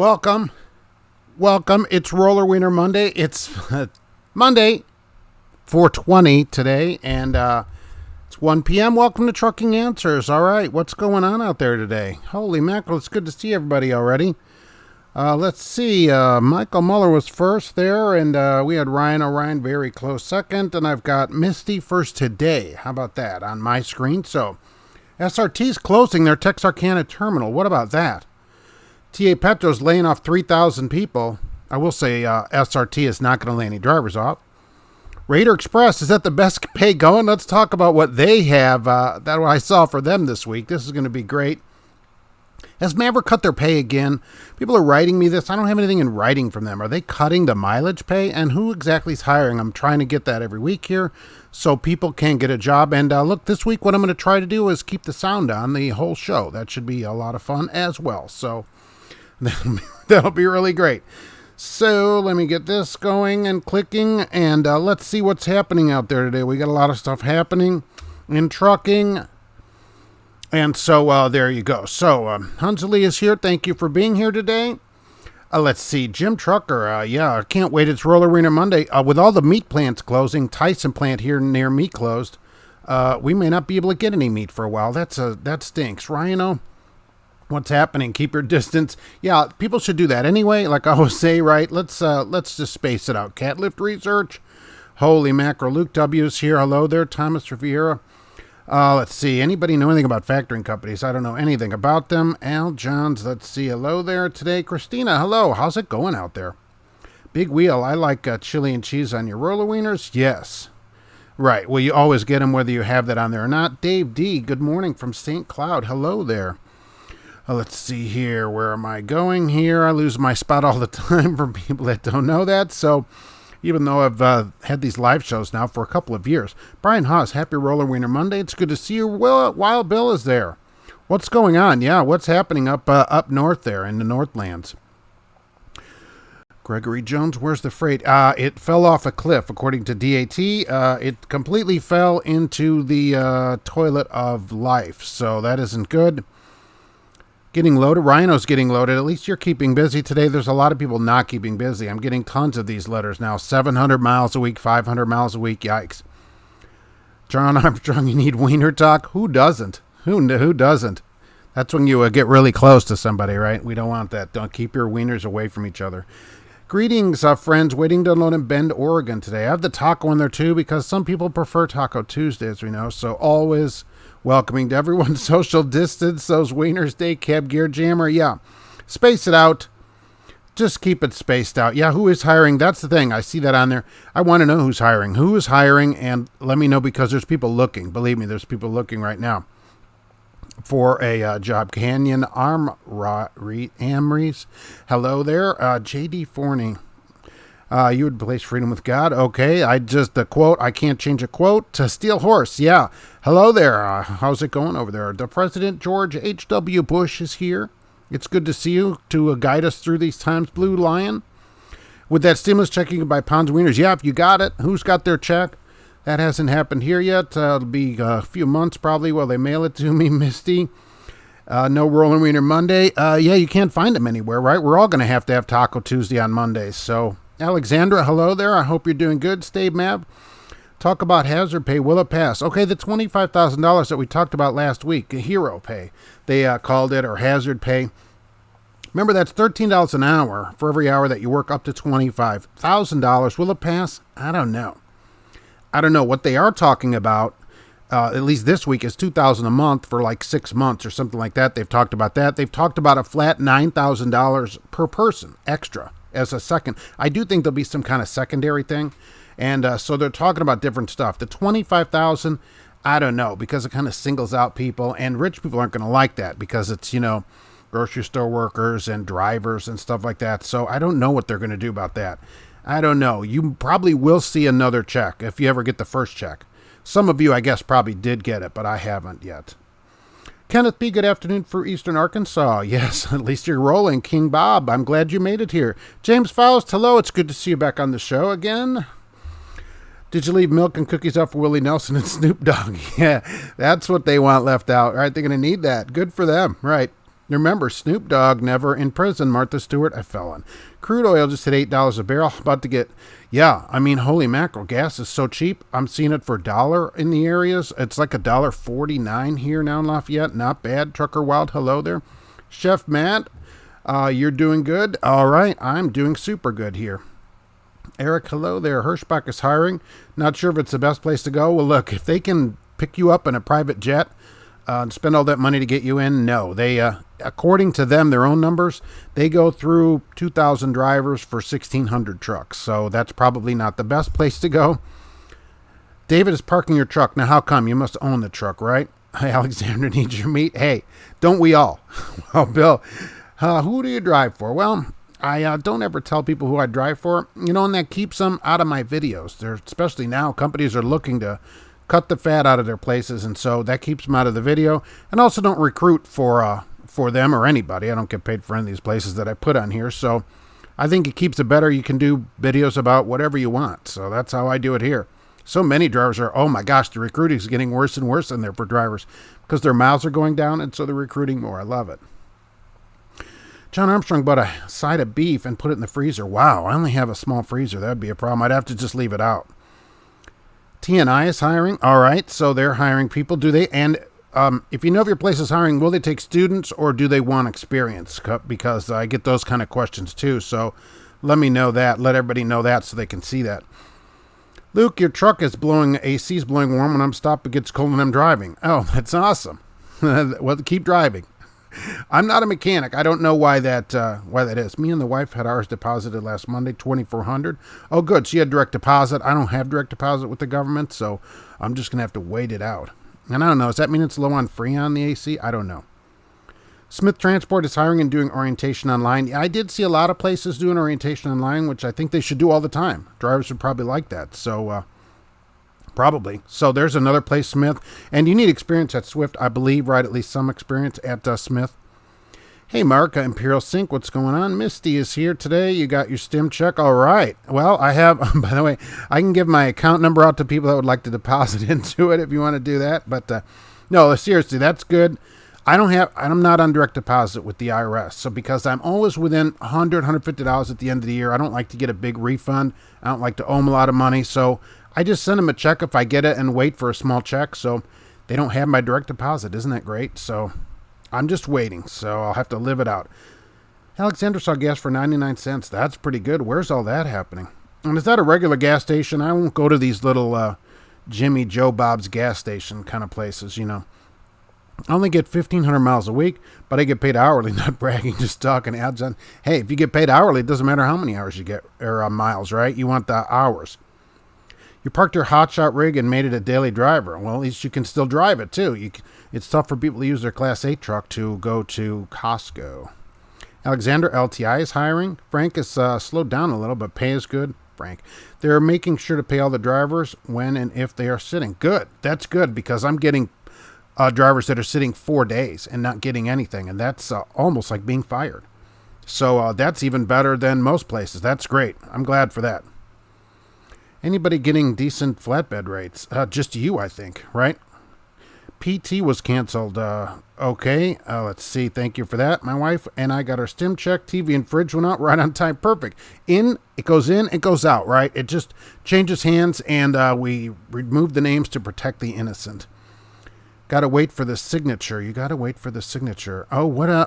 Welcome. Welcome. It's Wiener Monday. It's Monday, 4/20 today, and it's 1 p.m. Welcome to Trucking Answers. All right, what's going on out there today? Holy mackerel, it's good to see everybody already. Let's see. Michael Muller was first there, and we had Ryan O'Ryan very close second, and I've got Misty first today. How about that on my screen? So, SRT's closing their Texarkana terminal. What about that? TA Petro's laying off 3,000 people. I will say SRT is not going to lay any drivers off. Raider Xpress, is that the best pay going? Let's talk about what they have. That's what I saw for them this week. This is going to be great. Has Maverick cut their pay again? People are writing me this. I don't have anything in writing from them. Are they cutting the mileage pay? And who exactly is hiring? I'm trying to get that every week here so people can get a job. And look, this week what I'm going to try to do is keep the sound on the whole show. That should be a lot of fun as well. So that'll be really great. So let me get this going and clicking, and let's see what's happening out there today. We got a lot of stuff happening in trucking, and so there you go. So Hunsley is here. Thank you for being here today. Let's see, Jim Trucker. Yeah, I can't wait. It's Wiener Monday. With all the meat plants closing, Tyson plant here near me closed. We may not be able to get any meat for a while. That stinks. Rhino. What's happening? Keep your distance. Yeah, people should do that anyway. Like I always say, right? Let's just space it out. Cat lift research. Holy mackerel. Luke W's here. Hello there, Thomas Riviera. Let's see. Anybody know anything about factoring companies? I don't know anything about them. Al Johns. Let's see. Hello there today. Christina. Hello. How's it going out there? Big Wheel. I like chili and cheese on your roller wieners. Yes. Right. Well, you always get them whether you have that on there or not. Dave D. Good morning from St. Cloud. Hello there. Let's see here. Where am I going here? I lose my spot all the time for people that don't know that. So even though I've had these live shows now for a couple of years. Brian Haas, happy Wiener Monday. It's good to see you. Wild Bill is there. What's going on? Yeah, what's happening up north there in the Northlands? Gregory Jones, where's the freight? It fell off a cliff, according to DAT. It completely fell into the toilet of life. So that isn't good. Getting loaded. Rhino's getting loaded. At least you're keeping busy today. There's a lot of people not keeping busy. I'm getting tons of these letters now. 700 miles a week, 500 miles a week. Yikes. John Armstrong, you need wiener talk? Who doesn't? Who doesn't? That's when you get really close to somebody, right? We don't want that. Don't keep your wieners away from each other. Greetings, friends. Waiting to unload in Bend, Oregon today. I have the taco in there too because some people prefer Taco Tuesday, as we know. So always welcoming to everyone. Social distance, those wieners, day cab gear jammer. Yeah, space it out. Just keep it spaced out. Yeah, who is hiring? That's the thing. I see that on there. I want to know who's hiring. Who is hiring? And let me know because there's people looking. Believe me, there's people looking right now for a job. Canyon Amries. Hello there. JD Forney. You would place freedom with God. Okay, the quote, I can't change a quote. To Steel Horse, yeah. Hello there. How's it going over there? The President George H.W. Bush is here. It's good to see you to guide us through these times. Blue Lion. With that stimulus check, you can buy pounds of wieners. Yeah, if you got it. Who's got their check? That hasn't happened here yet. It'll be a few months probably while they mail it to me, Misty. No Rolling Wiener Monday. Yeah, you can't find them anywhere, right? We're all going to have Taco Tuesday on Mondays, so... Alexandra, hello there. I hope you're doing good. Stay Mab. Talk about hazard pay. Will it pass? Okay, the $25,000 that we talked about last week, hero pay, they called it, or hazard pay. Remember, that's $13 an hour for every hour that you work up to $25,000. Will it pass? I don't know. What they are talking about, at least this week, is $2,000 a month for like 6 months or something like that. They've talked about that. They've talked about a flat $9,000 per person extra. As a second, I do think there'll be some kind of secondary thing. And so they're talking about different stuff. The $25,000, I don't know, because it kind of singles out people. And rich people aren't going to like that because it's, grocery store workers and drivers and stuff like that. So I don't know what they're going to do about that. I don't know. You probably will see another check if you ever get the first check. Some of you, I guess, probably did get it, but I haven't yet. Kenneth B., good afternoon for Eastern Arkansas. Yes, at least you're rolling. King Bob, I'm glad you made it here. James Faust, hello. It's good to see you back on the show again. Did you leave milk and cookies out for Willie Nelson and Snoop Dogg? Yeah, that's what they want left out, right? They're going to need that. Good for them, right? Remember, Snoop Dogg never in prison. Martha Stewart a felon. Crude oil just hit $8 a barrel. About to get, yeah, I mean, holy mackerel. Gas is so cheap. I'm seeing it for $1 in the areas. It's like $1.49 here now in Lafayette. Not bad. Trucker Wild, hello there. Chef Matt, you're doing good. All right, I'm doing super good here. Eric, hello there. Hirschbach is hiring. Not sure if it's the best place to go. Well, look, if they can pick you up in a private jet and spend all that money to get you in, no. They, according to them, their own numbers, they go through 2,000 drivers for 1,600 trucks. So that's probably not the best place to go. David is parking your truck. Now, how come? You must own the truck, right? Hey, Alexander needs your meat. Hey, don't we all? Well, Bill, who do you drive for? Well, I don't ever tell people who I drive for, you know, and that keeps them out of my videos. Especially now, companies are looking to cut the fat out of their places, and so that keeps them out of the video. And also don't recruit for them or anybody. I don't get paid for any of these places that I put on here, so I think it keeps it better. You can do videos about whatever you want, so that's how I do it here. So many drivers are, oh my gosh, the recruiting is getting worse and worse in there for drivers because their miles are going down, and so they're recruiting more. I love it. John Armstrong bought a side of beef and put it in the freezer. Wow, I only have a small freezer. That would be a problem. I'd have to just leave it out. TNI is hiring. All right, so they're hiring people. Do they? And if you know if your place is hiring, will they take students or do they want experience? Because I get those kind of questions too. So let me know that. Let everybody know that so they can see that. Luke, your truck is blowing, AC is blowing warm when I'm stopped. It gets cold when I'm driving. Oh, that's awesome. Well, keep driving. I'm not a mechanic. I don't know why that is. Me and the wife had ours deposited last Monday, $2,400. Oh, good. She had direct deposit. I don't have direct deposit with the government, so I'm just going to have to wait it out. And I don't know. Does that mean it's low on Freon, the AC? I don't know. Smith Transport is hiring and doing orientation online. Yeah, I did see a lot of places doing orientation online, which I think they should do all the time. Drivers would probably like that. So, probably. So there's another place, Smith. And you need experience at Swift, I believe, right? At least some experience at Smith. Hey, Mark, Imperial Sync, what's going on? Misty is here today. You got your stim check. All right. Well, I have, by the way, I can give my account number out to people that would like to deposit into it if you want to do that. But no, seriously, that's good. I'm not on direct deposit with the IRS. So because I'm always within $100, $150 at the end of the year, I don't like to get a big refund. I don't like to owe them a lot of money. So I just send them a check if I get it and wait for a small check. So they don't have my direct deposit. Isn't that great? So I'm just waiting. So I'll have to live it out. Alexander saw gas for 99 cents. That's pretty good. Where's all that happening? And is that a regular gas station? I won't go to these little Jimmy Joe Bob's gas station kind of places, you know. I only get 1,500 miles a week, but I get paid hourly, not bragging, just talking ads on. Hey, if you get paid hourly, it doesn't matter how many hours you get, or miles, right? You want the hours. You parked your hotshot rig and made it a daily driver. Well, at least you can still drive it, too. It's tough for people to use their Class 8 truck to go to Costco. Alexander, LTI is hiring. Frank is slowed down a little, but pay is good. Frank. They're making sure to pay all the drivers when and if they are sitting. Good. That's good because I'm getting drivers that are sitting 4 days and not getting anything, and that's almost like being fired. So that's even better than most places. That's great. I'm glad for that. Anybody getting decent flatbed rates? Just you, I think, right? PT was canceled. Okay, let's see. Thank you for that. My wife and I got our stim check. TV and fridge went out right on time. Perfect. It goes in, it goes out, right? It just changes hands, and we remove the names to protect the innocent. Got to wait for the signature. You got to wait for the signature. Oh, what a,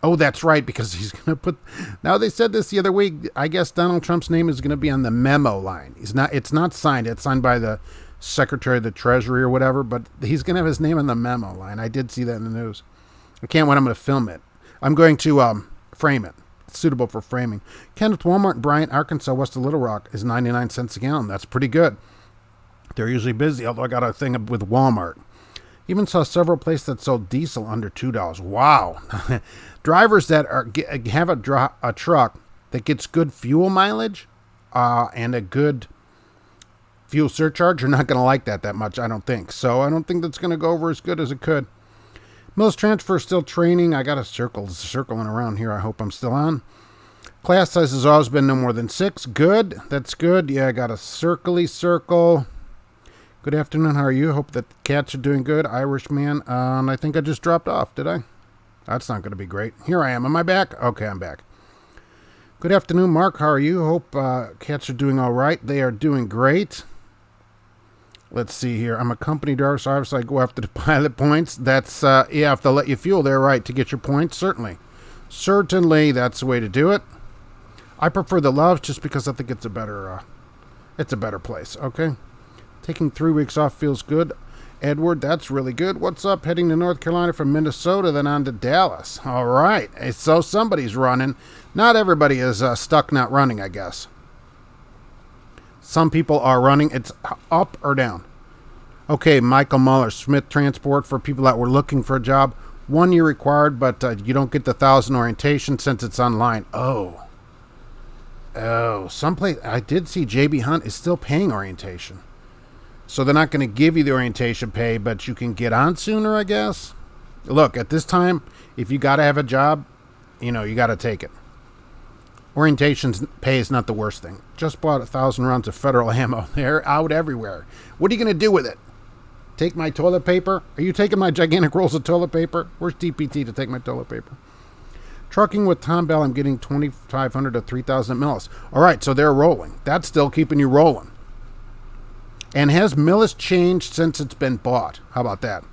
oh, that's right, because he's going to put, now they said this the other week, I guess Donald Trump's name is going to be on the memo line. It's not signed. It's signed by the Secretary of the Treasury or whatever, but he's going to have his name on the memo line. I did see that in the news. I can't wait. I'm going to film it. I'm going to frame it. It's suitable for framing. Kenneth Walmart in Bryant, Arkansas, west of Little Rock is 99 cents a gallon. That's pretty good. They're usually busy, although I got a thing with Walmart. Even saw several places that sold diesel under $2. Wow. Drivers that have a truck that gets good fuel mileage and a good fuel surcharge are not going to like that much, I don't think. So I don't think that's going to go over as good as it could. Mills Transfer still training. I got a circling around here. I hope I'm still on. Class size has always been no more than 6. Good. That's good. Yeah, I got a circle. Good afternoon. How are you? Hope that the cats are doing good. Irishman. And I think I just dropped off. Did I? That's not going to be great. Here I am. Am I back? Okay, I'm back. Good afternoon, Mark. How are you? Hope cats are doing all right. They are doing great. Let's see here. I'm a company driver, so obviously I go after the pilot points. That's, you have to let you fuel there, right, to get your points? Certainly. Certainly, that's the way to do it. I prefer the Love just because I think it's a better place, okay? Taking 3 weeks off feels good. Edward, that's really good. What's up? Heading to North Carolina from Minnesota, then on to Dallas. All right. So somebody's running. Not everybody is stuck not running, I guess. Some people are running. It's up or down. Okay, Michael Muller, Smith Transport, for people that were looking for a job. 1 year required, but you don't get the 1,000 orientation since it's online. Oh, someplace. I did see JB Hunt is still paying orientation. So they're not going to give you the orientation pay, but you can get on sooner, I guess. Look, at this time, if you got to have a job, you got to take it. Orientation pay is not the worst thing. Just bought 1,000 rounds of federal ammo. They're out everywhere. What are you going to do with it? Take my toilet paper? Are you taking my gigantic rolls of toilet paper? Where's DPT to take my toilet paper? Trucking with Tom Bell, I'm getting 2,500 to 3,000 millis. All right, so they're rolling. That's still keeping you rolling. And has millis changed since it's been bought? How about that?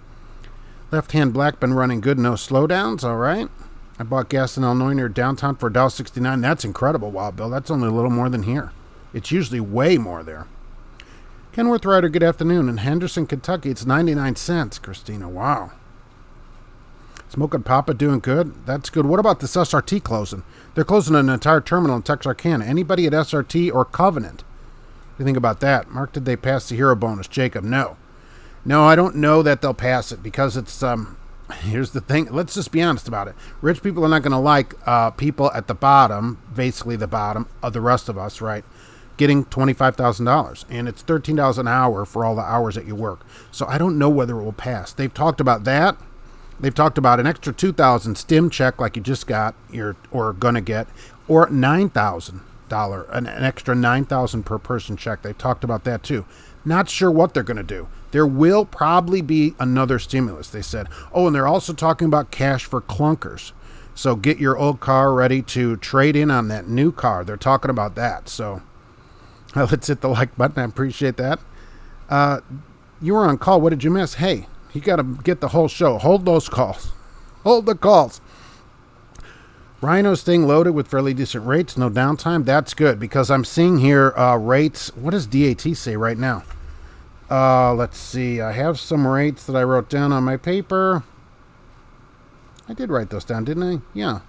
Left-hand black been running good, no slowdowns. All right. I bought gas in Illinois near downtown for $1.69. That's incredible, Wild Bill. That's only a little more than here. It's usually way more there. Kenworth Rider, good afternoon. In Henderson, Kentucky, it's 99 cents. Christina, wow. Smoking Papa doing good. That's good. What about this SRT closing? They're closing an entire terminal in Texarkana. Anybody at SRT or Covenant? What do you think about that? Mark, did they pass the hero bonus? Jacob, no. No, I don't know that they'll pass it because it's, here's the thing. Let's just be honest about it. Rich people are not going to like people at the bottom, basically the bottom of the rest of us, right, getting $25,000. And it's $13 an hour for all the hours that you work. So I don't know whether it will pass. They've talked about that. They've talked about an extra $2,000 stim check like you just got or going to get, or $9,000. An extra $9,000 per person check. They talked about that too. Not sure what they're going to do. There will probably be another stimulus, they said. Oh, and they're also talking about cash for clunkers. So get your old car ready to trade in on that new car. They're talking about that. So let's hit the like button. I appreciate that. You were on call. What did you miss? Hey, you got to get the whole show. Hold those calls. Hold the calls. Rhino's staying loaded with fairly decent rates, no downtime. That's good because I'm seeing here rates. What does DAT say right now? Let's see. I have some rates that I wrote down on my paper. I did write those down, didn't I? Yeah.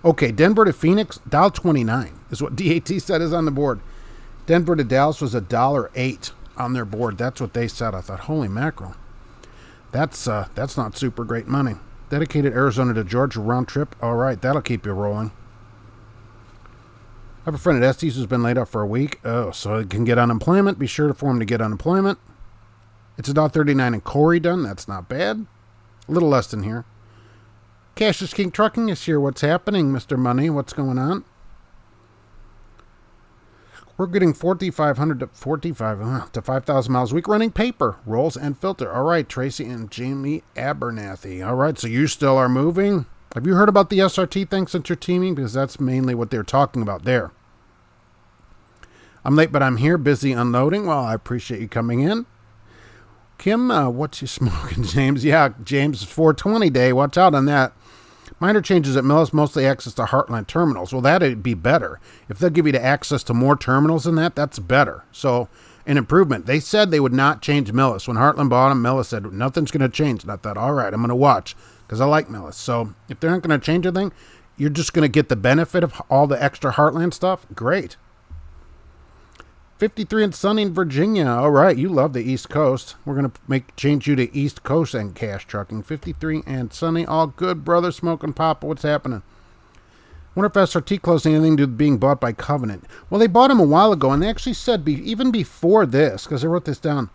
Okay, Denver to Phoenix, $1.29 is what DAT said is on the board. Denver to Dallas was $1.08 on their board. That's what they said. I thought, holy mackerel. That's not super great money. Dedicated Arizona to Georgia round trip. All right, that'll keep you rolling. I have a friend at Estes who's been laid off for a week. Oh, so he can get unemployment. Be sure for him to get unemployment. It's $1.39 in Corydon. That's not bad. A little less than here. Cash is King Trucking is here. What's happening, Mr. Money? What's going on? We're getting 4,500 to 5,000 miles a week running paper, rolls, and filter. All right, Tracy and Jamie Abernathy. All right, so you still are moving. Have you heard about the SRT thing since you're teaming? Because that's mainly what they're talking about there. I'm late, but I'm here, busy unloading. Well, I appreciate you coming in. Kim, what's you smoking, James? Yeah, James, 420 day. Watch out on that. Minor changes at Millis, mostly access to Heartland terminals. Well, that'd be better. If they'll give you the access to more terminals than that, that's better. So, an improvement. They said they would not change Millis. When Heartland bought them, Millis said, nothing's going to change. And I thought, all right, I'm going to watch because I like Millis. So, if they're not going to change anything, you're just going to get the benefit of all the extra Heartland stuff. Great. 53 and sunny in Virginia. All right, you love the East Coast. We're going to change you to East Coast and cash trucking. 53 and sunny. All good, brother. Smoking Papa. What's happening? Wonder if SRT closing anything to do with being bought by Covenant. Well, they bought them a while ago, and they actually said, even before this, because I wrote this down,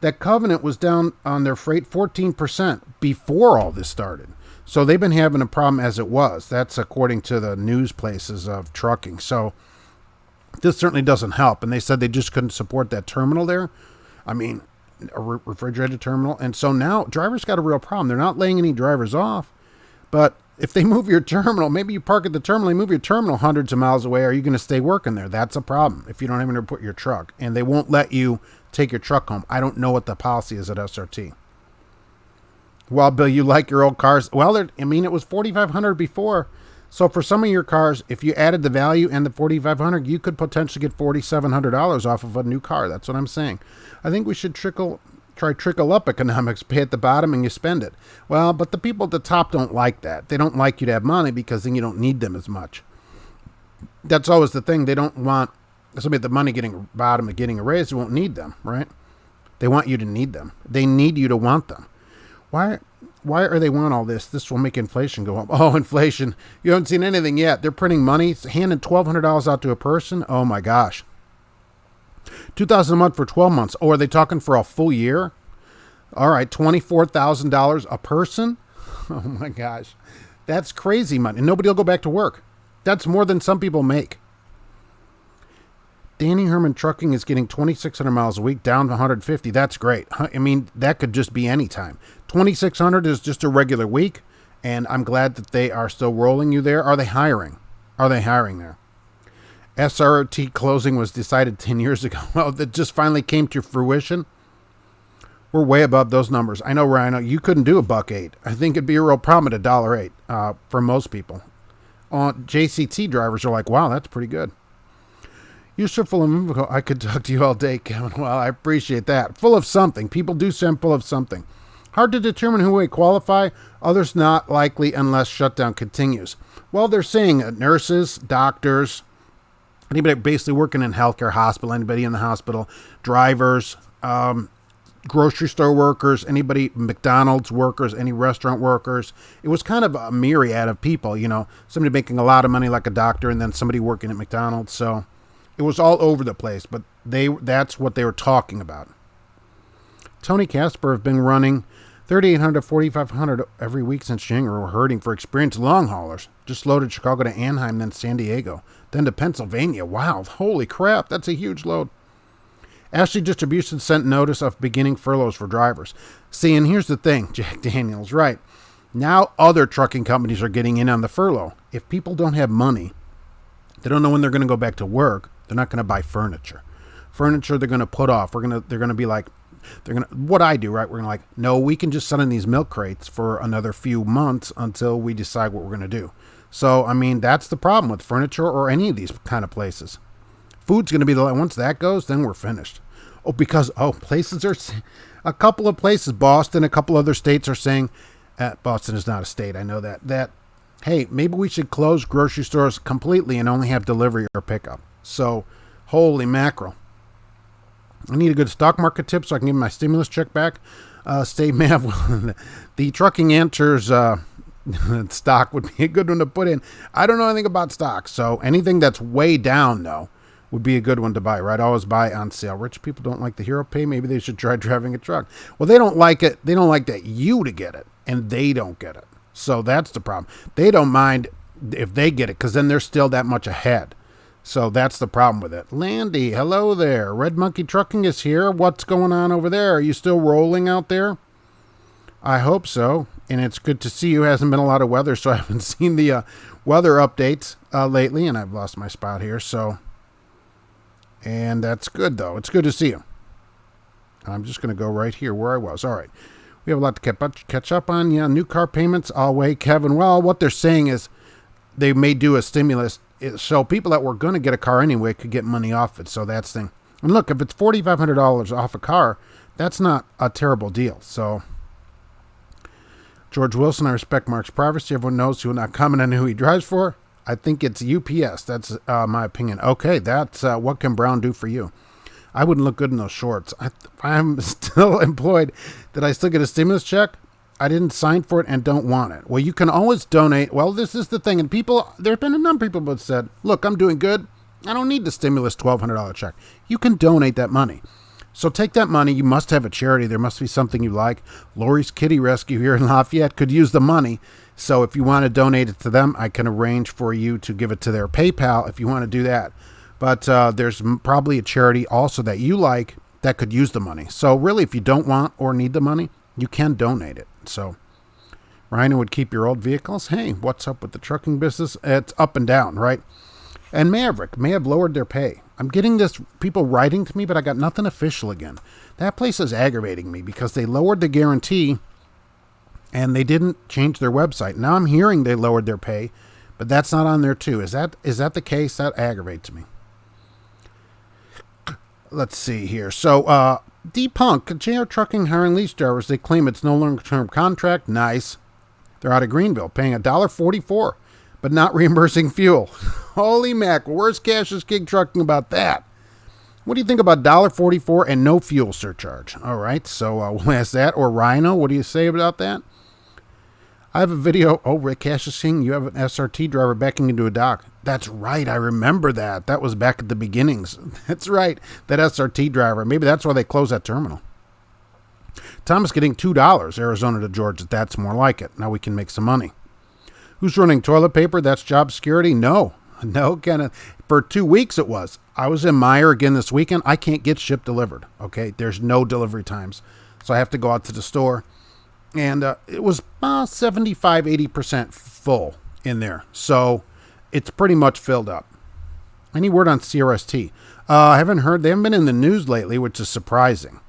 that Covenant was down on their freight 14% before all this started. So they've been having a problem as it was. That's according to the news places of trucking. So this certainly doesn't help. And they said they just couldn't support that terminal there. I mean, a refrigerated terminal. And so now drivers got a real problem. They're not laying any drivers off, but If they move your terminal, maybe you park at the terminal, they move your terminal hundreds of miles away. Are you going to stay working there? That's a problem if you don't have anywhere to put your truck. And they won't let you take your truck home. I don't know what the policy is at SRT. Well, Bill, you like your old cars? Well, it was $4,500 before. So for some of your cars, if you added the value and the $4,500, you could potentially get $4,700 off of a new car. That's what I'm saying. I think we should trickle up economics, pay at the bottom and you spend it. Well, but the people at the top don't like that. They don't like you to have money because then you don't need them as much. That's always the thing. They don't want somebody at the money getting bottom and getting a raise. They won't need them, right? They want you to need them. They need you to want them. Why are they want all this? This will make inflation go up. Oh, inflation. You haven't seen anything yet. They're printing money, handing $1,200 out to a person. Oh my gosh. $2,000 a month for 12 months. Oh, are they talking for a full year? All right, $24,000 a person? Oh my gosh. That's crazy money. And nobody will go back to work. That's more than some people make. Danny Herman Trucking is getting 2,600 miles a week, down to 150. That's great. I mean, that could just be any time. 2,600 is just a regular week, and I'm glad that they are still rolling you there. Are they hiring? Are they hiring there? SRT closing was decided 10 years ago. Well, that just finally came to fruition. We're way above those numbers. I know, Ryan, you couldn't do $1.08. I think it'd be a real problem at $1.08 for most people. JCT drivers are like, wow, that's pretty good. You're so full of, I could talk to you all day, Kevin. Well, I appreciate that. Full of something. People do say I'm full of something. Hard to determine who may qualify. Others not likely unless shutdown continues. Well, they're saying nurses, doctors, anybody basically working in healthcare, hospital, anybody in the hospital, drivers, grocery store workers, anybody, McDonald's workers, any restaurant workers. It was kind of a myriad of people, somebody making a lot of money like a doctor and then somebody working at McDonald's. So it was all over the place, but that's what they were talking about. Tony Casper have been running 3,800 to 4,500 every week since January. We're hurting for experienced long haulers. Just loaded Chicago to Anaheim, then San Diego, then to Pennsylvania. Wow, holy crap, that's a huge load. Ashley Distribution sent notice of beginning furloughs for drivers. See, and here's the thing, Jack Daniels, right. Now other trucking companies are getting in on the furlough. If people don't have money, they don't know when they're going to go back to work, they're not going to buy furniture. Furniture they're going to put off. They're going to be like, what I do, right? We're going to like, no, we can just sit in these milk crates for another few months until we decide what we're going to do. So, I mean, that's the problem with furniture or any of these kind of places. Food's going to be once that goes, then we're finished. Places are, a couple of places, Boston, a couple other states are saying, Boston is not a state, I know that, hey, maybe we should close grocery stores completely and only have delivery or pickup. So, holy mackerel. I need a good stock market tip so I can give my stimulus check back. State Mav, the Trucking Answers stock would be a good one to put in. I don't know anything about stocks, so anything that's way down, though, would be a good one to buy, right? Always buy on sale. Rich people don't like the hero pay. Maybe they should try driving a truck. Well, they don't like it. They don't like that you to get it, and they don't get it. So that's the problem. They don't mind if they get it, because then they're still that much ahead. So that's the problem with it. Landy, hello there. Red Monkey Trucking is here. What's going on over there? Are you still rolling out there? I hope so. And it's good to see you. Hasn't been a lot of weather, so I haven't seen the weather updates lately, and I've lost my spot here. And that's good, though. It's good to see you. I'm just going to go right here where I was. All right. We have a lot to catch up on. Yeah, new car payments. I'll wait, Kevin. Well, what they're saying is they may do a stimulus. So people that were going to get a car anyway could get money off it. So that's the thing. And look, if it's $4,500 off a car, that's not a terrible deal. So George Wilson, I respect Mark's privacy. Everyone knows he will not comment on who he drives for. I think it's UPS. That's my opinion. Okay, that's what can Brown do for you? I wouldn't look good in those shorts. I'm still employed. Did I still get a stimulus check? I didn't sign for it and don't want it. Well, you can always donate. Well, this is the thing. And there have been a number of people that said, look, I'm doing good. I don't need the stimulus $1,200 check. You can donate that money. So take that money. You must have a charity. There must be something you like. Lori's Kitty Rescue here in Lafayette could use the money. So if you want to donate it to them, I can arrange for you to give it to their PayPal if you want to do that. But there's probably a charity also that you like that could use the money. So really, if you don't want or need the money, you can donate it. So Rhino would keep your old vehicles. Hey, what's up with the trucking business? It's up and down, right? And Maverick may have lowered their pay. I'm getting this people writing to me, but I got nothing official again. That place is aggravating me because they lowered the guarantee and they didn't change their website. Now I'm hearing they lowered their pay, but that's not on there too. Is that the case? That aggravates me. Let's see here. So, D-Punk, JR Trucking hiring lease drivers. They claim it's no longer term contract. Nice. They're out of Greenville, paying $1.44, but not reimbursing fuel. Holy mackerel. Where's Cash's King Trucking about that? What do you think about $1.44 and no fuel surcharge? All right, so we'll ask that. Or Rhino, what do you say about that? I have a video. Oh, Rick Cash is saying you have an SRT driver backing into a dock. That's right. I remember that. That was back at the beginnings. That's right. That SRT driver. Maybe that's why they closed that terminal. Thomas getting $2, Arizona to Georgia. That's more like it. Now we can make some money. Who's running toilet paper? That's job security? No, Kenneth. For 2 weeks it was. I was in Meyer again this weekend. I can't get ship delivered. Okay. There's no delivery times. So I have to go out to the store. And it was 75-80% full in there. So it's pretty much filled up. Any word on CRST? I haven't heard. They haven't been in the news lately, which is surprising.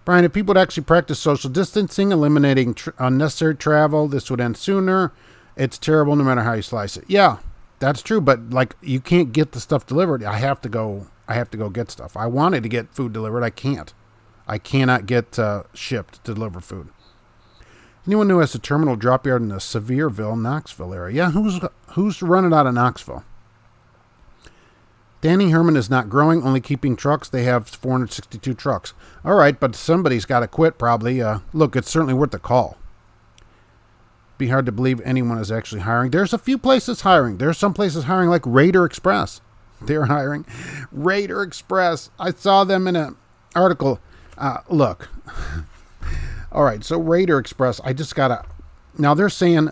Brian, if people would actually practice social distancing, eliminating unnecessary travel, this would end sooner. It's terrible no matter how you slice it. Yeah, that's true. But like, you can't get the stuff delivered. I have to go get stuff. I wanted to get food delivered. I can't. I cannot get shipped to deliver food. Anyone who has a terminal drop yard in the Sevierville, Knoxville area? Yeah, who's running out of Knoxville? Danny Herman is not growing, only keeping trucks. They have 462 trucks. All right, but somebody's got to quit probably. Look, it's certainly worth the call. Be hard to believe anyone is actually hiring. There's a few places hiring. There's some places hiring like Raider Express. They're hiring. Raider Express. I saw them in an article. Look. All right, so Raider Express, now they're saying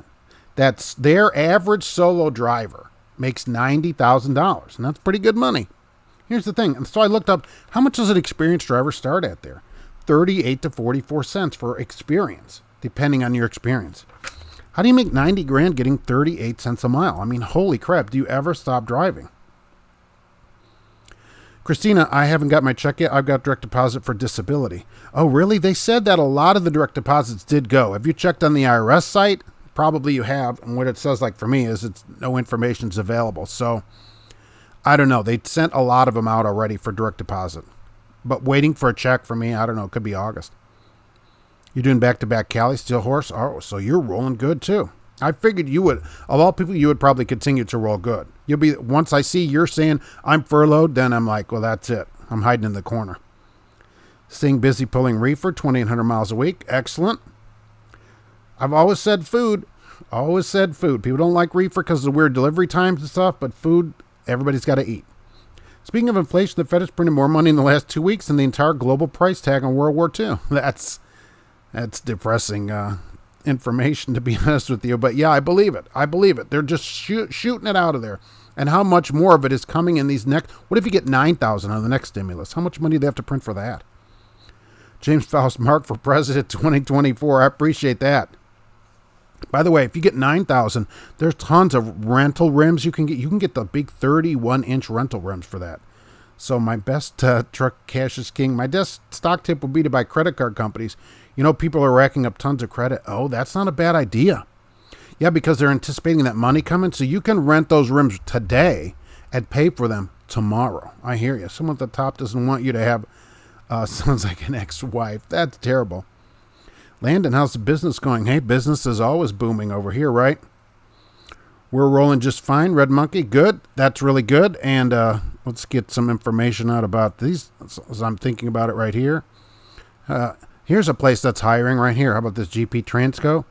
that their average solo driver makes $90,000, and that's pretty good money. Here's the thing. And so I looked up, how much does an experienced driver start at there? 38 to 44 cents for experience, depending on your experience. How do you make 90 grand getting 38 cents a mile? I mean, holy crap, do you ever stop driving? Christina, I haven't got my check yet. I've got direct deposit for disability. Oh, really? They said that a lot of the direct deposits did go. Have you checked on the IRS site? Probably you have. And what it says, like for me, is it's no information's available. So I don't know. They sent a lot of them out already for direct deposit. But waiting for a check for me, I don't know. It could be August. You're doing back-to-back Cali, Steel Horse? Oh, so you're rolling good too. I figured you would, of all people, you would probably continue to roll good. You'll be, once I see you're saying I'm furloughed, then I'm like, well, that's it. I'm hiding in the corner. Staying busy pulling reefer, 2,800 miles a week. Excellent. I've always said food. People don't like reefer because of the weird delivery times and stuff, but food, everybody's got to eat. Speaking of inflation, the Fed has printed more money in the last 2 weeks than the entire global price tag on World War II. That's depressing information, to be honest with you. But yeah, I believe it. They're just shooting it out of there. And how much more of it is coming in these next... What if you get 9,000 on the next stimulus? How much money do they have to print for that? James Faust, Mark for President 2024. I appreciate that. By the way, if you get 9,000, there's tons of rental rims you can get. You can get the big 31-inch rental rims for that. So my best truck cash is king. My best stock tip would be to buy credit card companies. You know, people are racking up tons of credit. Oh, that's not a bad idea. Yeah, because they're anticipating that money coming. So you can rent those rims today and pay for them tomorrow. I hear you. Someone at the top doesn't want you to have, sounds like an ex-wife. That's terrible. Landon, how's the business going? Hey, business is always booming over here, right? We're rolling just fine. Red Monkey, good. That's really good. And let's get some information out about these as I'm thinking about it right here. Here's a place that's hiring right here. How about this GP Transco?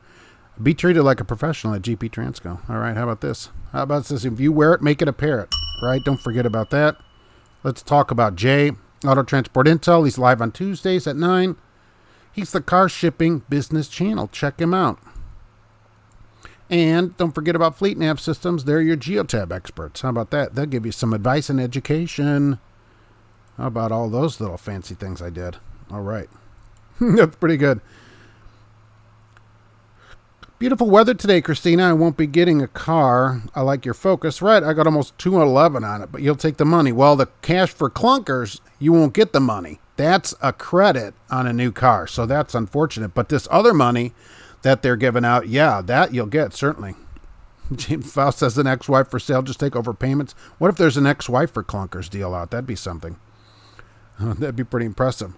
Be treated like a professional at GP Transco. All right, how about this? How about this? If you wear it, make it a parrot, right? Don't forget about that. Let's talk about Jay, Auto Transport Intel. He's live on Tuesdays at 9. He's the car shipping business channel. Check him out. And don't forget about Fleet Nav Systems. They're your Geotab experts. How about that? They'll give you some advice and education. How about all those little fancy things I did? All right. That's pretty good. Beautiful weather today, Christina. I won't be getting a car. I like your Focus. Right, I got almost 211 on it, but you'll take the money. Well, the cash for clunkers, you won't get the money. That's a credit on a new car, so that's unfortunate. But this other money that they're giving out, yeah, that you'll get, certainly. James Faust says an ex-wife for sale, just take over payments. What if there's an ex-wife for clunkers deal out? That'd be something. That'd be pretty impressive.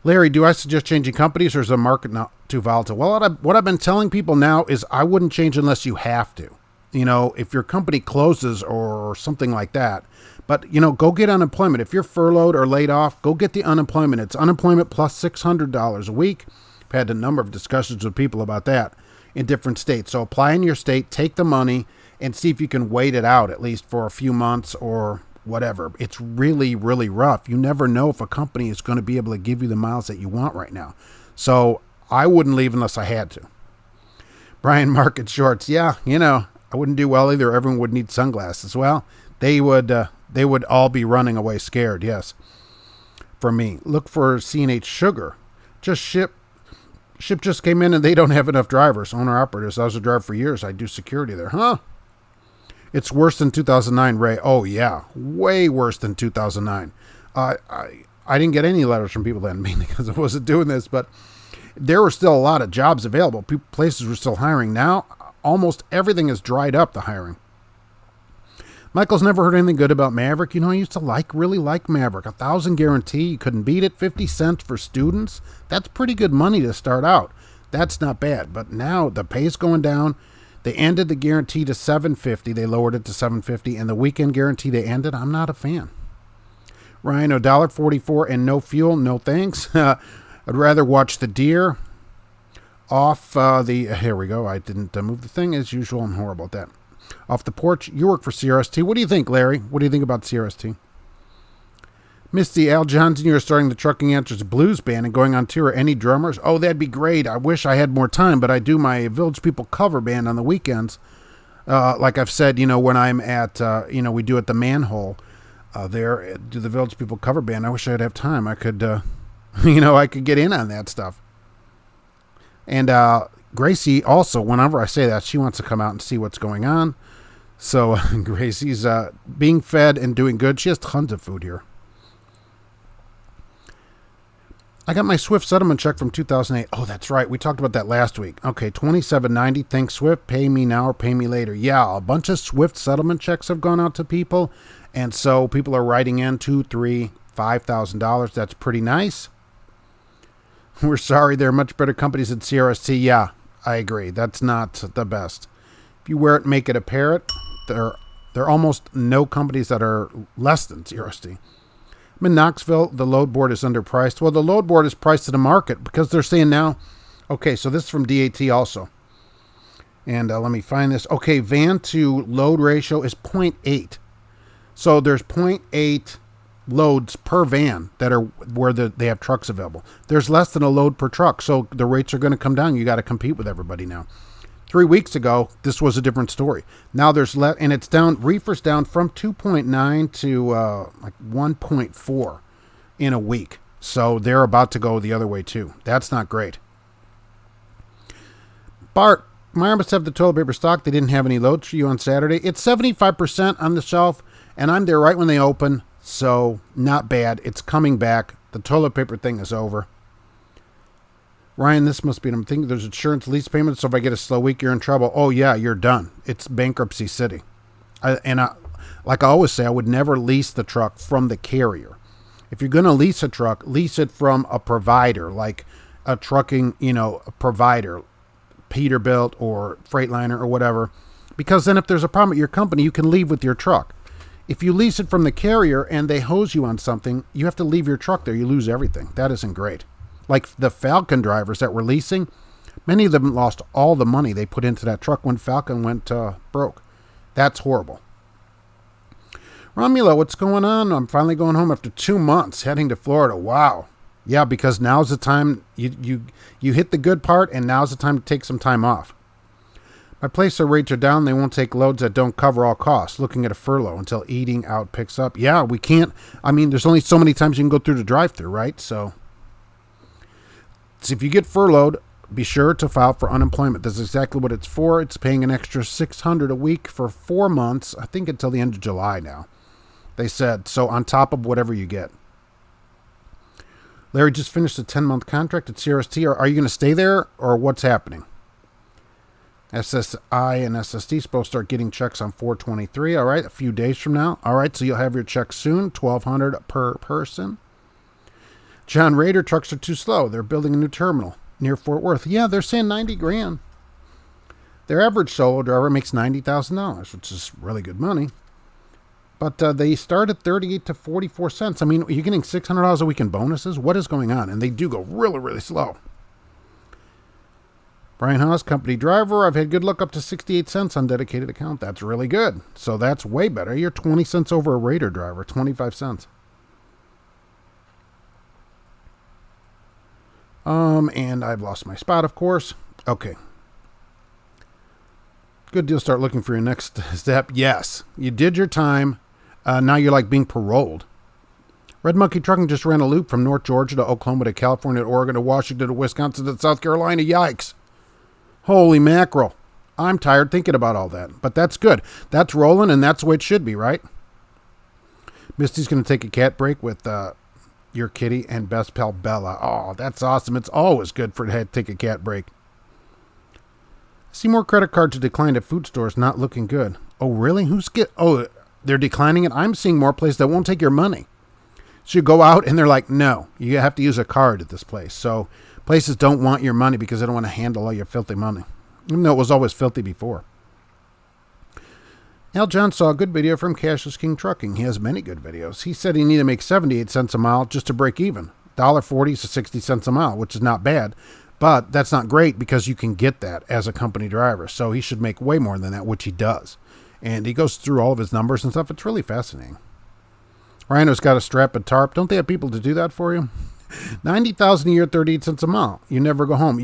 Larry, do I suggest changing companies, or is the market not too volatile? Well, what I've been telling people now is I wouldn't change unless you have to. You know, if your company closes or something like that. But, you know, go get unemployment. If you're furloughed or laid off, go get the unemployment. It's unemployment plus $600 a week. I've had a number of discussions with people about that in different states. So apply in your state, take the money, and see if you can wait it out at least for a few months or whatever. It's really, really rough. You never know if a company is going to be able to give you the miles that you want right now. So I wouldn't leave unless I had to. Brian, market shorts. Yeah, you know, I wouldn't do well either. Everyone would need sunglasses. Well, they would all be running away scared. Yes. For me, look for C&H Sugar. Just ship just came in and they don't have enough drivers, owner operators. I was a driver for years. I do security there. Huh? It's worse than 2009, Ray. Oh, yeah. Way worse than 2009. I didn't get any letters from people then, mainly because I wasn't doing this, but there were still a lot of jobs available. Places were still hiring. Now, almost everything is dried up, the hiring. Michael's never heard anything good about Maverick. You know, I used to really like Maverick. 1,000 guarantee. You couldn't beat it. 50 cents for students. That's pretty good money to start out. That's not bad. But now the pay's going down. They ended the guarantee to $750. They lowered it to $750. And the weekend guarantee they ended, I'm not a fan. Ryan, $1.44 and no fuel. No thanks. I'd rather watch the deer off here we go. I didn't move the thing as usual. I'm horrible at that. Off the porch. You work for CRST. What do you think, Larry? What do you think about CRST? Misty, Al Johnson, you're starting the Trucking Answers Blues Band and going on tour. Any drummers? Oh, that'd be great. I wish I had more time, but I do my Village People cover band on the weekends. Like I've said, you know, when I'm at, we do at the Manhole there, do the Village People cover band. I wish I'd have time. I could, I could get in on that stuff. And Gracie also, whenever I say that, she wants to come out and see what's going on. So Gracie's being fed and doing good. She has tons of food here. I got my Swift settlement check from 2008. Oh, that's right. We talked about that last week. Okay, $27.90. Thanks, Swift. Pay me now or pay me later. Yeah, a bunch of Swift settlement checks have gone out to people. And so people are writing in $2,000, $3,000, $5,000. That's pretty nice. We're sorry. There are much better companies than CRST. Yeah, I agree. That's not the best. If you wear it, make it a parrot. There are almost no companies that are less than CRST. I'm in Knoxville. The load board is underpriced. Well, the load board is priced to the market because they're saying now, okay, so this is from DAT also. And let me find this. Okay, van to load ratio is 0.8. So there's 0.8 loads per van that are where they have trucks available. There's less than a load per truck. So the rates are going to come down. You got to compete with everybody now. 3 weeks ago, this was a different story. Now there's less, and it's down, reefer's down from 2.9 to like 1.4 in a week. So they're about to go the other way too. That's not great. Bart, Meyer must have the toilet paper stock. They didn't have any loads for you on Saturday. It's 75% on the shelf, and I'm there right when they open. So not bad. It's coming back. The toilet paper thing is over. Ryan, this must be, I'm thinking there's insurance lease payments, so if I get a slow week, you're in trouble. Oh, yeah, you're done. It's bankruptcy city. Like I always say, I would never lease the truck from the carrier. If you're going to lease a truck, lease it from a provider, like a trucking, a provider, Peterbilt or Freightliner or whatever, because then if there's a problem at your company, you can leave with your truck. If you lease it from the carrier and they hose you on something, you have to leave your truck there. You lose everything. That isn't great. Like the Falcon drivers that were leasing, many of them lost all the money they put into that truck when Falcon went broke. That's horrible. Romulo, what's going on? I'm finally going home after 2 months, heading to Florida. Wow. Yeah, because now's the time you hit the good part, and now's the time to take some time off. My place rates are down. They won't take loads that don't cover all costs. Looking at a furlough until eating out picks up. Yeah, we can't. I mean, there's only so many times you can go through the drive-thru, right? So if you get furloughed, be sure to file for unemployment. That's exactly what it's for. It's paying an extra $600 a week for 4 months. I think until the end of July now. They said, so on top of whatever you get. Larry just finished a 10-month contract at CRST. Are you going to stay there, or what's happening? SSI and SSD supposed to start getting checks on 4/23. All right, a few days from now. All right, so you'll have your check soon, $1,200 per person. John Rader, trucks are too slow. They're building a new terminal near Fort Worth. Yeah, they're saying $90,000. Their average solo driver makes $90,000, which is really good money. But they start at 38 to 44 cents. I mean, are you getting $600 a week in bonuses? What is going on? And they do go really, really slow. Brian Haas, company driver. I've had good luck up to 68 cents on dedicated account. That's really good. So that's way better. You're 20 cents over a Raider driver, 25 cents. And I've lost my spot, of course. Okay. Good deal. Start looking for your next step. Yes, you did your time. Now you're like being paroled. Red Monkey Trucking just ran a loop from North Georgia to Oklahoma to California to Oregon to Washington to Wisconsin to South Carolina. Yikes. Holy mackerel. I'm tired thinking about all that. But that's good. That's rolling, and that's the way it should be, right? Misty's going to take a cat break with your kitty and best pal Bella. Oh, that's awesome. It's always good for to take a cat break. See more credit cards declined at food stores. Not looking good. Oh, really? Oh, they're declining it? I'm seeing more places that won't take your money. So you go out and they're like, no, you have to use a card at this place. So places don't want your money because they don't want to handle all your filthy money, even though it was always filthy before. Al John saw a good video from Cashless King Trucking. He has many good videos. He said he needed to make 78 cents a mile just to break even. $1.40 to 60 cents a mile, which is not bad. But that's not great because you can get that as a company driver. So he should make way more than that, which he does. And he goes through all of his numbers and stuff. It's really fascinating. Rhino's got a strap and tarp. Don't they have people to do that for you? $90,000 a year, 38 cents a mile. You never go home.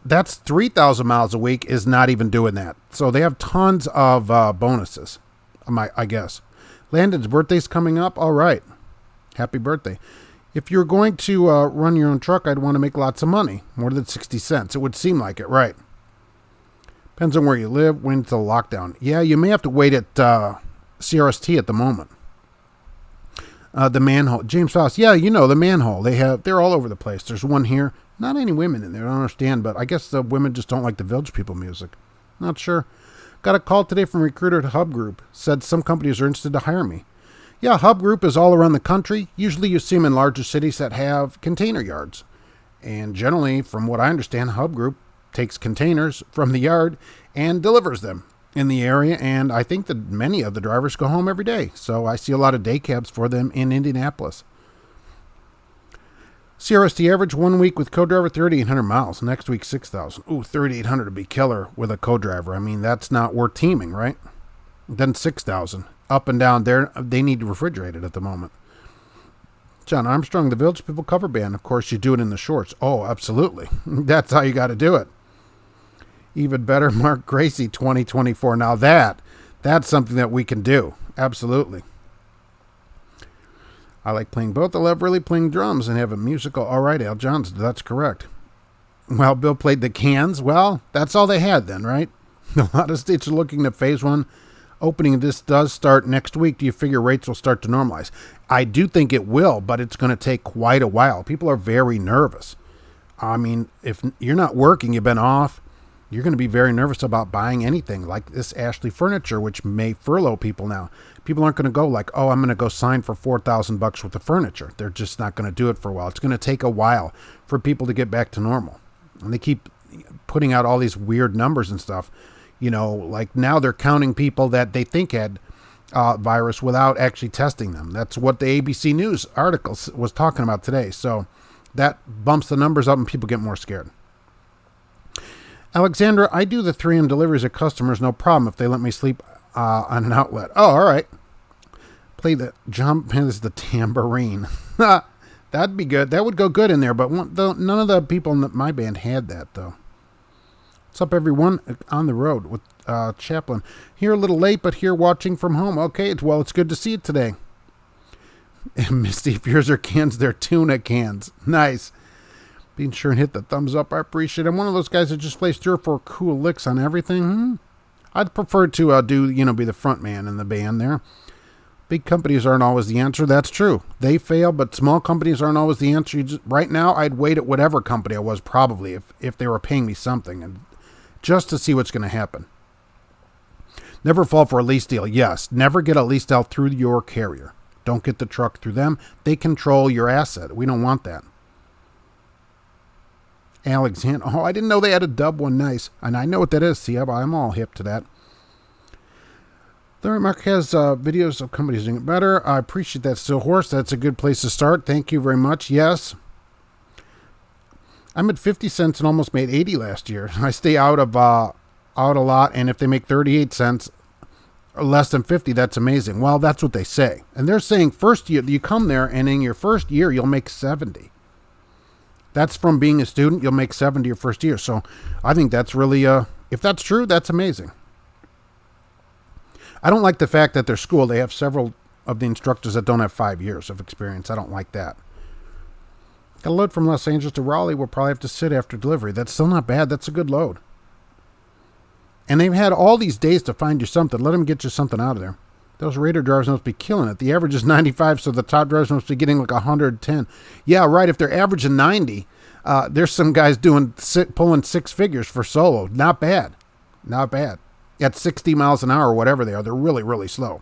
That's 3,000 miles a week is not even doing that. So they have tons of bonuses, I guess. Landon's birthday's coming up. All right. Happy birthday. If you're going to run your own truck, I'd want to make lots of money. More than 60 cents. It would seem like it, right? Depends on where you live. When's the lockdown? Yeah, you may have to wait at CRST at the moment. The manhole. James Faust. Yeah, the manhole. They're all over the place. There's one here. Not any women in there. I don't understand, but I guess the women just don't like the Village People music. Not sure. Got a call today from a recruiter at Hub Group. Said some companies are interested to hire me. Yeah, Hub Group is all around the country. Usually you see them in larger cities that have container yards. And generally, from what I understand, Hub Group takes containers from the yard and delivers them in the area. And I think that many of the drivers go home every day. So I see a lot of day cabs for them in Indianapolis. CRST average 1 week with co-driver 3,800 miles. Next week, 6,000. Ooh, 3,800 would be killer with a co-driver. I mean, that's not worth teaming, right? Then 6,000. Up and down there, they need to refrigerate it at the moment. John Armstrong, the Village People cover band. Of course, you do it in the shorts. Oh, absolutely. That's how you got to do it. Even better, Mark Gracie, 2024. Now that's something that we can do. Absolutely. I like playing both. I love really playing drums and have a musical. All right, Al Johnson, that's correct. Well, Bill played the cans. Well, that's all they had then, right? A lot of states are looking at phase one opening. This does start next week. Do you figure rates will start to normalize? I do think it will, but it's going to take quite a while. People are very nervous. I mean, if you're not working, you've been off, you're going to be very nervous about buying anything like this Ashley Furniture, which may furlough people now. People aren't going to go like, oh, I'm going to go sign for $4,000 worth of furniture. They're just not going to do it for a while. It's going to take a while for people to get back to normal. And they keep putting out all these weird numbers and stuff. Like now they're counting people that they think had virus without actually testing them. That's what the ABC News article was talking about today. So that bumps the numbers up and people get more scared. Alexandra, I do the 3M deliveries at customers, no problem if they let me sleep on an outlet. Oh, all right. Play the jump is the tambourine. That'd be good. That would go good in there, but none of the people in my band had that, though. What's up, everyone? On the road with Chaplin. Here a little late, but here watching from home. Okay, it's good to see you today. And Misty, if yours are cans, they're tuna cans. Nice. Being sure and hit the thumbs up. I appreciate it. I'm one of those guys that just plays 3 or 4 cool licks on everything. I'd prefer to be the front man in the band there. Big companies aren't always the answer. That's true. They fail, but small companies aren't always the answer. Right now, I'd wait at whatever company I was probably if they were paying me something, and just to see what's going to happen. Never fall for a lease deal. Yes, never get a lease deal through your carrier. Don't get the truck through them. They control your asset. We don't want that. Alexander. Oh, I didn't know they had a dub one. Nice. And I know what that is. See, I'm all hip to that. Larry Mark has videos of companies doing it better. I appreciate that, Still Horse. That's a good place to start. Thank you very much. Yes. I'm at 50 cents and almost made 80 last year. I stay out a lot, and if they make 38 cents or less than 50, that's amazing. Well, that's what they say. And they're saying first year, you come there, and in your first year, you'll make 70. That's from being a student. You'll make 70 your first year. So I think that's really, if that's true, that's amazing. I don't like the fact that their school, they have several of the instructors that don't have 5 years of experience. I don't like that. Got a load from Los Angeles to Raleigh. We'll probably have to sit after delivery. That's still not bad. That's a good load. And they've had all these days to find you something. Let them get you something out of there. Those Raider drivers must be killing it. The average is 95, so the top drivers must be getting like 110. Yeah, right. If they're averaging 90, there's some guys pulling 6 figures for solo. Not bad. Not bad. At 60 miles an hour or whatever they are, they're really, really slow.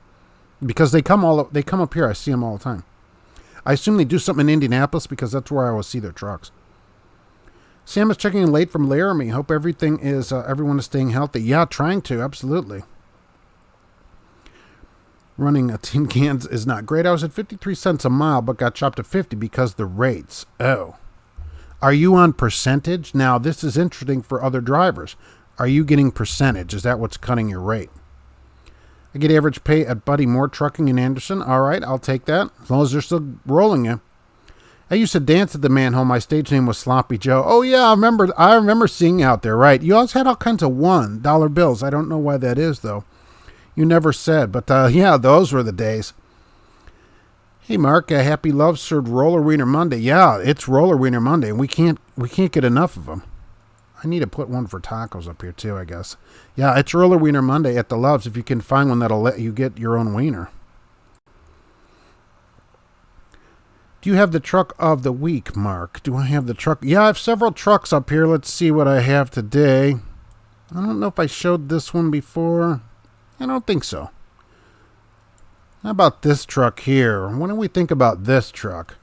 Because they come up here. I see them all the time. I assume they do something in Indianapolis because that's where I always see their trucks. Sam is checking in late from Laramie. Hope everyone is staying healthy. Yeah, trying to. Absolutely. Running a tin cans is not great. I was at 53 cents a mile, but got chopped to 50 because the rates. Oh. Are you on percentage? Now, this is interesting for other drivers. Are you getting percentage? Is that what's cutting your rate? I get average pay at Buddy Moore Trucking in Anderson. All right, I'll take that. As long as they're still rolling you. I used to dance at the Manhole. My stage name was Sloppy Joe. Oh, yeah, I remember seeing you out there, right? You always had all kinds of $1 bills. I don't know why that is, though. You never said, but yeah, those were the days. Hey, Mark, happy Love Served Roller Wiener Monday. Yeah, it's Roller Wiener Monday, and we can't get enough of them. I need to put one for tacos up here, too, I guess. Yeah, it's Roller Wiener Monday at the Loves, if you can find one that'll let you get your own wiener. Do you have the truck of the week, Mark? Do I have the truck? Yeah, I have several trucks up here. Let's see what I have today. I don't know if I showed this one before. I don't think so. How about this truck here? What do we think about this truck?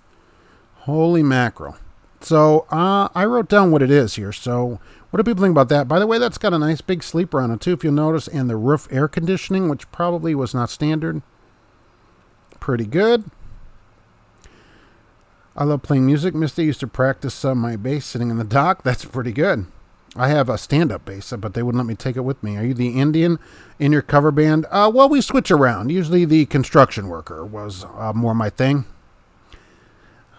Holy mackerel. So I wrote down what it is here. So what do people think about that? By the way, that's got a nice big sleeper on it too, if you'll notice, and the roof air conditioning, which probably was not standard. Pretty good. I love playing music. Misty used to practice my bass sitting in the dock. That's pretty good. I have a stand-up bass, but they wouldn't let me take it with me. Are you the Indian in your cover band? Well, we switch around. Usually the construction worker was more my thing.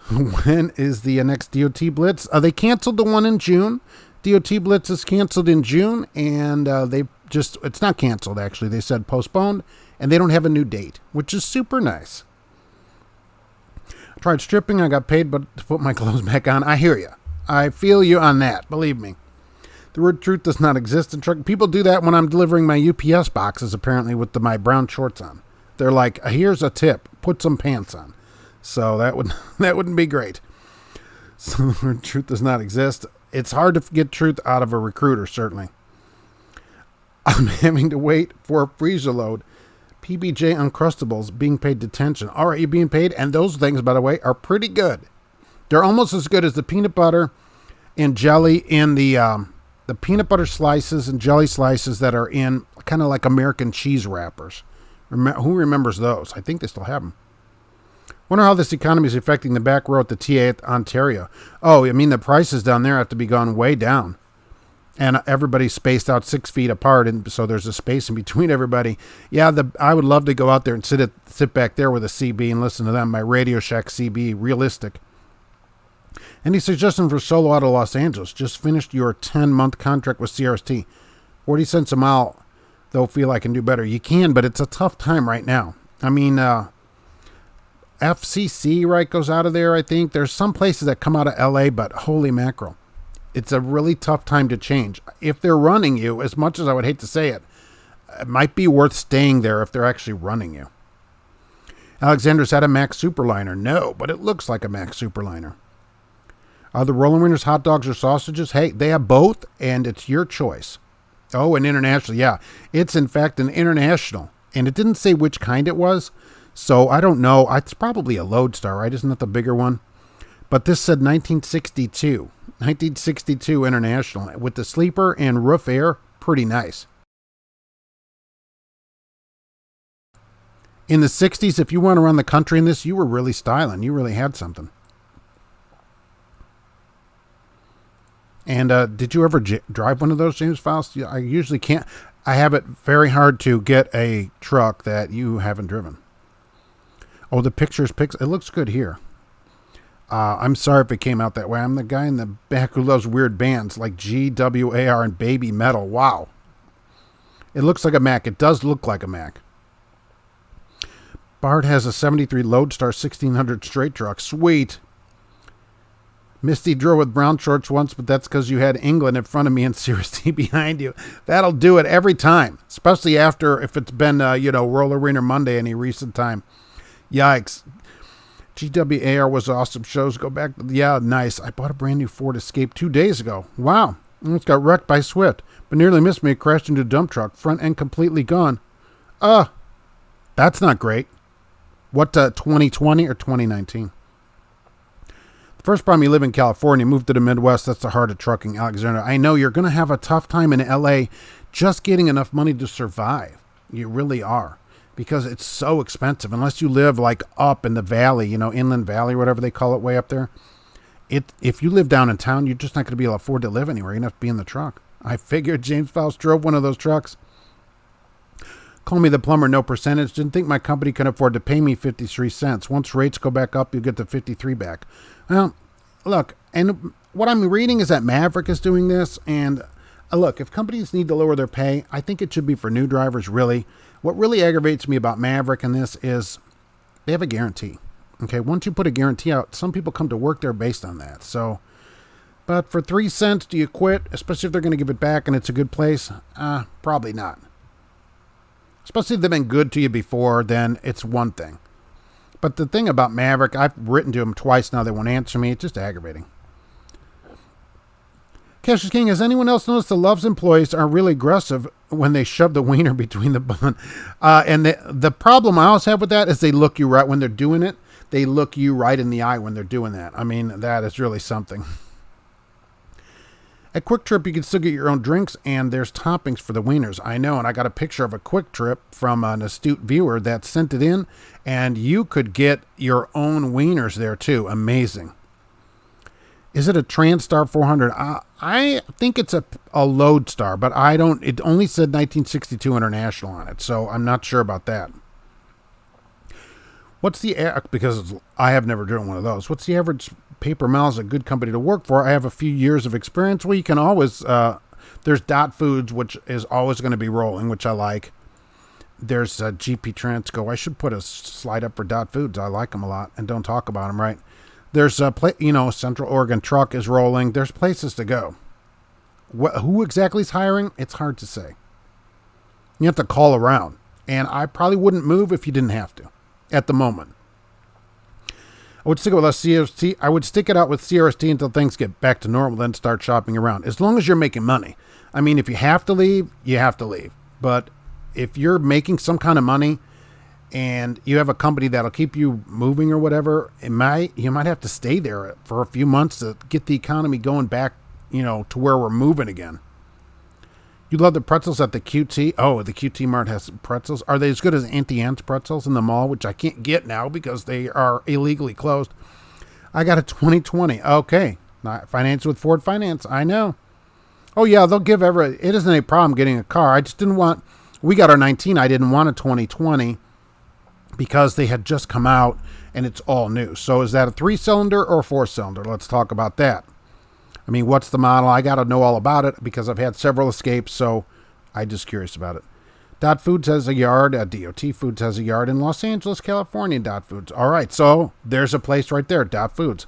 When is the next DOT Blitz? They canceled the one in June. DOT Blitz is canceled in June, and it's not canceled, actually. They said postponed, and they don't have a new date, which is super nice. I tried stripping. I got paid, but to put my clothes back on. I hear you. I feel you on that. Believe me. The word truth does not exist in truck. People do that when I'm delivering my UPS boxes, apparently, with my brown shorts on. They're like, here's a tip. Put some pants on. So that wouldn't be great. So the word truth does not exist. It's hard to get truth out of a recruiter, certainly. I'm having to wait for a freezer load. PBJ Uncrustables being paid detention. All right, you're being paid. And those things, by the way, are pretty good. They're almost as good as the peanut butter and jelly in the peanut butter slices and jelly slices that are in kind of like American cheese wrappers. Who remembers those? I think they still have them. Wonder how this economy is affecting the back row at the TA at Ontario. Oh, I mean, the prices down there have to be gone way down. And everybody's spaced out 6 feet apart, and so there's a space in between everybody. Yeah, I would love to go out there and sit back there with a CB and listen to them. My Radio Shack CB, realistic. Any suggestion for solo out of Los Angeles? Just finished your 10-month contract with CRST. 40 cents a mile, though feel I can do better. You can, but it's a tough time right now. I mean, FCC, right, goes out of there, I think. There's some places that come out of LA, but holy mackerel. It's a really tough time to change. If they're running you, as much as I would hate to say it, it might be worth staying there if they're actually running you. Alexander's at a Max Superliner. No, but it looks like a Max Superliner. Are the Roller Wieners hot dogs or sausages? Hey, they have both, and it's your choice. Oh, an international. Yeah, it's in fact an international. And it didn't say which kind it was, so I don't know. It's probably a Lodestar, right? Isn't that the bigger one? But this said 1962. 1962 International with the sleeper and roof air. Pretty nice. In the 60s, if you went around the country in this, you were really styling. You really had something. And did you ever drive one of those, James Faust? I usually can't. I have it very hard to get a truck that you haven't driven. Oh, the pictures. It looks good here. I'm sorry if it came out that way. I'm the guy in the back who loves weird bands like GWAR and Baby Metal. Wow. It looks like a Mac. It does look like a Mac. Bart has a 73 Lodestar 1600 straight truck. Sweet. Misty drove with brown shorts once, but that's because you had England in front of me and Cirrus T behind you. That'll do it every time, especially after if it's been, Roller Wiener Monday any recent time. Yikes. GWAR was awesome. Shows go back. Yeah, nice. I bought a brand new Ford Escape 2 days ago. Wow. Almost got wrecked by Swift, but nearly missed me. It crashed into a dump truck. Front end completely gone. That's not great. What, 2020 or 2019? The first problem, you live in California, move to the Midwest, that's the heart of trucking, Alexander. I know you're going to have a tough time in LA just getting enough money to survive. You really are. Because it's so expensive. Unless you live like up in the valley, Inland Valley, whatever they call it, way up there. If you live down in town, you're just not going to be able to afford to live anywhere. You're going to have to be in the truck. I figured James Faust drove one of those trucks. Call me the plumber, no percentage. Didn't think my company could afford to pay me 53 cents. Once rates go back up, you'll get the 53 back. Well, look, and what I'm reading is that Maverick is doing this. And look, if companies need to lower their pay, I think it should be for new drivers, really. What really aggravates me about Maverick and this is they have a guarantee. Okay, once you put a guarantee out, some people come to work there based on that. So, but for 3 cents, do you quit? Especially if they're going to give it back and it's a good place? Probably not. Especially if they've been good to you before, then it's one thing. But the thing about Maverick, I've written to them twice now. They won't answer me. It's just aggravating. Cassius King, has anyone else noticed the Love's employees are really aggressive when they shove the wiener between the bun? And the problem I always have with that is they look you right when they're doing it. They look you right in the eye when they're doing that. I mean, that is really something. At Quick Trip, you can still get your own drinks, and there's toppings for the wieners. I know, and I got a picture of a Quick Trip from an astute viewer that sent it in, and you could get your own wieners there, too. Amazing. Is it a TransStar 400? I think it's a Lodestar, but it only said 1962 International on it, so I'm not sure about that. Because I have never driven one of those. What's the average paper miles a good company to work for? I have a few years of experience. Well, you can always, there's Dot Foods, which is always going to be rolling, which I like. There's GP Transco. I should put a slide up for Dot Foods. I like them a lot and don't talk about them, right? There's Central Oregon Truck is rolling. There's places to go. Who exactly is hiring? It's hard to say. You have to call around. And I probably wouldn't move if you didn't have to at the moment. I would stick it with CRST. I would stick it out with CRST until things get back to normal, then start shopping around. As long as you're making money. I mean, if you have to leave, you have to leave. But if you're making some kind of money and you have a company that'll keep you moving or whatever, you might have to stay there for a few months to get the economy going back, to where we're moving again. You love the pretzels at the QT. Oh, the QT Mart has pretzels. Are they as good as Auntie Anne's pretzels in the mall, which I can't get now because they are illegally closed? I got a 2020. Okay. Not finance with Ford Finance. I know. Oh, yeah, they'll give it isn't a problem getting a car. I just we got our 19. I didn't want a 2020 because they had just come out and it's all new. So is that a 3-cylinder or a 4-cylinder? Let's talk about that. I mean, what's the model? I got to know all about it because I've had several Escapes, so I'm just curious about it. Dot Foods has a yard. DOT Foods has a yard in Los Angeles, California. Dot Foods. All right, so there's a place right there. Dot Foods.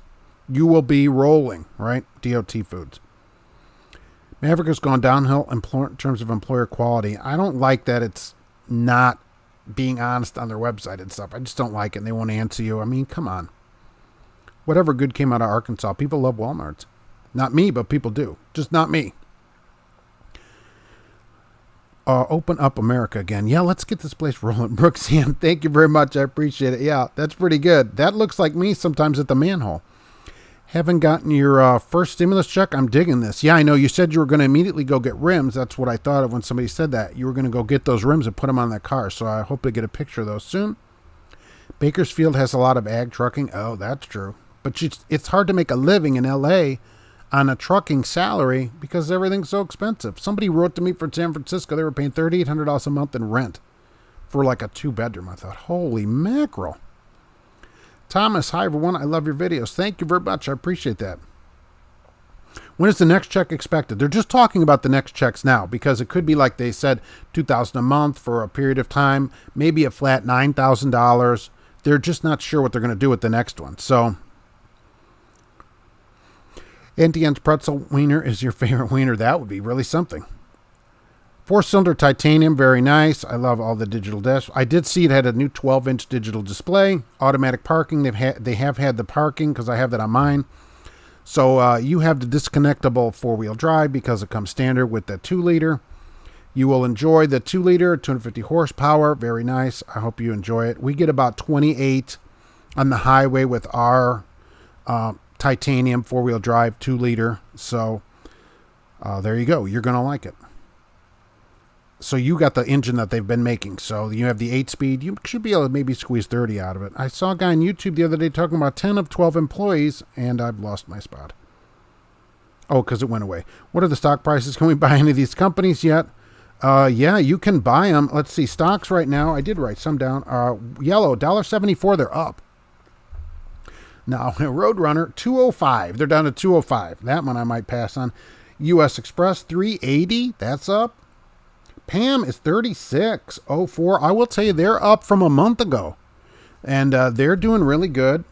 You will be rolling, right? DOT Foods. Maverick has gone downhill in terms of employer quality. I don't like that it's not being honest on their website and stuff. I just don't like it, and they won't answer you. I mean, come on. Whatever good came out of Arkansas. People love Walmarts. Not me, but people do. Just not me. Open up America again. Yeah, let's get this place rolling. Brooks, thank you very much. I appreciate it. Yeah, that's pretty good. That looks like me sometimes at the manhole. Haven't gotten your first stimulus check? I'm digging this. Yeah, I know. You said you were going to immediately go get rims. That's what I thought of when somebody said that. You were going to go get those rims and put them on that car. So I hope to get a picture of those soon. Bakersfield has a lot of ag trucking. Oh, that's true. But it's hard to make a living in L.A. on a trucking salary because everything's so expensive. Somebody wrote to me from San Francisco. They were paying $3,800 a month in rent for like a 2-bedroom. I thought, holy mackerel. Thomas, hi everyone. I love your videos. Thank you very much. I appreciate that. When is the next check expected? They're just talking about the next checks now because it could be like they said, $2,000 a month for a period of time, maybe a flat $9,000. They're just not sure what they're going to do with the next one. So, Auntie Anne's pretzel wiener is your favorite wiener. That would be really something. 4-cylinder titanium, very nice. I love all the digital dash. I did see it had a new 12-inch digital display. Automatic parking. They have had the parking because I have that on mine. So you have the disconnectable 4-wheel drive because it comes standard with the 2-liter. You will enjoy the 2-liter, 250 horsepower. Very nice. I hope you enjoy it. We get about 28 on the highway with our titanium 4-wheel drive 2-liter. So there you go. You're going to like it. So you got the engine that they've been making. So you have the 8-speed. You should be able to maybe squeeze 30 out of it. I saw a guy on YouTube the other day talking about 10 of 12 employees, and I've lost my spot. Oh, because it went away. What are the stock prices? Can we buy any of these companies yet? Yeah, you can buy them. Let's see. Stocks right now. I did write some down. Yellow, $1.74. They're up. Now, Roadrunner, $2.05. They're down to $2.05. That one I might pass on. U.S. Express, $3.80. That's up. Pam is $36.04. I will tell you, they're up from a month ago. And they're doing really good.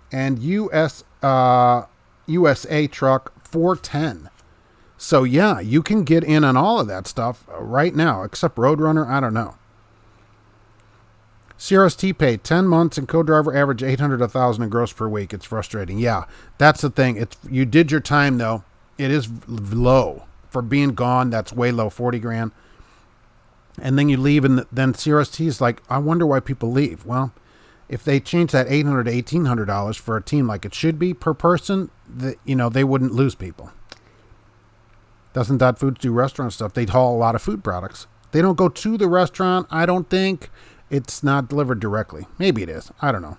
And USA truck, $4.10. So, yeah, you can get in on all of that stuff right now, except Roadrunner. I don't know. CRST paid 10 months and co-driver average 800 to 1,000 in gross per week. It's frustrating. Yeah, that's the thing. You did your time, though. It is low. For being gone, that's way low, 40 grand. And then you leave, and then CRST is like, I wonder why people leave. Well, if they change that $800 to $1,800 for a team like it should be per person, they wouldn't lose people. Doesn't Dot Foods do restaurant stuff? They haul a lot of food products. They don't go to the restaurant, I don't think. It's not delivered directly. Maybe it is. I don't know.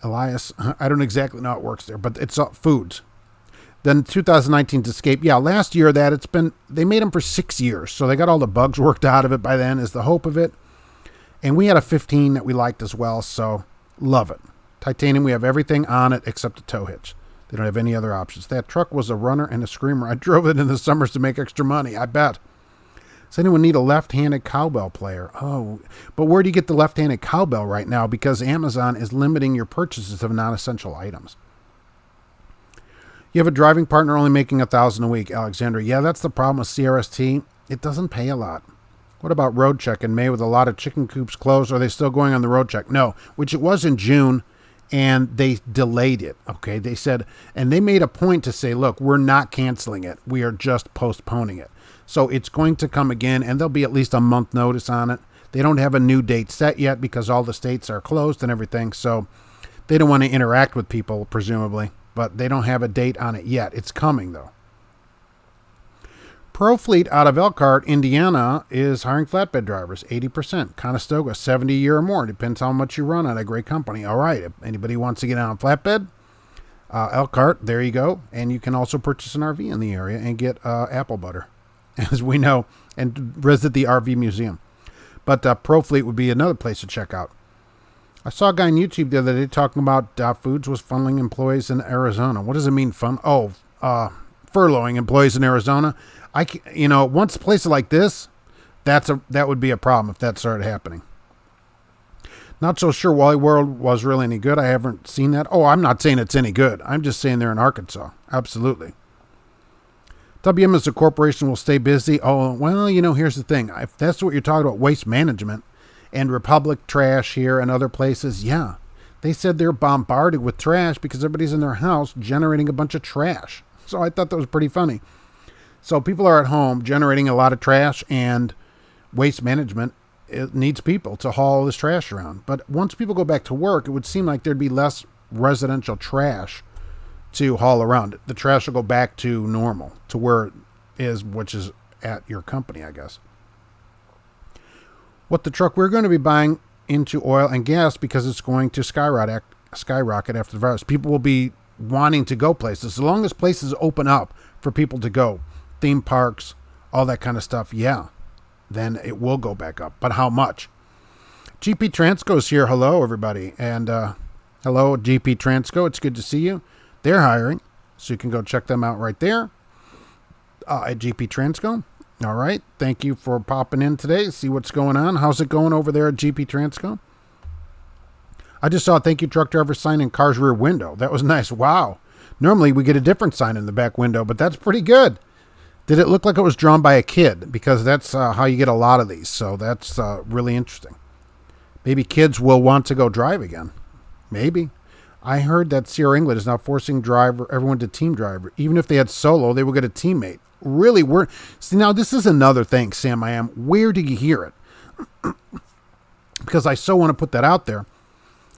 Elias, I don't exactly know how it works there, but it's foods. Then 2019's Escape. Yeah, last year they made them for 6 years. So they got all the bugs worked out of it by then is the hope of it. And we had a 15 that we liked as well. So love it. Titanium, we have everything on it except a tow hitch. They don't have any other options. That truck was a runner and a screamer. I drove it in the summers to make extra money. I bet. Does anyone need a left-handed cowbell player? Oh, but where do you get the left-handed cowbell right now? Because Amazon is limiting your purchases of non-essential items. You have a driving partner only making $1,000 a week, Alexandra. Yeah, that's the problem with CRST. It doesn't pay a lot. What about road check in May with a lot of chicken coops closed? Are they still going on the road check? No, which it was in June, and they delayed it. Okay, they said, and they made a point to say, look, we're not canceling it. We are just postponing it. So it's going to come again, and there'll be at least a month notice on it. They don't have a new date set yet because all the states are closed and everything. So they don't want to interact with people, presumably. But they don't have a date on it yet. It's coming, though. ProFleet out of Elkhart, Indiana, is hiring flatbed drivers, 80%. Conestoga, 70 a year or more. Depends how much you run at a great company. All right, if anybody wants to get on a flatbed, Elkhart, there you go. And you can also purchase an RV in the area and get apple butter, as we know, and visit the RV museum. But ProFleet would be another place to check out. I saw a guy on YouTube the other day talking about Dot Foods was funneling employees in Arizona. What does it mean, furloughing employees in Arizona? Once places like this, That would be a problem if that started happening. Not so sure Wally World was really any good. I haven't seen that. Oh, I'm not saying it's any good. I'm just saying they're in Arkansas. Absolutely. WM as a corporation will stay busy. Oh, well, here's the thing. If that's what you're talking about, waste management and Republic trash here and other places, yeah. They said they're bombarded with trash because everybody's in their house generating a bunch of trash. So I thought that was pretty funny. So people are at home generating a lot of trash, and waste management, it needs people to haul this trash around. But once people go back to work, it would seem like there'd be less residential trash to haul around. The trash will go back to normal, to where it is, which is at your company, I guess. What the truck we're going to be buying into oil and gas because it's going to skyrocket after the virus. People will be wanting to go places. As long as places open up for people to go, theme parks, all that kind of stuff, yeah, then it will go back up. But how much? GP Transco's here. Hello, everybody. And hello, GP Transco. It's good to see you. They're hiring, so you can go check them out right there at GP Transco. All right. Thank you for popping in today. See what's going on. How's it going over there at GP Transco? I just saw a thank you truck driver sign in car's rear window. That was nice. Wow. Normally we get a different sign in the back window, but that's pretty good. Did it look like it was drawn by a kid? Because that's how you get a lot of these. So that's really interesting. Maybe kids will want to go drive again. Maybe. I heard that Sierra England is now forcing everyone to team driver. Even if they had solo, they would get a teammate. Really? See, now this is another thing, Sam. Where do you hear it? Because I so want to put that out there,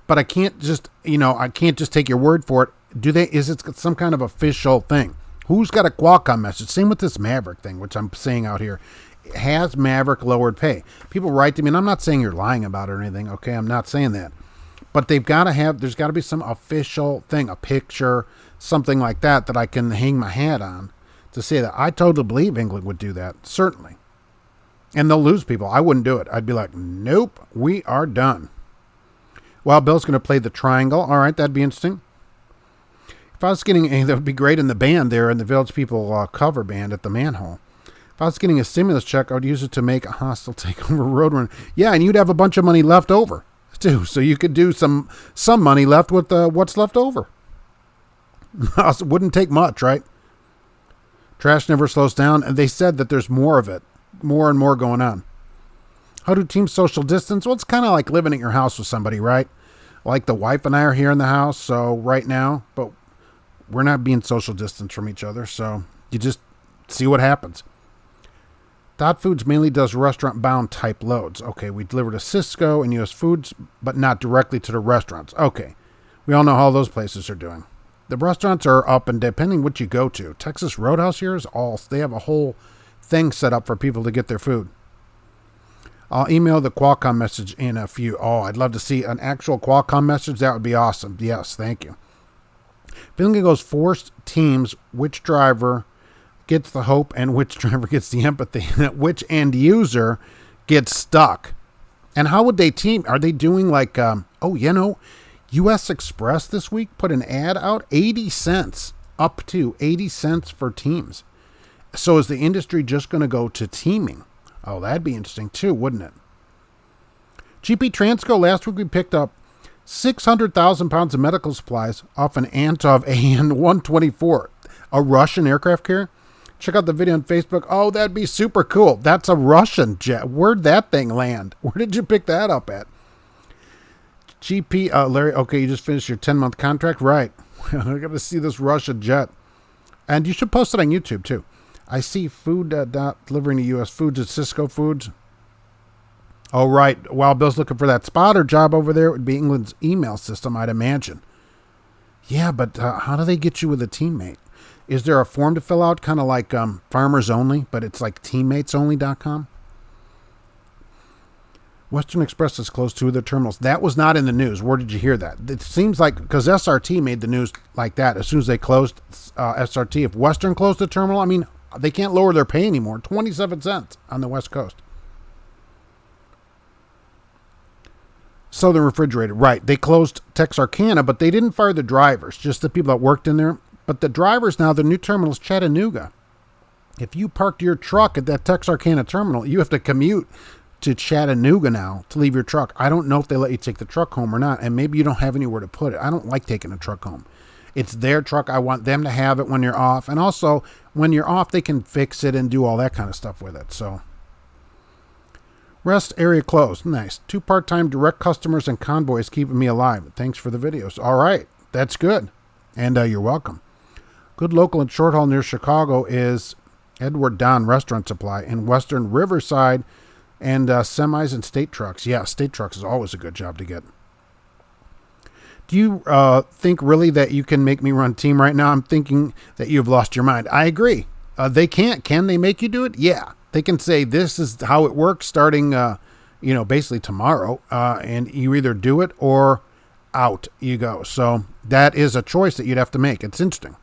but I can't just, I can't just take your word for it. Is it some kind of official thing? Who's got a Qualcomm message? Same with this Maverick thing, which I'm saying out here. Has Maverick lowered pay? People write to me, and I'm not saying you're lying about it or anything. Okay, I'm not saying that. But there's got to be some official thing, a picture, something like that I can hang my hat on to say that I totally believe England would do that. Certainly. And they'll lose people. I wouldn't do it. I'd be like, nope, we are done. Well, Bill's going to play the triangle. All right, that'd be interesting. If I was that would be great in the band there, in the Village People cover band at the Manhole. If I was getting a stimulus check, I would use it to make a hostile takeover roadrunner. Yeah, and you'd have a bunch of money left over, too. So you could do some money left with what's left over. It wouldn't take much, right? Trash never slows down, and they said that there's more of it, more and more going on. How do teams social distance? Well, it's kind of like living at your house with somebody, right? Like the wife and I are here in the house, so right now, but we're not being social distance from each other, so you just see what happens. Dot Foods mainly does restaurant-bound type loads. Okay, we deliver to Cisco and U.S. Foods, but not directly to the restaurants. Okay, we all know how those places are doing. The restaurants are up, and depending what you go to, Texas Roadhouse here they have a whole thing set up for people to get their food. I'll email the Qualcomm message in a few. Oh, I'd love to see an actual Qualcomm message. That would be awesome. Yes, thank you. Finley goes forced teams, which driver gets the hope and which driver gets the empathy, which end user gets stuck. And how would they team? Are they doing like, U.S. Xpress this week put an ad out, 80 cents, up to 80 cents for teams. So is the industry just going to go to teaming? Oh, that'd be interesting too, wouldn't it? GP Transco, last week we picked up 600,000 pounds of medical supplies off an Antov AN-124, a Russian aircraft carrier. Check out the video on Facebook. Oh, that'd be super cool. That's a Russian jet. Where'd that thing land? Where did you pick that up at? GP, Larry, okay, you just finished your 10-month contract? Right. I got to see this Russian jet. And you should post it on YouTube, too. I see food delivering to U.S. Foods at Cisco Foods. Oh, right. While Bill's looking for that spotter job over there, it would be England's email system, I'd imagine. Yeah, but how do they get you with a teammate? Is there a form to fill out, kind of like Farmers Only, but it's like teammatesonly.com? Western Express is close to their terminals. That was not in the news. Where did you hear that? It seems like, because SRT made the news like that, as soon as they closed SRT. If Western closed the terminal, they can't lower their pay anymore. 27 cents on the West Coast. Southern Refrigerated, right. They closed Texarkana, but they didn't fire the drivers, just the people that worked in there. But the drivers now, the new terminal is Chattanooga. If you parked your truck at that Texarkana terminal, you have to commute to Chattanooga now to leave your truck. I don't know if they let you take the truck home or not, and maybe you don't have anywhere to put it. I don't like taking a truck home. It's their truck. I want them to have it when you're off. And also, when you're off, they can fix it and do all that kind of stuff with it. So, rest area closed. Nice. 2 part-time direct customers and convoys keeping me alive. Thanks for the videos. All right. That's good. And you're welcome. Good local and short haul near Chicago is Edward Don Restaurant Supply in Western Riverside, and semis and state trucks. Yeah, state trucks is always a good job to get. Do you think really that you can make me run team right now? I'm thinking that you've lost your mind. I agree. They can't. Can they make you do it? Yeah. They can say this is how it works starting, basically tomorrow. And you either do it or out you go. So that is a choice that you'd have to make. It's interesting.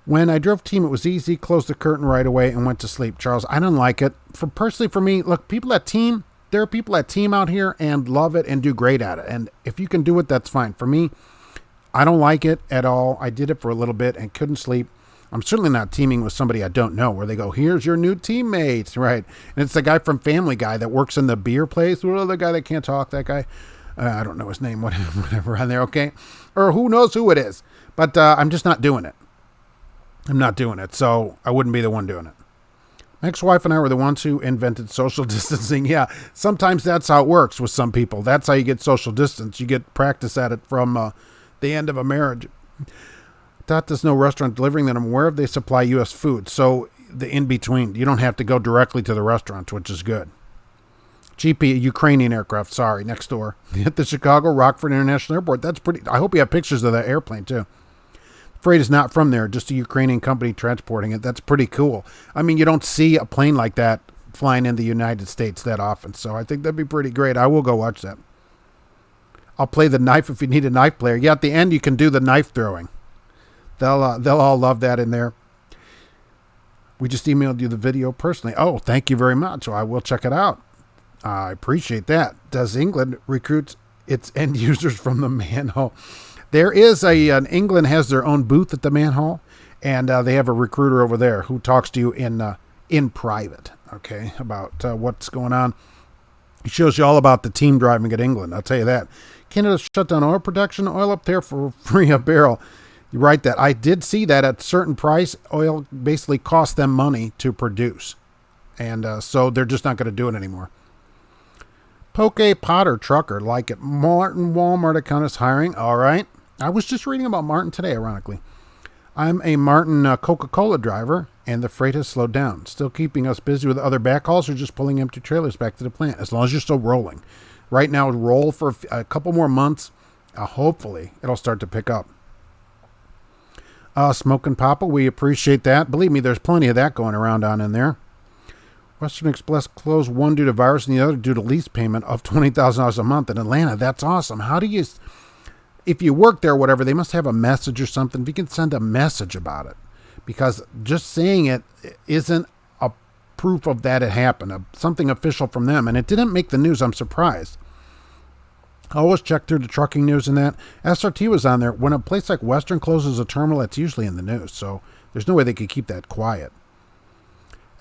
When I drove team, it was easy, closed the curtain right away and went to sleep. Charles, I don't like it. Personally, for me, look, people at team, there are people at team out here and love it and do great at it. And if you can do it, that's fine. For me, I don't like it at all. I did it for a little bit and couldn't sleep. I'm certainly not teaming with somebody I don't know where they go, here's your new teammates, right? And it's the guy from Family Guy that works in the beer place. Well, the guy that can't talk, that guy. I don't know his name, whatever on there, okay? Or who knows who it is. But I'm just not doing it. I'm not doing it, so I wouldn't be the one doing it. My ex-wife and I were the ones who invented social distancing. Yeah, sometimes that's how it works with some people. That's how you get social distance. You get practice at it from the end of a marriage. There's no restaurant delivering that I'm aware of. They supply U.S. food, so the in-between. You don't have to go directly to the restaurant, which is good. GP, Ukrainian aircraft, sorry, next door. At the Chicago Rockford International Airport. That's pretty. I hope you have pictures of that airplane, too. Freight is not from there, just a Ukrainian company transporting it. That's pretty cool. I mean, you don't see a plane like that flying in the United States that often, so I think that'd be pretty great. I will go watch that. I'll play the knife if you need a knife player. Yeah, at the end you can do the knife throwing. They'll all love that in there. We just emailed you the video personally. Oh, thank you very much. So I will check it out. I appreciate that. Does England recruit its end users from the manhole? There is England has their own booth at the manhole, and they have a recruiter over there who talks to you in private, okay, about what's going on. He shows you all about the team driving at England. I'll tell you that. Canada shut down oil production. Oil up there for free a barrel. You write that. I did see that at a certain price, oil basically cost them money to produce, and so they're just not going to do it anymore. Poke Potter trucker like it. Martin Walmart account is hiring. All right. I was just reading about Martin today, ironically. I'm a Martin Coca-Cola driver, and the freight has slowed down. Still keeping us busy with other backhauls or just pulling empty trailers back to the plant, as long as you're still rolling. Right now, roll for a couple more months. Hopefully, it'll start to pick up. Smoking Papa, we appreciate that. Believe me, there's plenty of that going around on in there. Western Express closed, one due to virus and the other due to lease payment of $20,000 a month in Atlanta. That's awesome. How do you... If you work there or whatever, they must have a message or something. If you can send a message about it, because just saying it isn't a proof of that it happened, something official from them. And it didn't make the news. I'm surprised. I always check through the trucking news and that. SRT was on there. When a place like Western closes a terminal, it's usually in the news. So there's no way they could keep that quiet.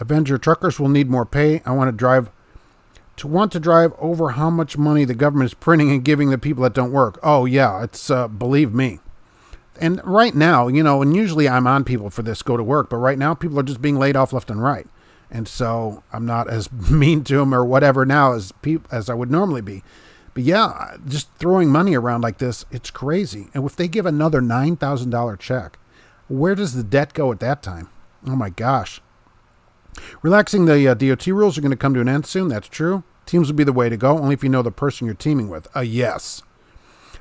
Avenger truckers will need more pay. I want to drive over how much money the government is printing and giving the people that don't work. Oh, yeah, it's, believe me. And right now, and usually I'm on people for this, go to work, but right now people are just being laid off left and right. And so I'm not as mean to them or whatever now as I would normally be. But yeah, just throwing money around like this, it's crazy. And if they give another $9,000 check, where does the debt go at that time? Oh my gosh. Relaxing the DOT rules are going to come to an end soon. That's true. Teams will be the way to go, only if you know the person you're teaming with. Yes.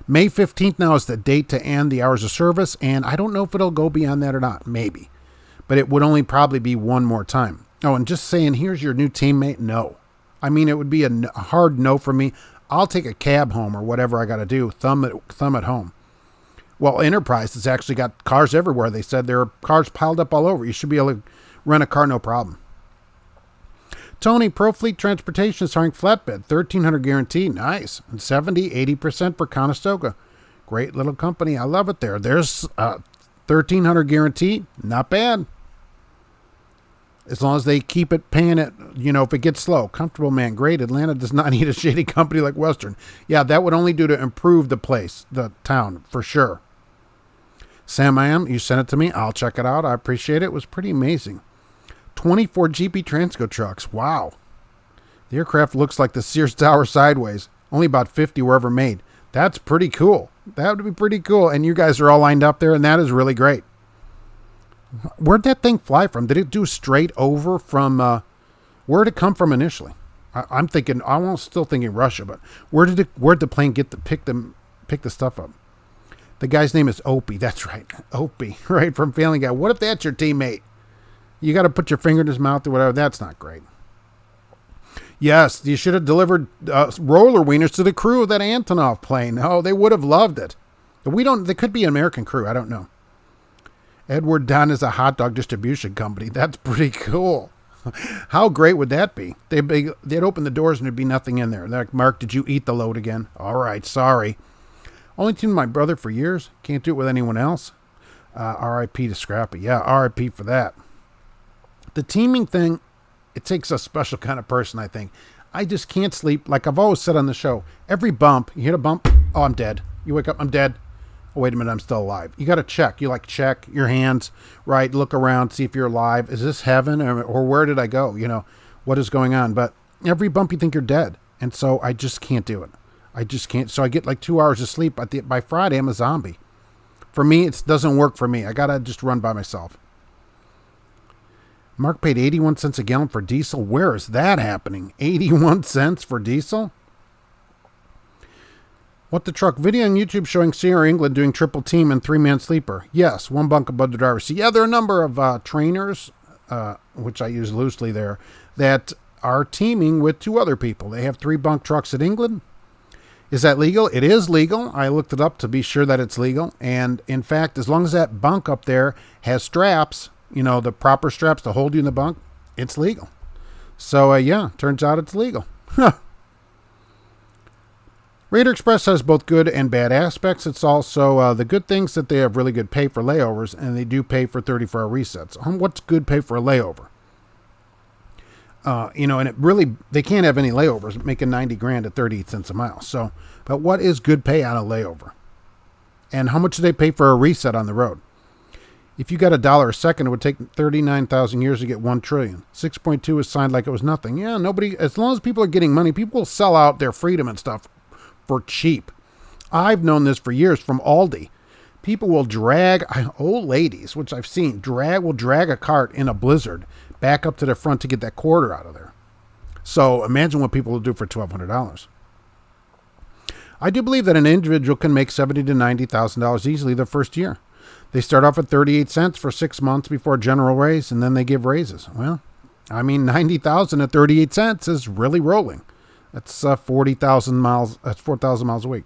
May 15th now is the date to end the hours of service, and I don't know if it'll go beyond that or not. Maybe. But it would only probably be one more time. Oh, and just saying, here's your new teammate, no. I mean, it would be a hard no for me. I'll take a cab home or whatever I got to do, thumb at home. Well, Enterprise has actually got cars everywhere. They said there are cars piled up all over. You should be able to rent a car, no problem. Tony, ProFleet Transportation is hiring flatbed, $1,300 guaranteed. Nice. And 70, 80% for Conestoga. Great little company. I love it there. There's $1,300 guarantee, not bad. As long as they keep it paying it, if it gets slow. Comfortable, man, great. Atlanta does not need a shady company like Western. Yeah, that would only do to improve the place, the town, for sure. Sam, you sent it to me. I'll check it out. I appreciate it. It was pretty amazing. 24 GP Transco trucks. Wow. The aircraft looks like the Sears Tower sideways. Only about 50 were ever made. That's pretty cool. That would be pretty cool. And you guys are all lined up there, and that is really great. Where'd that thing fly from? Did it do straight over from, where'd it come from initially? I'm still thinking Russia, but where'd the plane pick the stuff up? The guy's name is Opie. That's right. Opie, right, from Family Guy. What if that's your teammate? You got to put your finger in his mouth or whatever. That's not great. Yes, you should have delivered roller wieners to the crew of that Antonov plane. Oh, they would have loved it. But they could be an American crew. I don't know. Edward Don is a hot dog distribution company. That's pretty cool. How great would that be? They'd open the doors and there'd be nothing in there. They're like, Mark, did you eat the load again? All right, sorry. Only teamed my brother for years. Can't do it with anyone else. R.I.P. to Scrappy. Yeah, R.I.P. for that. The teaming thing, it takes a special kind of person, I think. I just can't sleep. Like I've always said on the show, every bump, you hit a bump, oh, I'm dead. You wake up, I'm dead. Oh, wait a minute, I'm still alive. You got to check. You check your hands, right? Look around, see if you're alive. Is this heaven or where did I go? What is going on? But every bump you think you're dead. And so I just can't do it. I just can't. So I get like 2 hours of sleep. By Friday, I'm a zombie. For me, it doesn't work for me. I got to just run by myself. Mark paid 81 cents a gallon for diesel. Where is that happening? 81 cents for diesel? What the truck video on YouTube showing Sierra England doing triple team and 3-man sleeper. Yes, one bunk above the driver's seat. Yeah, there are a number of trainers, which I use loosely there, that are teaming with 2 other people. They have 3 bunk trucks at England. Is that legal? It is legal. I looked it up to be sure that it's legal. And in fact, as long as that bunk up there has straps, the proper straps to hold you in the bunk, it's legal. So, turns out it's legal. Raider Xpress has both good and bad aspects. It's also the good things that they have really good pay for layovers, and they do pay for 34-hour resets. What's good pay for a layover? And it really, they can't have any layovers making $90,000 at 38 cents a mile. So, but what is good pay on a layover? And how much do they pay for a reset on the road? If you got $1 a second, it would take 39,000 years to get 1 trillion. 6.2 is signed like it was nothing. Yeah, nobody, as long as people are getting money, people will sell out their freedom and stuff for cheap. I've known this for years from Aldi. People will drag, old ladies, which I've seen, will drag a cart in a blizzard back up to the front to get that quarter out of there. So imagine what people will do for $1,200. I do believe that an individual can make $70,000 to $90,000 easily the first year. They start off at 38 cents for 6 months before a general raise, and then they give raises. Well, $90,000 at 38 cents is really rolling. That's 40,000 miles. That's 4,000 miles a week.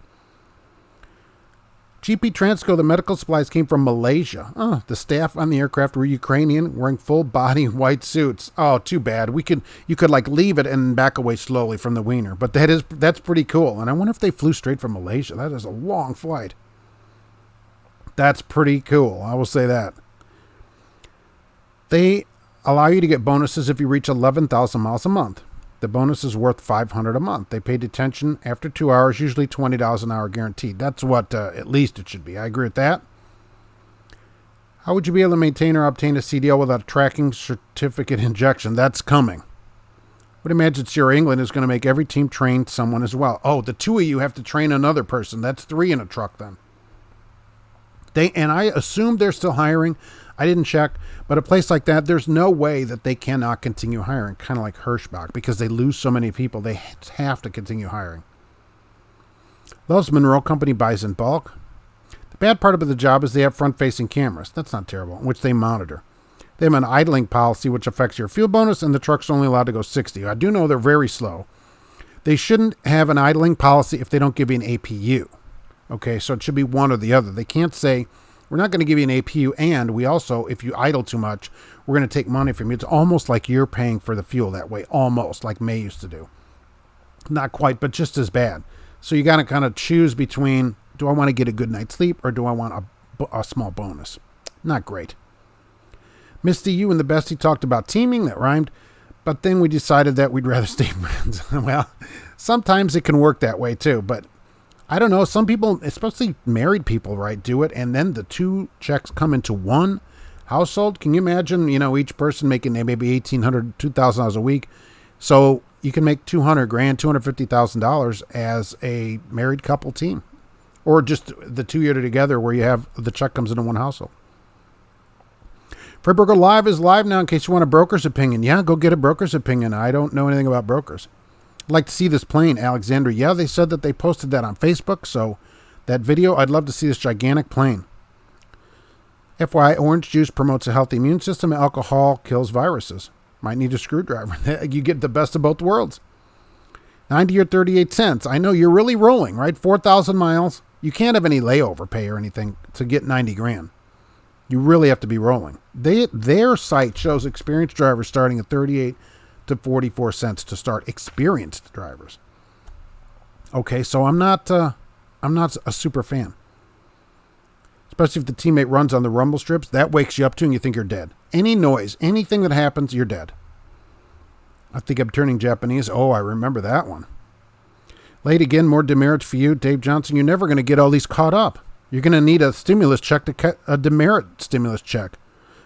GP Transco, the medical supplies came from Malaysia. The staff on the aircraft were Ukrainian, wearing full body white suits. Oh, too bad. You could leave it and back away slowly from the Wiener, but that's pretty cool. And I wonder if they flew straight from Malaysia. That is a long flight. That's pretty cool. I will say that. They allow you to get bonuses if you reach 11,000 miles a month. The bonus is worth $500 a month. They pay detention after 2 hours, usually $20 an hour guaranteed. That's what at least it should be. I agree with that. How would you be able to maintain or obtain a CDL without a tracking certificate injection? That's coming. I would imagine Sierra England is going to make every team train someone as well. Oh, the 2 of you have to train another person. That's 3 in a truck then. And I assume they're still hiring. I didn't check, but a place like that, there's no way that they cannot continue hiring, kind of like Hirschbach, because they lose so many people. They have to continue hiring. Loves Monroe Company buys in bulk. The bad part of the job is they have front-facing cameras. That's not terrible, which they monitor. They have an idling policy, which affects your fuel bonus, and the truck's only allowed to go 60. I do know they're very slow. They shouldn't have an idling policy if they don't give you an APU. Okay, so it should be one or the other. They can't say, we're not going to give you an APU, and we also, if you idle too much, we're going to take money from you. It's almost like you're paying for the fuel that way, almost like May used to do. Not quite, but just as bad. So you got to kind of choose between, do I want to get a good night's sleep or do I want a small bonus? Not great. Misty, you and the bestie talked about teaming. That rhymed. But then we decided that we'd rather stay friends. Well, sometimes it can work that way too. But I don't know. Some people, especially married people, right, do it. And then the two checks come into one household. Can you imagine, each person making maybe $1,800, $2,000 a week? So you can make $200,000, $250,000 as a married couple team. Or just the two year together where you have the check comes into one household. Free Broker Live is live now in case you want a broker's opinion. Yeah, go get a broker's opinion. I don't know anything about brokers. I'd like to see this plane, Alexandria. Yeah, they said that they posted that on Facebook. So that video, I'd love to see this gigantic plane. FYI, orange juice promotes a healthy immune system. Alcohol kills viruses. Might need a screwdriver. You get the best of both worlds. 90 or 38 cents. I know you're really rolling, right? 4,000 miles. You can't have any layover pay or anything to get 90 grand. You really have to be rolling. Their site shows experienced drivers starting at 38 to 44 cents to start experienced drivers. Okay, so I'm not a super fan. Especially if the teammate runs on the rumble strips, that wakes you up too and you think you're dead. Any noise, anything that happens, you're dead. I think I'm turning Japanese. Oh, I remember that one. Late again, more demerits for you, Dave Johnson. You're never going to get all these caught up. You're going to need a stimulus check to cut a demerit stimulus check.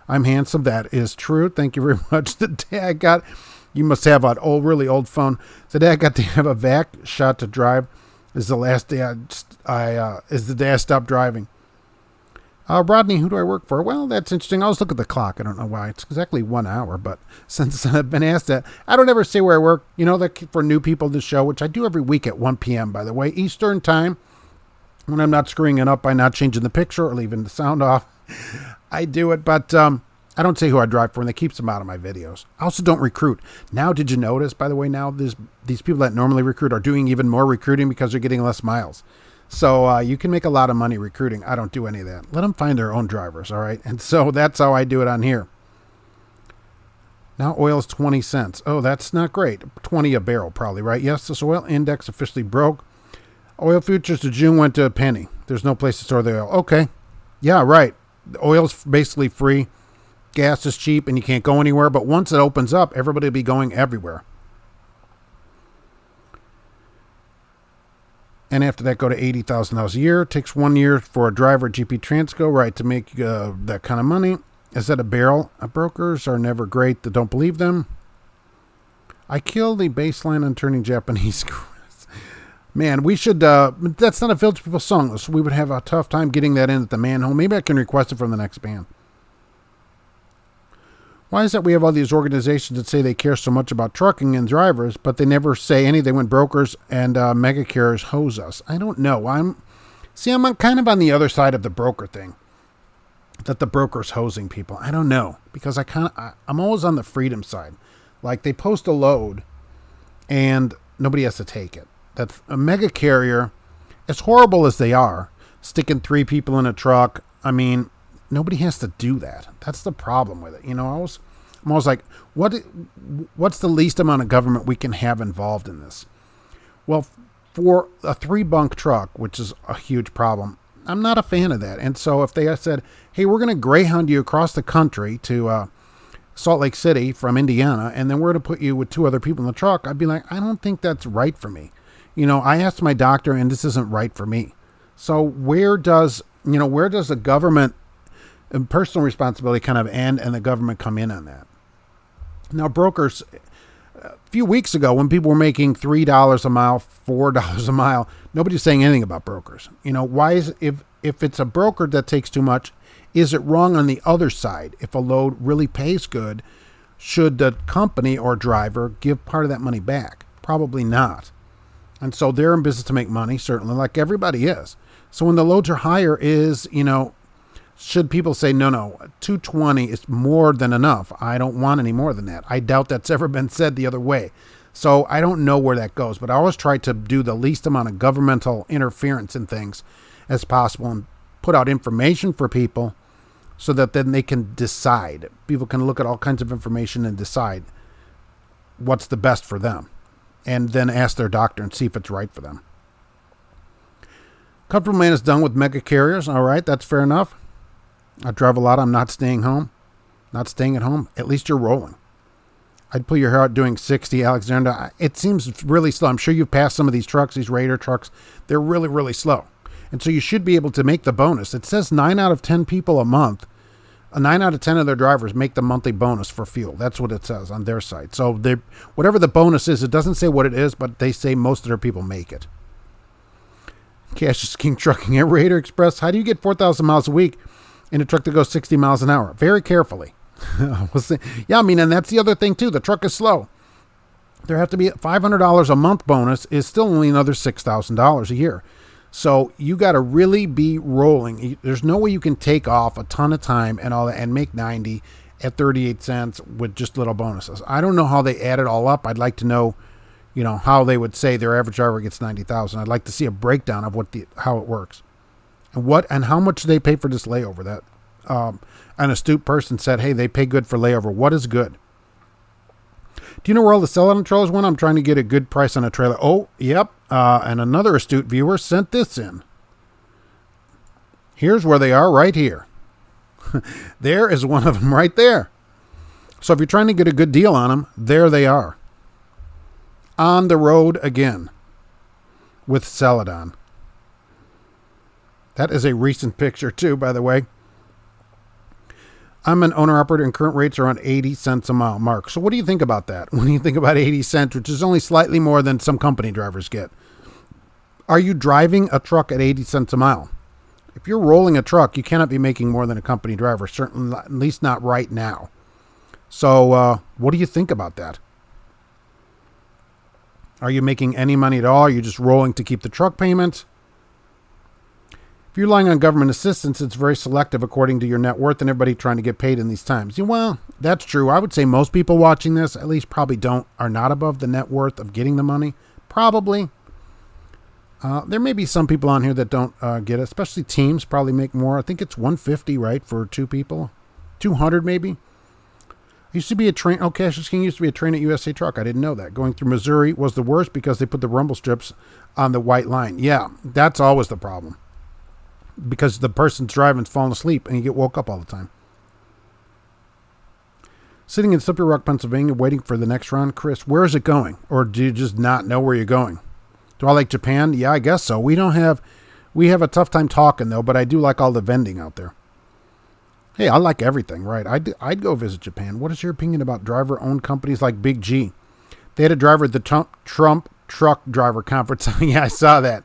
I'm handsome. That is true. Thank you very much. The day I got, you must have an really old phone. The day I got to have a vac shot to drive is the last day is the day I stopped driving. Rodney, who do I work for? Well, that's interesting. I always look at the clock. I don't know why. It's exactly 1 hour, but since I've been asked that, I don't ever say where I work. That for new people to show, which I do every week at 1 p.m., by the way, Eastern time, when I'm not screwing it up by not changing the picture or leaving the sound off. I do it, but I don't say who I drive for, and that keeps them out of my videos. I also don't recruit. Now, did you notice, by the way, now these people that normally recruit are doing even more recruiting because they're getting less miles. So you can make a lot of money recruiting. I don't do any of that. Let them find their own drivers, all right? And so that's how I do it on here. Now oil is 20 cents. Oh, that's not great. 20 a barrel probably, right? Yes, this oil index officially broke. Oil futures to June went to a penny. There's no place to store the oil. Okay. Yeah, right. The oil's basically free. Gas is cheap and you can't go anywhere. But once it opens up, everybody will be going everywhere. And after that, go to $80,000 a year. It takes 1 year for a driver at GP Transco, right, to make that kind of money. Is that a barrel? Brokers are never great. That don't believe them. I kill the baseline on turning Japanese. Man, we should, that's not a Village People song, so we would have a tough time getting that in at the manhole. Maybe I can request it from the next band. Why is that we have all these organizations that say they care so much about trucking and drivers, but they never say anything when brokers and mega carriers hose us? I don't know. I'm kind of on the other side of the broker thing, that the broker's hosing people. I don't know, because I'm always on the freedom side. Like, they post a load and nobody has to take it. That's a mega carrier, as horrible as they are, sticking 3 people in a truck. I mean, nobody has to do that. That's the problem with it. I'm always like, what's the least amount of government we can have involved in this? Well, for a 3-bunk truck, which is a huge problem, I'm not a fan of that. And so if they said, hey, we're going to Greyhound you across the country to Salt Lake City from Indiana, and then we're going to put you with 2 other people in the truck, I'd be like, I don't think that's right for me. I asked my doctor, and this isn't right for me. So where does the government and personal responsibility kind of end and the government come in on that? Now, brokers, a few weeks ago when people were making $3 a mile, $4 a mile, nobody's saying anything about brokers. Why is if it's a broker that takes too much, is it wrong on the other side? If a load really pays good, should the company or driver give part of that money back? Probably not. And so they're in business to make money, certainly, like everybody is. So when the loads are higher, should people say, no, 220 is more than enough. I don't want any more than that. I doubt that's ever been said the other way. So I don't know where that goes, but I always try to do the least amount of governmental interference in things as possible and put out information for people so that then they can decide. People can look at all kinds of information and decide what's the best for them, and then ask their doctor and see if it's right for them. Comfortable Man is done with mega carriers. All right, that's fair enough. I drive a lot. I'm not staying home. Not staying at home. At least you're rolling. I'd pull your hair out doing 60, Alexander. It seems really slow. I'm sure you've passed some of these trucks, these Raider trucks. They're really, really slow. And so you should be able to make the bonus. It says 9 out of 10 people a month, 9 out of 10 of their drivers make the monthly bonus for fuel. That's what it says on their site. So whatever the bonus is, it doesn't say what it is, but they say most of their people make it. Cash is King Trucking at Raider Express. How do you get 4,000 miles a week in a truck that goes 60 miles an hour? Very carefully. Yeah, I mean, and that's the other thing too. The truck is slow. There have to be $500 a month bonus is still only another $6,000 a year. So you got to really be rolling. There's no way you can take off a ton of time and all that and make 90 at 38 cents with just little bonuses. I don't know how they add it all up. I'd like to know, how they would say their average driver gets 90,000. I'd like to see a breakdown of how it works and how much they pay for this layover. That an astute person said, hey, they pay good for layover. What is good? Do you know where all the sellout trailers went? I'm trying to get a good price on a trailer. Oh, yep. And another astute viewer sent this in. Here's where they are right here. There is one of them right there. So if you're trying to get a good deal on them, there they are. On the road again with Celadon. That is a recent picture too, by the way. I'm an owner-operator and current rates are around 80 cents a mile mark. So what do you think about that? When you think about 80 cents, which is only slightly more than some company drivers get. Are you driving a truck at 80 cents a mile? If you're rolling a truck, you cannot be making more than a company driver, certainly at least not right now. So what do you think about that? Are you making any money at all? Are you just rolling to keep the truck payments? If you're relying on government assistance, it's very selective according to your net worth and everybody trying to get paid in these times. Well, that's true. I would say most people watching this at least probably are not above the net worth of getting the money. Probably. There may be some people on here that don't get it, especially teams probably make more. I think it's $150, right, for two people? $200 maybe? I used to be a train. Oh, Cassius King used to be a train at USA Truck. I didn't know that. Going through Missouri was the worst because they put the rumble strips on the white line. Yeah, that's always the problem. Because the person's driving's falling asleep and you get woke up all the time. Sitting in Slippery Rock, Pennsylvania, waiting for the next round. Chris, where is it going? Or do you just not know where you're going? Do I like Japan? Yeah, I guess so. We have a tough time talking though, but I do like all the vending out there. Hey, I like everything, right? I'd go visit Japan. What is your opinion about driver-owned companies like Big G? They had a driver at the Trump truck driver conference. Yeah, I saw that.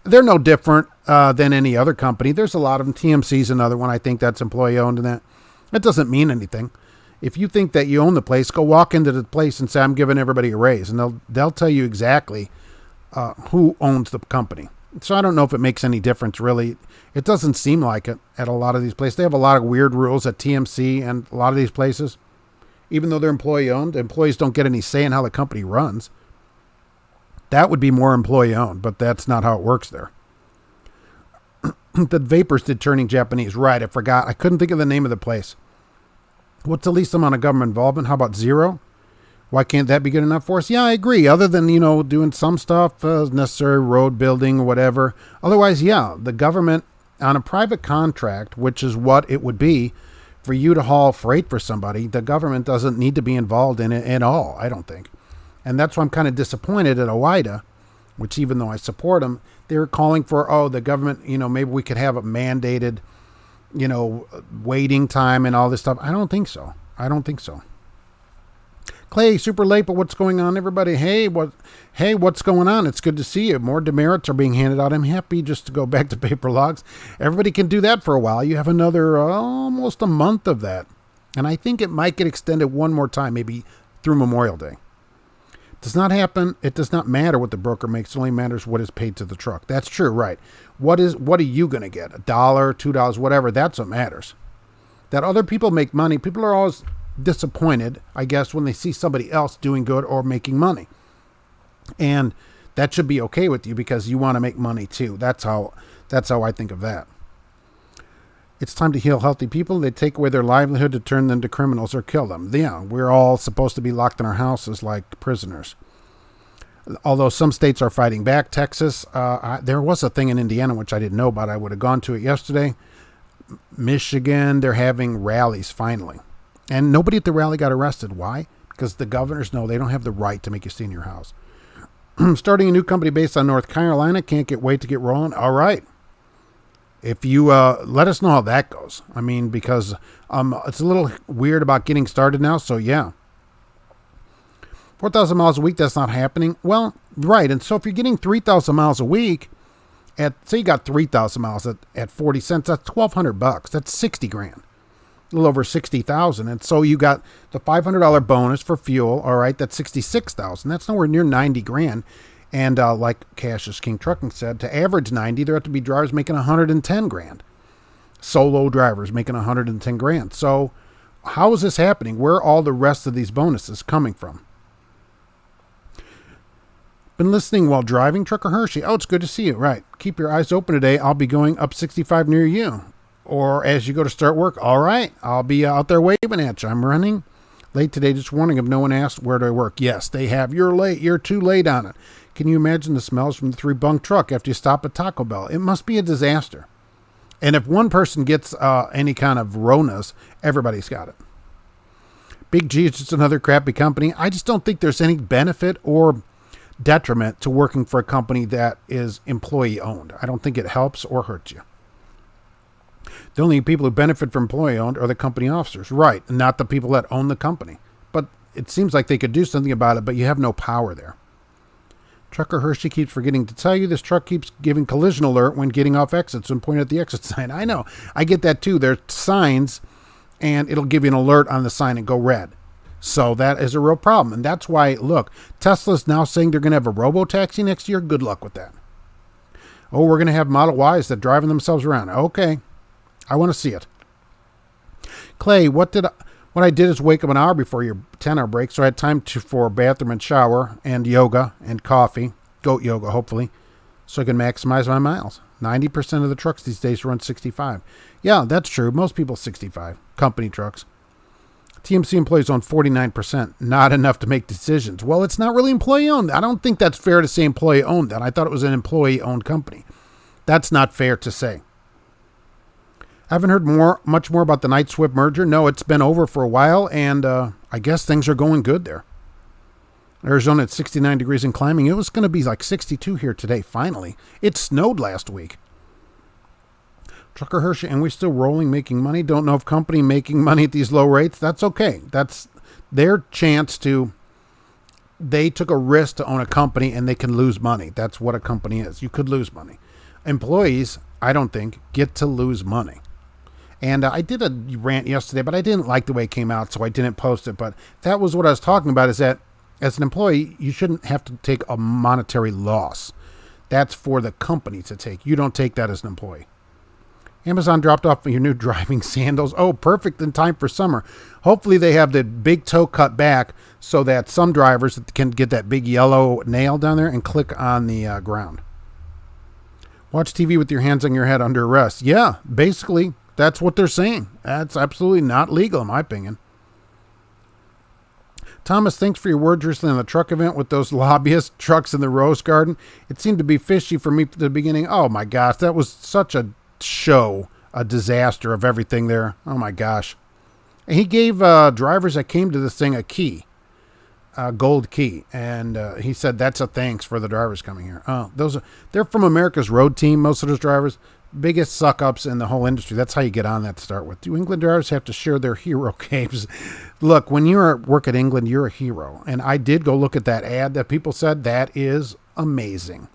They're no different than any other company. There's a lot of them. TMC's another one. I think that's employee-owned and that. That doesn't mean anything. If you think that you own the place, go walk into the place and say, I'm giving everybody a raise. And they'll tell you exactly who owns the company. So I don't know if it makes any difference, really. It doesn't seem like it at a lot of these places. They have a lot of weird rules at TMC and a lot of these places. Even though they're employee-owned, employees don't get any say in how the company runs. That would be more employee-owned, but that's not how it works there. The Vapors did Turning Japanese. Right, I forgot. I couldn't think of the name of the place. What's the least amount of government involvement? How about 0? Why can't that be good enough for us? Yeah, I agree. Other than, doing some stuff, necessary road building or whatever. Otherwise, yeah, the government on a private contract, which is what it would be for you to haul freight for somebody, the government doesn't need to be involved in it at all, I don't think. And that's why I'm kind of disappointed at OIDA, which even though I support them, they're calling for, the government, maybe we could have a mandated, waiting time and all this stuff. I don't think so. Clay, super late, but what's going on, everybody? Hey, what's going on? It's good to see you. More demerits are being handed out. I'm happy just to go back to paper logs. Everybody can do that for a while. You have another almost a month of that. And I think it might get extended one more time, maybe through Memorial Day. Does not happen. It does not matter what the broker makes. It only matters what is paid to the truck. That's true, right? What are you going to get? $1, $2, whatever. That's what matters. That other people make money. People are always disappointed, I guess, when they see somebody else doing good or making money. And that should be okay with you because you want to make money too. That's how I think of that. It's time to heal healthy people. They take away their livelihood to turn them to criminals or kill them. Yeah, we're all supposed to be locked in our houses like prisoners. Although some states are fighting back. Texas, there was a thing in Indiana which I didn't know about. I would have gone to it yesterday. Michigan, they're having rallies finally. And nobody at the rally got arrested. Why? Because the governors know they don't have the right to make you stay in your house. Starting a new company based on North Carolina. Can't wait to get rolling. All right. If you let us know how that goes. I mean, because it's a little weird about getting started now. So, yeah. 4,000 miles a week, that's not happening. Well, right. And so if you're getting 3,000 miles a week, say you got 3,000 miles at 40 cents, that's $1,200. That's 60 grand. A little over 60,000. And so you got the $500 bonus for fuel. All right. That's 66,000. That's nowhere near 90 grand. And like Cash is King Trucking said, to average 90, there have to be drivers making 110 grand. Solo drivers making 110 grand. So how is this happening? Where are all the rest of these bonuses coming from? Been listening while driving, Trucker Hershey. Oh, it's good to see you. Right. Keep your eyes open today. I'll be going up 65 near you. Or as you go to start work. All right. I'll be out there waving at you. I'm running late today. Just warning if no one asked where do I work. Yes, they have. You're late. You're too late on it. Can you imagine the smells from the 3-bunk truck after you stop at Taco Bell? It must be a disaster. And if one person gets any kind of Ronas, everybody's got it. Big G is just another crappy company. I just don't think there's any benefit or detriment to working for a company that is employee owned. I don't think it helps or hurts you. The only people who benefit from employee owned are the company officers, right? Not the people that own the company. But it seems like they could do something about it, but you have no power there. Trucker Hershey keeps forgetting to tell you this truck keeps giving collision alert when getting off exits and point at the exit sign. I know. I get that too. There's signs and it'll give you an alert on the sign and go red. So that is a real problem. And that's why, look, Tesla's now saying they're going to have a robo-taxi next year. Good luck with that. Oh, we're going to have Model Ys that driving themselves around. Okay. I want to see it. Clay, what I did is wake up an hour before your 10-hour break, so I had time for bathroom and shower and yoga and coffee, goat yoga, hopefully, so I can maximize my miles. 90% of the trucks these days run 65. Yeah, that's true. Most people 65. Company trucks. TMC employees own 49%. Not enough to make decisions. Well, it's not really employee-owned. I don't think that's fair to say employee-owned that. I thought it was an employee-owned company. That's not fair to say. I haven't heard much more about the Knight-Swift merger. No, it's been over for a while, and I guess things are going good there. Arizona at 69 degrees and climbing. It was going to be like 62 here today, finally. It snowed last week. Trucker Hershey, and we're still rolling, making money. Don't know if company making money at these low rates. That's okay. That's their chance to... They took a risk to own a company, and they can lose money. That's what a company is. You could lose money. Employees, I don't think, get to lose money. And I did a rant yesterday, but I didn't like the way it came out, so I didn't post it. But that was what I was talking about, is that as an employee, you shouldn't have to take a monetary loss. That's for the company to take. You don't take that as an employee. Amazon dropped off your new driving sandals. Oh, perfect in time for summer. Hopefully they have the big toe cut back so that some drivers can get that big yellow nail down there and click on the ground. Watch TV with your hands on your head under arrest. Yeah, basically, that's what they're saying. That's absolutely not legal, in my opinion. Thomas, thanks for your words recently on the truck event with those lobbyist trucks in the Rose Garden. It seemed to be fishy for me at the beginning. Oh, my gosh, that was such a show, a disaster of everything there. Oh, my gosh. And he gave drivers that came to this thing a key. Gold key, and he said that's a thanks for the drivers coming here. Oh, they're from America's Road Team. Most of those drivers, biggest suck ups in the whole industry. That's how you get on that to start with. Do England drivers have to share their hero capes? Look, when you're at work at England, you're a hero, and I did go look at that ad that people said. That is amazing.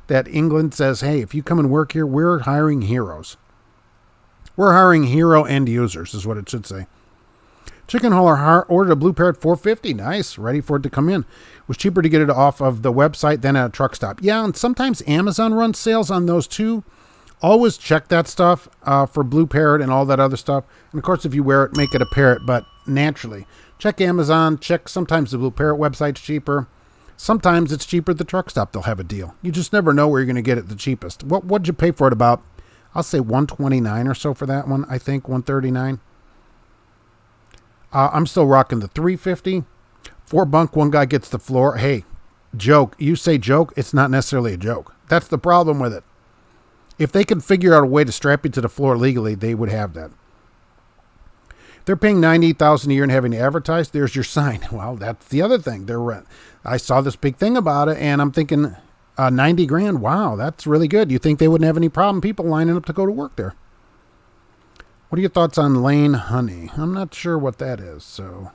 That England says, hey, if you come and work here, we're hiring heroes. We're hiring hero end users, is what it should say. Chicken Hauler ordered a Blue Parrot 450. Nice. Ready for it to come in. It was cheaper to get it off of the website than at a truck stop. Yeah, and sometimes Amazon runs sales on those too. Always check that stuff for Blue Parrot and all that other stuff. And of course, if you wear it, make it a parrot, but naturally. Check Amazon. Check sometimes the Blue Parrot website's cheaper. Sometimes it's cheaper at the truck stop. They'll have a deal. You just never know where you're going to get it the cheapest. What'd you pay for it about? I'll say $129 or so for that one. I think $139. I'm still rocking the 350. 4-bunk, one guy gets the floor. Hey, joke. You say joke, it's not necessarily a joke. That's the problem with it. If they could figure out a way to strap you to the floor legally, they would have that. They're paying $98,000 a year and having to advertise. There's your sign. Well, that's the other thing. I saw this big thing about it, and I'm thinking, $90,000. Wow, that's really good. You think they wouldn't have any problem people lining up to go to work there? What are your thoughts on Lane Honey? I'm not sure what that is. So,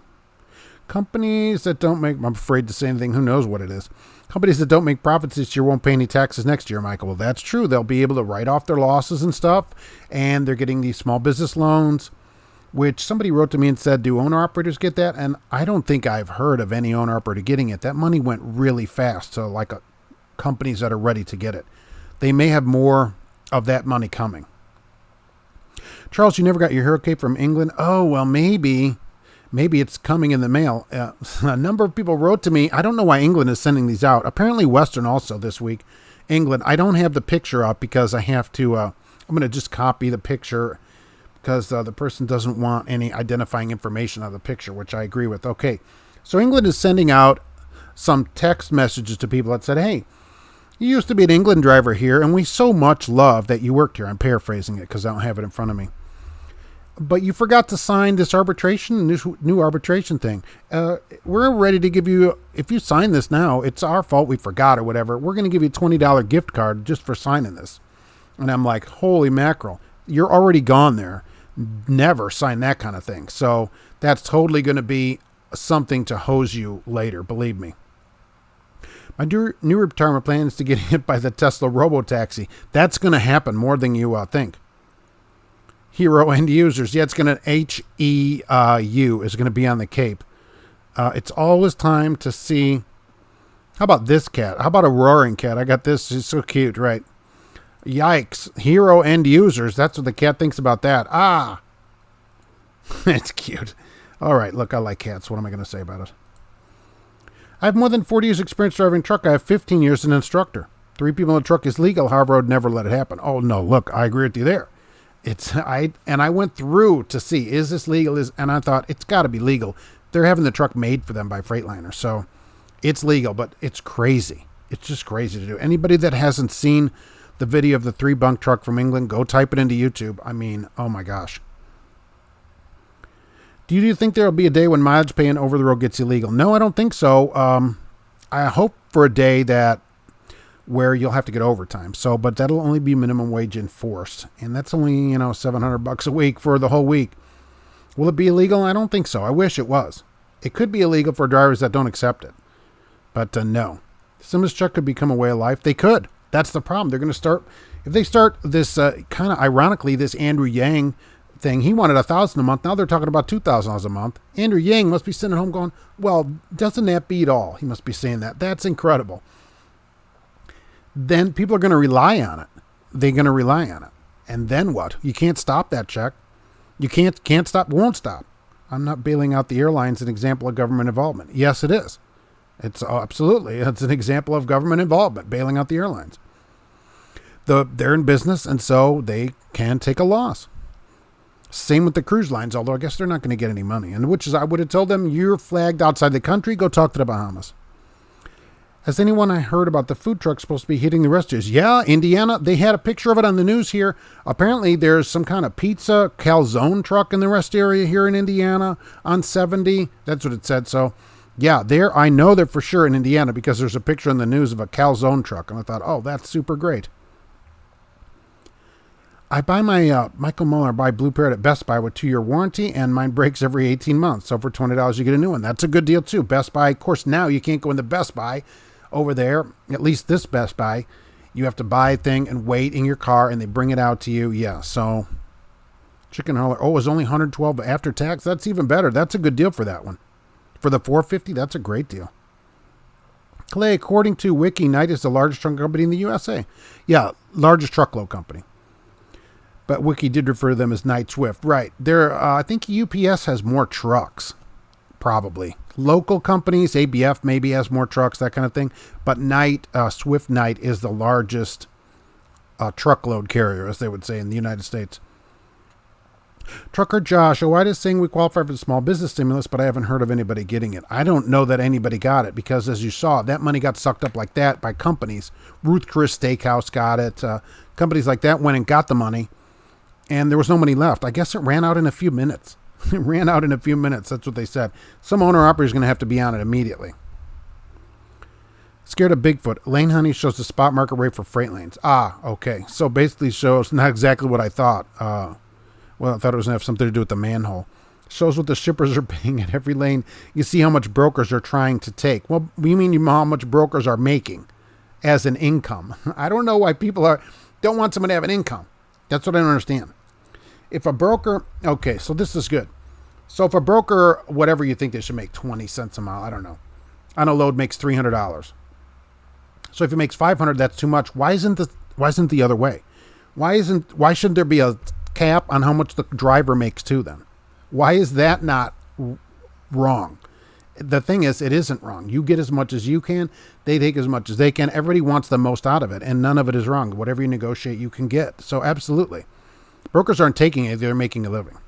companies that don't make, I'm afraid to say anything. Who knows what it is? Companies that don't make profits this year won't pay any taxes next year, Michael. Well, that's true. They'll be able to write off their losses and stuff, and they're getting these small business loans, which somebody wrote to me and said, do owner-operators get that? And I don't think I've heard of any owner-operator getting it. That money went really fast to companies that are ready to get it. They may have more of that money coming. Charles, you never got your hero cape from England? Oh, well, maybe it's coming in the mail. A number of people wrote to me. I don't know why England is sending these out. Apparently Western also this week. England, I don't have the picture up because I have to, I'm going to just copy the picture because the person doesn't want any identifying information on the picture, which I agree with. Okay, so England is sending out some text messages to people that said, hey, you used to be an England driver here, and we so much love that you worked here. I'm paraphrasing it because I don't have it in front of me. But you forgot to sign this new arbitration thing. We're ready to give you, if you sign this now, it's our fault we forgot or whatever. We're going to give you a $20 gift card just for signing this. And I'm like, holy mackerel, you're already gone there. Never sign that kind of thing. So that's totally going to be something to hose you later, believe me. My new retirement plan is to get hit by the Tesla robo-taxi. That's going to happen more than you think. Hero end users. Yeah, it's going to HEU is going to be on the Cape. It's always time to see. How about this cat? How about a roaring cat? I got this. It's so cute, right? Yikes. Hero end users. That's what the cat thinks about that. Ah. It's cute. All right. Look, I like cats. What am I going to say about it? I have more than 40 years experience driving a truck. I have 15 years as an instructor. 3 people in a truck is legal. However, I would never let it happen. Oh, no. Look, I agree with you there. I went through to see, is this legal? And I thought, it's got to be legal. They're having the truck made for them by Freightliner. So it's legal, but it's crazy. It's just crazy to do. Anybody that hasn't seen the video of the 3-bunk truck from England, go type it into YouTube. I mean, oh my gosh. Do you think there will be a day when mileage paying over the road gets illegal? No, I don't think so. I hope for a day where you'll have to get overtime. So, but that'll only be minimum wage enforced. And that's only, $700 a week for the whole week. Will it be illegal? I don't think so. I wish it was. It could be illegal for drivers that don't accept it. But no. Stimulus check could become a way of life. They could. That's the problem. They're going to start, if they start this kind of ironically, this Andrew Yang thing, he wanted $1,000 a month. Now they're talking about $2,000 a month. Andrew Yang must be sitting at home going, well, doesn't that beat all? He must be saying that. That's incredible. Then people are going to rely on it. They're going to rely on it. And then what? You can't stop that check. You can't stop, won't stop. I'm not bailing out the airlines an example of government involvement. Yes, it is. It's absolutely. It's an example of government involvement, bailing out the airlines. They're in business, and so they can take a loss. Same with the cruise lines, although I guess they're not going to get any money. And which is, I would have told them, you're flagged outside the country, go talk to the Bahamas. Has anyone I heard about the food truck supposed to be hitting the restaurants? Yeah, Indiana, they had a picture of it on the news here. Apparently there's some kind of pizza calzone truck in the rest area here in Indiana on 70. That's what it said. So yeah, I know they're for sure in Indiana because there's a picture in the news of a calzone truck. And I thought, oh, that's super great. I buy my Michael Muller buy Blue Parrot at Best Buy with 2-year warranty, and mine breaks every 18 months. So for $20, you get a new one. That's a good deal too. Best Buy, of course, now you can't go into Best Buy over there. At least this Best Buy, you have to buy a thing and wait in your car, and they bring it out to you. Yeah. So chicken holler. Oh, it was only $112 after tax. That's even better. That's a good deal for that one. For the $450, that's a great deal. Clay, according to Wiki, Knight is the largest truck company in the USA. Yeah, largest truckload company. But Wiki did refer to them as Knight Swift. Right. I think UPS has more trucks, probably. Local companies, ABF maybe has more trucks, that kind of thing. But Knight, Swift Knight is the largest truckload carrier, as they would say in the United States. Trucker Josh, why is saying we qualify for the small business stimulus, but I haven't heard of anybody getting it? I don't know that anybody got it because, as you saw, that money got sucked up like that by companies. Ruth Chris Steakhouse got it. Companies like that went and got the money, and there was no money left. I guess it ran out in a few minutes. It ran out in a few minutes. That's what they said. Some owner-operator is going to have to be on it immediately. Scared of Bigfoot. Lane Honey shows the spot market rate for freight lanes. Ah, okay. So basically shows not exactly what I thought. Well, I thought it was going to have something to do with the manhole. Shows what the shippers are paying at every lane. You see how much brokers are trying to take. Well, you mean how much brokers are making as an income. I don't know why people don't want someone to have an income. That's what I don't understand. If a broker, okay, so this is good. So if a broker, whatever you think they should make, 20 cents a mile, I don't know, on a load makes $300. So if he makes 500, that's too much. Why isn't the other way? Why shouldn't there be a cap on how much the driver makes too then? Why is that not wrong? The thing is, it isn't wrong. You get as much as you can. They take as much as they can. Everybody wants the most out of it, and none of it is wrong. Whatever you negotiate, you can get. So absolutely. Brokers aren't taking it. They're making a living.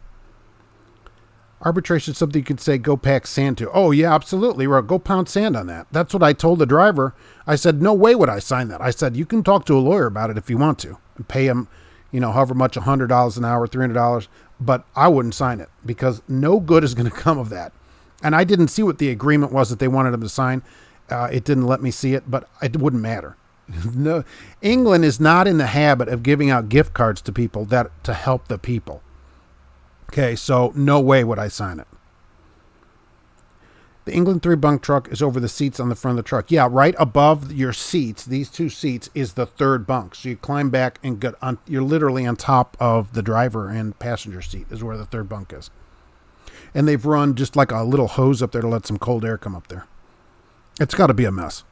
Arbitration is something you could say, go pack sand to. Oh, yeah, absolutely. Go pound sand on that. That's what I told the driver. I said, no way would I sign that. I said, you can talk to a lawyer about it if you want to and pay him, however much, $100 an hour, $300, but I wouldn't sign it because no good is going to come of that. And I didn't see what the agreement was that they wanted him to sign. It didn't let me see it, but it wouldn't matter. No, England is not in the habit of giving out gift cards to people to help the people. Okay, so no way would I sign it. The England 3-bunk truck is over the seats on the front of the truck. Yeah, right above your seats, these two seats, is the third bunk. So you climb back and get on. You're literally on top of the driver and passenger seat is where the third bunk is. And they've run just like a little hose up there to let some cold air come up there. It's got to be a mess.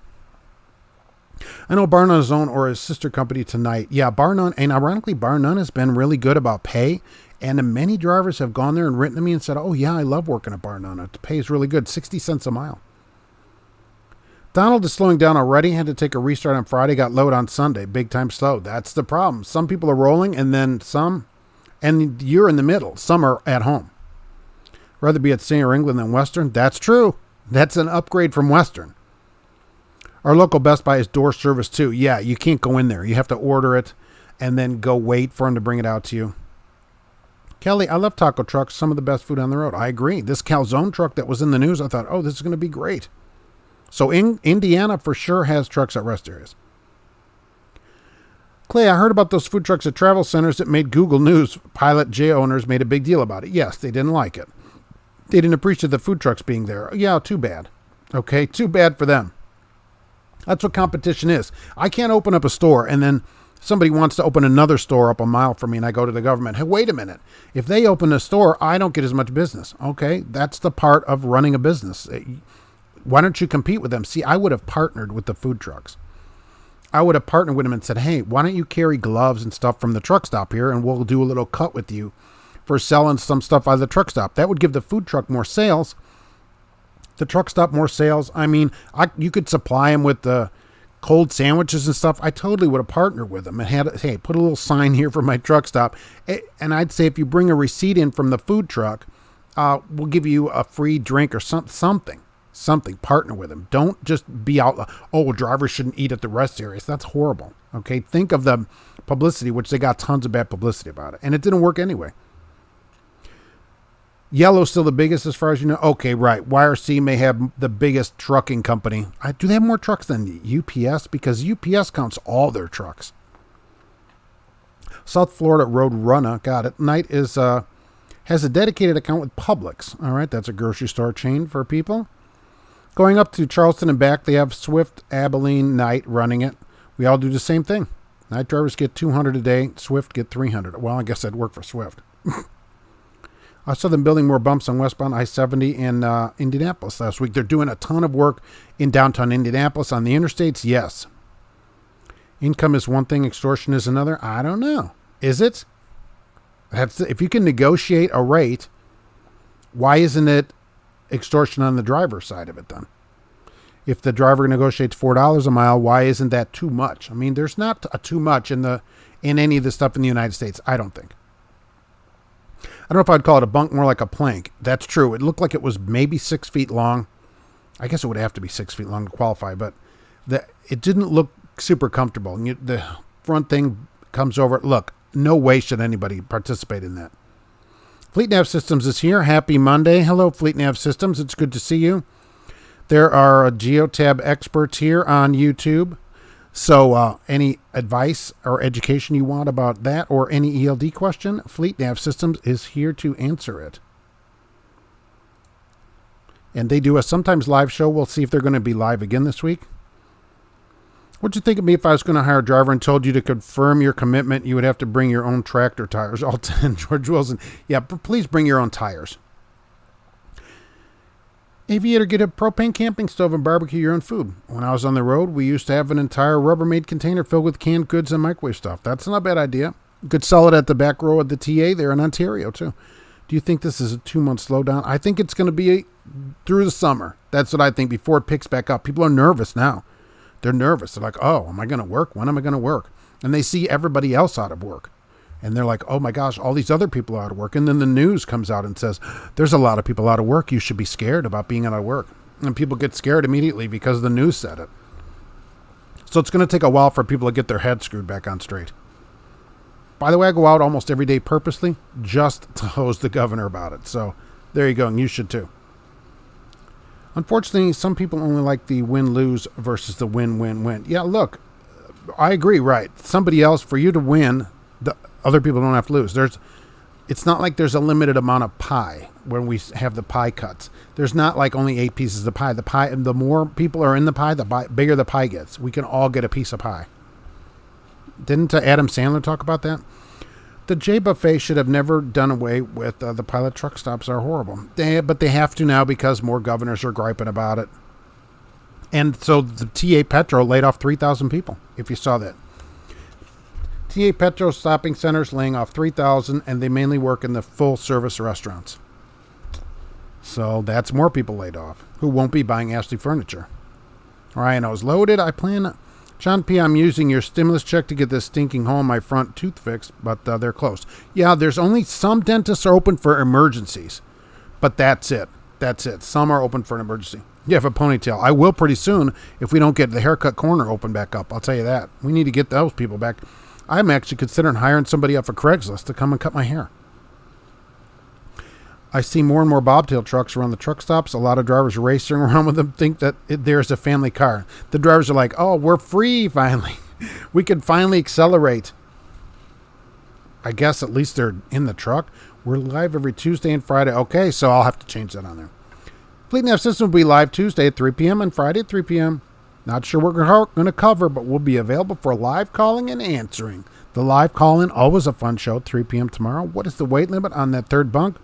I know Bar None's own or his sister company tonight. Yeah, Bar None, and ironically, Bar None has been really good about pay. And many drivers have gone there and written to me and said, oh, yeah, I love working at Bar None. The pay is really good, 60 cents a mile. Donald is slowing down already. Had to take a restart on Friday, got load on Sunday. Big time slow. That's the problem. Some people are rolling and then some, and you're in the middle. Some are at home. Rather be at Singer England than Western. That's true. That's an upgrade from Western. Our local Best Buy is door service too. Yeah, you can't go in there. You have to order it and then go wait for them to bring it out to you. Kelly, I love taco trucks. Some of the best food on the road. I agree. This calzone truck that was in the news, I thought, oh, this is going to be great. So Indiana for sure has trucks at rest areas. Clay, I heard about those food trucks at travel centers that made Google News. Pilot J owners made a big deal about it. Yes, they didn't like it. They didn't appreciate the food trucks being there. Yeah, too bad. Okay, too bad for them. That's what competition is. I can't open up a store and then somebody wants to open another store up a mile from me and I go to the government. Hey, wait a minute. If they open a store, I don't get as much business. Okay, that's the part of running a business. Why don't you compete with them? See, I would have partnered with the food trucks. I would have partnered with them and said, hey, why don't you carry gloves and stuff from the truck stop here and we'll do a little cut with you for selling some stuff out of the truck stop. That would give the food truck more sales. The truck stop more sales. I mean, you could supply them with the cold sandwiches and stuff. I totally would have partnered with them and had, hey, put a little sign here for my truck stop. And I'd say if you bring a receipt in from the food truck, we'll give you a free drink or something. Partner with them. Don't just be out, oh, drivers shouldn't eat at the rest areas. That's horrible. Okay, think of the publicity, which they got tons of bad publicity about it. And it didn't work anyway. Yellow's still the biggest as far as you know. Okay, right. YRC may have the biggest trucking company. Do they have more trucks than UPS? Because UPS counts all their trucks. South Florida Road Runner, got it. Knight has a dedicated account with Publix. All right, that's a grocery store chain for people. Going up to Charleston and back, they have Swift, Abilene, Knight running it. We all do the same thing. Knight drivers get 200 a day. Swift get 300. Well, I guess I'd work for Swift. I saw them building more bumps on westbound I-70 in Indianapolis last week. They're doing a ton of work in downtown Indianapolis on the interstates. Yes. Income is one thing. Extortion is another. I don't know. Is it? If you can negotiate a rate, why isn't it extortion on the driver's side of it then? If the driver negotiates $4 a mile, why isn't that too much? I mean, there's not too much in any of the stuff in the United States, I don't think. I don't know if I'd call it a bunk, more like a plank. That's true. It looked like it was maybe 6 feet long. I guess it would have to be 6 feet long to qualify, but it didn't look super comfortable. And the front thing comes over. Look, no way should anybody participate in that. Fleet Nav Systems is here. Happy Monday. Hello, Fleet Nav Systems. It's good to see you. There are Geotab experts here on YouTube. So any advice or education you want about that or any ELD question, Fleet Nav Systems is here to answer it. And they do a sometimes live show. We'll see if they're going to be live again this week. What'd you think of me if I was going to hire a driver and told you to confirm your commitment, you would have to bring your own tractor tires? All 10, George Wilson. Yeah, please bring your own tires. Aviator, get a propane camping stove and barbecue your own food. When I was on the road, we used to have an entire Rubbermaid container filled with canned goods and microwave stuff. That's not a bad idea. You could sell it at the back row of the TA there in Ontario, too. Do you think this is a 2-month slowdown? I think it's going to be through the summer. That's what I think, before it picks back up. People are nervous now. They're nervous. They're like, oh, am I going to work? When am I going to work? And they see everybody else out of work. And they're like, oh my gosh, all these other people are out of work. And then the news comes out and says, there's a lot of people out of work. You should be scared about being out of work. And people get scared immediately because the news said it. So it's going to take a while for people to get their head screwed back on straight. By the way, I go out almost every day purposely just to hose the governor about it. So there you go. And you should too. Unfortunately, some people only like the win-lose versus the win-win-win. Yeah, look, I agree, right. Somebody else, for you to win, the other people don't have to lose. It's not like there's a limited amount of pie when we have the pie cuts. There's not like only 8 pieces of pie. The more people are in the pie, bigger the pie gets. We can all get a piece of pie. Didn't Adam Sandler talk about that? The J Buffet should have never done away with the pilot truck stops are horrible. But they have to now because more governors are griping about it. And so the TA Petro laid off 3,000 people, if you saw that. TA Petro stopping centers laying off 3,000, and they mainly work in the full-service restaurants. So that's more people laid off who won't be buying Ashley furniture. Ryan, I was loaded. I plan... John P., I'm using your stimulus check to get this stinking hole in my front tooth fixed, but they're closed. Yeah, there's only some dentists are open for emergencies, but that's it. That's it. Some are open for an emergency. You have a ponytail. I will pretty soon if we don't get the haircut corner open back up. I'll tell you that. We need to get those people back. I'm actually considering hiring somebody off of Craigslist to come and cut my hair. I see more and more bobtail trucks around the truck stops. A lot of drivers racing around with them think that there's a family car. The drivers are like, oh, we're free finally. We can finally accelerate. I guess at least they're in the truck. We're live every Tuesday and Friday. Okay, so I'll have to change that on there. Fleet Nav System will be live Tuesday at 3 p.m. and Friday at 3 p.m. Not sure what we're going to cover, but we'll be available for live calling and answering. The live call-in, always a fun show, 3 p.m. tomorrow. What is the weight limit on that third bunk?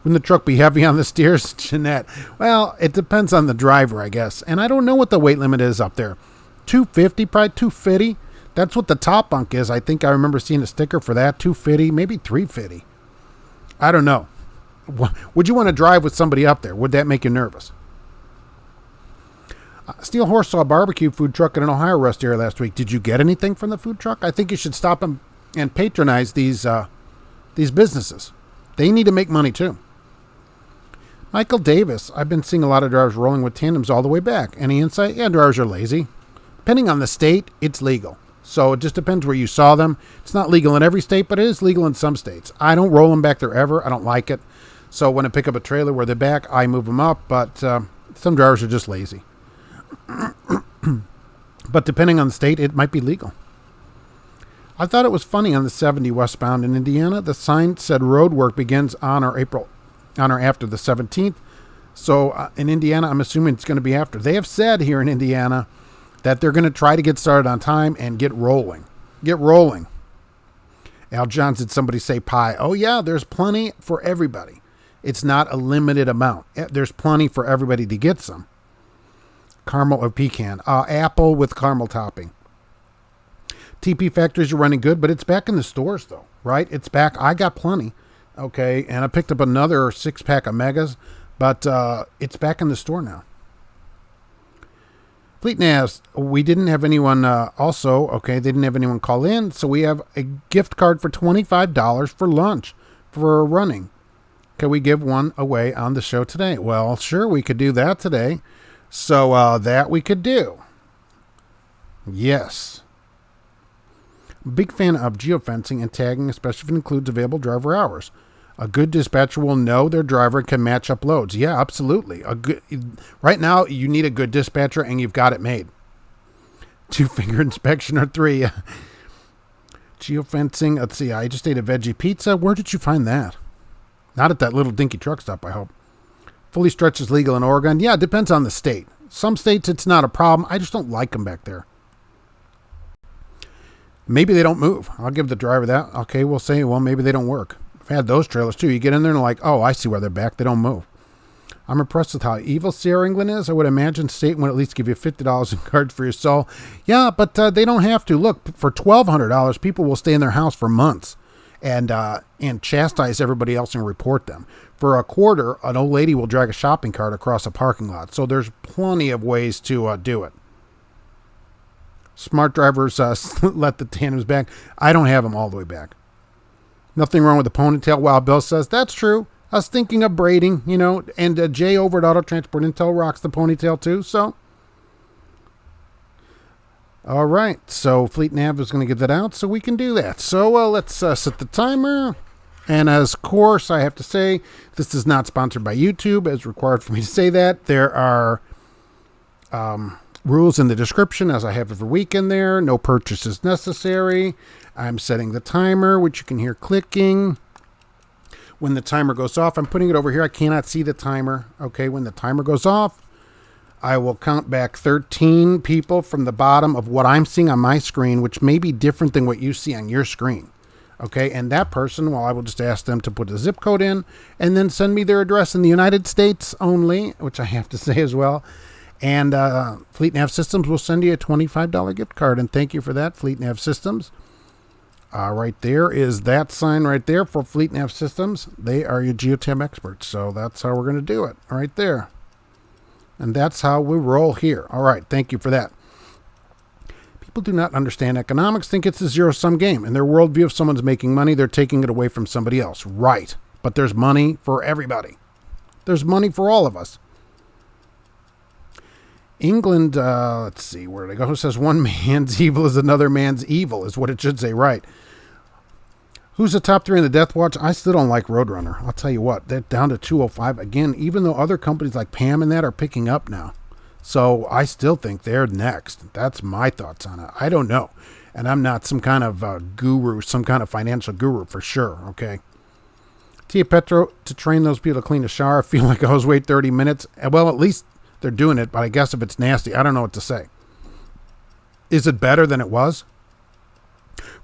Wouldn't the truck be heavy on the steers, Jeanette? Well, it depends on the driver, I guess. And I don't know what the weight limit is up there. 250, probably 250. That's what the top bunk is. I think I remember seeing a sticker for that. 250, maybe 350. I don't know. Would you want to drive with somebody up there? Would that make you nervous? Steel Horse saw a barbecue food truck in an Ohio rest area last week. Did you get anything from the food truck? I think you should stop them and patronize these businesses. They need to make money too. Michael Davis, I've been seeing a lot of drivers rolling with tandems all the way back. Any insight? Yeah, drivers are lazy. Depending on the state, it's legal. So it just depends where you saw them. It's not legal in every state, but it is legal in some states. I don't roll them back there ever. I don't like it. So when I pick up a trailer where they're back, I move them up. But some drivers are just lazy. But depending on the state, it might be legal. I thought it was funny on the 70 westbound in Indiana. The sign said road work begins on or after the 17th. So in Indiana, I'm assuming it's going to be after. They have said here in Indiana that they're going to try to get started on time and get rolling. Get rolling. Al Johnson, somebody say pie. Oh, yeah, there's plenty for everybody. It's not a limited amount. There's plenty for everybody to get some. Caramel or pecan. Apple with caramel topping. TP factories are running good, but it's back in the stores, though, right? It's back. I got plenty, okay? And I picked up another 6-pack of Megas, but it's back in the store now. Fleet Navs, we didn't have anyone they didn't have anyone call in, so we have a gift card for $25 for lunch for running. Can we give one away on the show today? Well, sure, we could do that today. So that we could do. Yes. Big fan of geofencing and tagging, especially if it includes available driver hours. A good dispatcher will know their driver can match up loads. Yeah, absolutely. Right now, you need a good dispatcher, and you've got it made. 2-finger inspection or 3. Geofencing. Let's see. I just ate a veggie pizza. Where did you find that? Not at that little dinky truck stop, I hope. Fully stretched is legal in Oregon. Yeah, it depends on the state. Some states, it's not a problem. I just don't like them back there. Maybe they don't move. I'll give the driver that. Okay, we'll say, well, maybe they don't work. I've had those trailers, too. You get in there and they're like, oh, I see why they're back. They don't move. I'm impressed with how evil Sierra England is. I would imagine state would at least give you $50 in cards for your soul. Yeah, but they don't have to. Look, for $1,200, people will stay in their house for months and chastise everybody else and report them. For a quarter, an old lady will drag a shopping cart across a parking lot. So there's plenty of ways to do it. Smart drivers let the tandems back. I don't have them all the way back. Nothing wrong with the ponytail. Wild Bill says, that's true. I was thinking of braiding, and Jay over at Auto Transport Intel rocks the ponytail too. So, all right. So Fleet Nav is going to give that out so we can do that. So let's set the timer. And as course, I have to say, this is not sponsored by YouTube, as required for me to say that. There are rules in the description, as I have every week in there. No purchase is necessary. I'm setting the timer, which you can hear clicking. When the timer goes off, I'm putting it over here. I cannot see the timer. Okay, when the timer goes off, I will count back 13 people from the bottom of what I'm seeing on my screen, which may be different than what you see on your screen. Okay, and that person, well, I will just ask them to put a zip code in and then send me their address in the United States only, which I have to say as well. And Fleet Nav Systems will send you a $25 gift card. And thank you for that, Fleet Nav Systems. Right there is that sign right there for Fleet Nav Systems. They are your geotab experts. So that's how we're going to do it right there. And that's how we roll here. All right, thank you for that. People do not understand economics, think it's a zero-sum game. In their worldview, if someone's making money, they're taking it away from somebody else. Right. But there's money for everybody. There's money for all of us. England, let's see, where did I go? Who says one man's evil is another man's evil, is what it should say, right. Who's the top 3 in the Death Watch? I still don't like Roadrunner. I'll tell you what, they're down to 205. Again, even though other companies like Pam and that are picking up now. So I still think they're next. That's my thoughts on it. I don't know. And I'm not some kind of guru, some kind of financial guru for sure, okay? Tia Petro, to train those people to clean a shower, I feel like I always wait 30 minutes. Well, at least they're doing it, but I guess if it's nasty, I don't know what to say. Is it better than it was?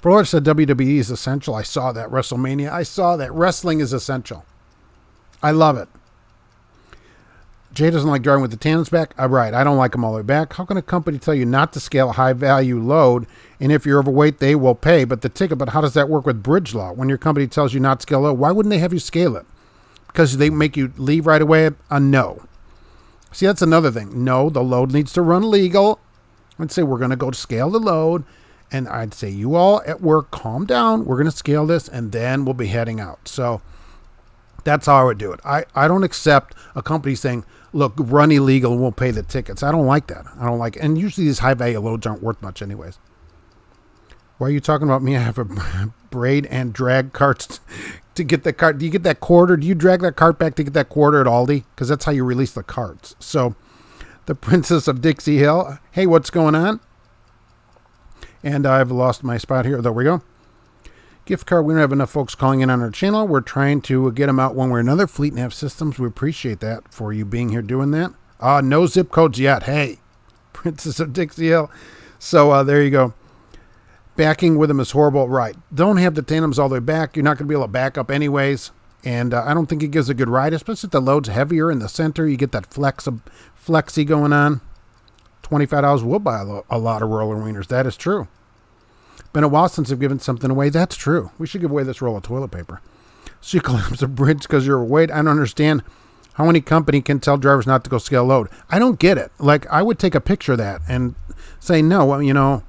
Broller said WWE is essential. I saw that. WrestleMania. I saw that. Wrestling is essential. I love it. Jay doesn't like driving with the tandems back. Right. I don't like them all the way back. How can a company tell you not to scale a high-value load, and if you're overweight, they will pay but the ticket? But how does that work with bridge law? When your company tells you not to scale a load, why wouldn't they have you scale it? Because they make you leave right away? No. See, that's another thing. No, the load needs to run legal. I'd say we're going to go to scale the load, and I'd say you all at work, calm down. We're going to scale this, and then we'll be heading out. So that's how I would do it. I don't accept a company saying, look, run illegal and we'll pay the tickets. I don't like that. I don't like it. And usually these high-value loads aren't worth much anyways. Why are you talking about me? I have a braid and drag carts to get the cart. Do you get that quarter? Do you drag that cart back to get that quarter at Aldi? Because that's how you release the carts. So the Princess of Dixie Hill. Hey, what's going on? And I've lost my spot here. There we go. Gift card. We don't have enough folks calling in on our channel. We're trying to get them out one way or another. Fleet Nav Systems. We appreciate that for you being here doing that. No zip codes yet. Hey, Princess of Dixie Hill. So there you go. Backing with them is horrible. Right. Don't have the tandems all the way back. You're not going to be able to back up anyways. And I don't think it gives a good ride, especially if the load's heavier in the center. You get that flexy going on. $25 will buy a lot of roller wieners. That is true. Been a while since I've given something away. That's true. We should give away this roll of toilet paper. So you collapse a bridge because you're overweight. I don't understand how any company can tell drivers not to go scale load. I don't get it. Like, I would take a picture of that and say, no, well, it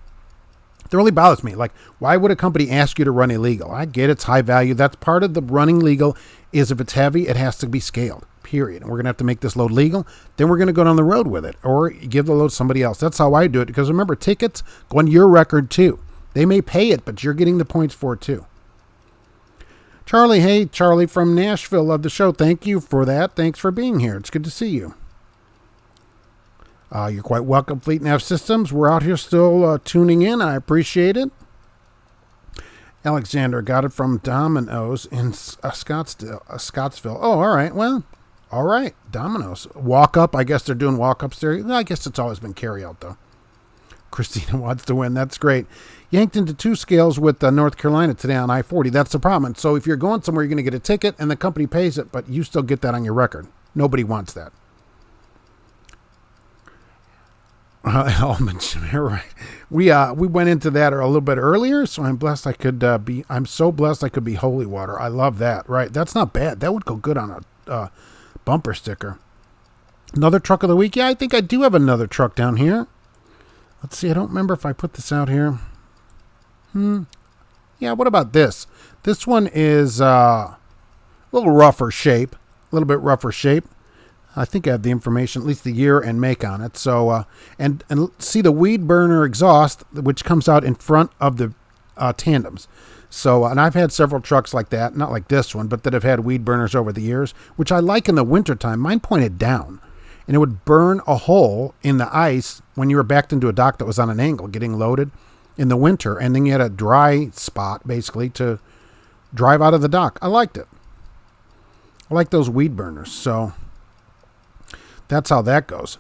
really bothers me. Like, why would a company ask you to run illegal? I get it's high value. That's part of the running legal is if it's heavy, it has to be scaled, period. And we're going to have to make this load legal. Then we're going to go down the road with it or give the load to somebody else. That's how I do it, because remember, tickets go on your record too. They may pay it, but you're getting the points for it too. Charlie, hey, Charlie from Nashville, love the show. Thank you for that. Thanks for being here. It's good to see you. You're quite welcome, Fleet Nav Systems. We're out here still tuning in. I appreciate it. Alexander got it from Domino's in Scottsville. Oh, all right. Well, all right. Domino's. Walk up. I guess they're doing walk-ups there. I guess it's always been carry-out, though. Christina wants to win. That's great. Yanked into 2 scales with North Carolina today on I-40. That's the problem. And so if you're going somewhere, you're going to get a ticket, and the company pays it, but you still get that on your record. Nobody wants that. Right. We went into that a little bit earlier, so I'm blessed I could I'm so blessed I could be holy water. I love that. Right. That's not bad. That would go good on a bumper sticker. Another truck of the week. Yeah, I think I do have another truck down here. Let's see. I don't remember if I put this out here. Yeah, what about this? This one is a little rougher shape. A little bit rougher shape. I think I have the information, at least the year and make on it. So, and see the weed burner exhaust, which comes out in front of the tandems. So, and I've had several trucks like that, not like this one, but that have had weed burners over the years, which I like in the wintertime. Mine pointed down, and it would burn a hole in the ice when you were backed into a dock that was on an angle getting loaded in the winter. And then you had a dry spot, basically, to drive out of the dock. I liked it. I like those weed burners. So that's how that goes.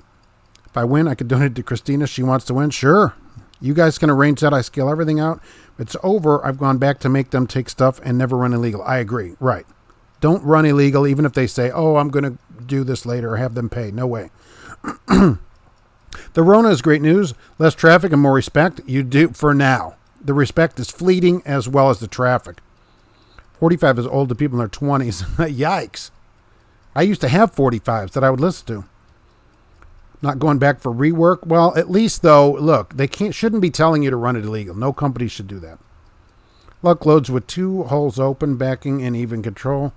If I win, I could donate to Christina. She wants to win. Sure. You guys can arrange that. I scale everything out. If it's over, I've gone back to make them take stuff and never run illegal. I agree. Right. Don't run illegal, even if they say, oh, I'm going to do this later or have them pay. No way. The Rona is great news. Less traffic and more respect. You do for now. The respect is fleeting as well as the traffic. 45 is old to people in their 20s. Yikes. I used to have 45s that I would listen to. Not going back for rework. Well, at least though, look, they shouldn't be telling you to run it illegal. No company should do that. Luck loads with 2 holes open, backing and even control.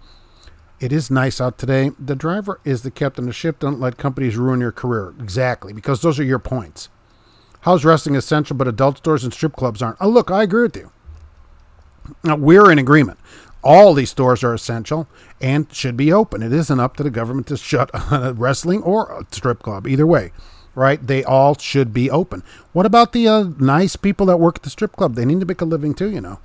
It is nice out today. The driver is the captain of the ship. Don't let companies ruin your career. Exactly, because those are your points. How's wrestling essential, but adult stores and strip clubs aren't? Oh, look, I agree with you. Now, we're in agreement. All these stores are essential and should be open. It isn't up to the government to shut a wrestling or a strip club. Either way, right? They all should be open. What about the nice people that work at the strip club? They need to make a living too, you know.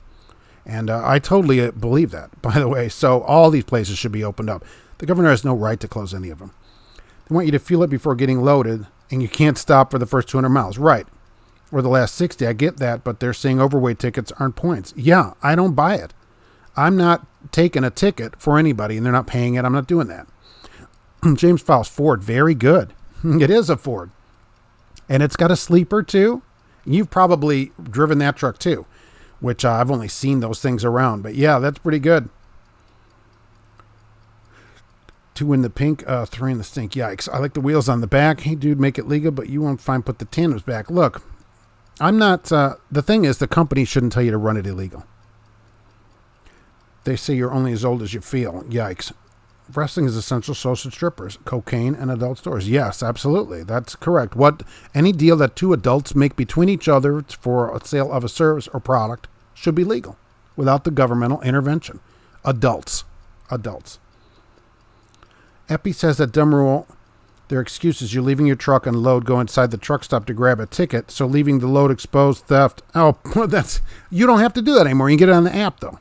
And I totally believe that, by the way. So all these places should be opened up. The governor has no right to close any of them. They want you to fuel it before getting loaded, and you can't stop for the first 200 miles. Right. Or the last 60. I get that, but they're saying overweight tickets aren't points. Yeah, I don't buy it. I'm not taking a ticket for anybody, and they're not paying it. I'm not doing that. James Fowles, Ford, very good. It is a Ford. And it's got a sleeper, too. You've probably driven that truck, too, which I've only seen those things around. But, yeah, that's pretty good. 2 in the pink, 3 in the stink. Yikes. I like the wheels on the back. Hey, dude, make it legal, but you won't find put the tandems back. Look, I'm not... the thing is, the company shouldn't tell you to run it illegal. They say you're only as old as you feel. Yikes. Wrestling is essential, so should strippers, cocaine, and adult stores. Yes, absolutely. That's correct. Any deal that 2 adults make between each other for a sale of a service or product should be legal without the governmental intervention. Adults. Epi says that dumb rule, their excuse is you're leaving your truck and load, go inside the truck stop to grab a ticket, so leaving the load exposed, theft. Oh, you don't have to do that anymore. You can get it on the app, though.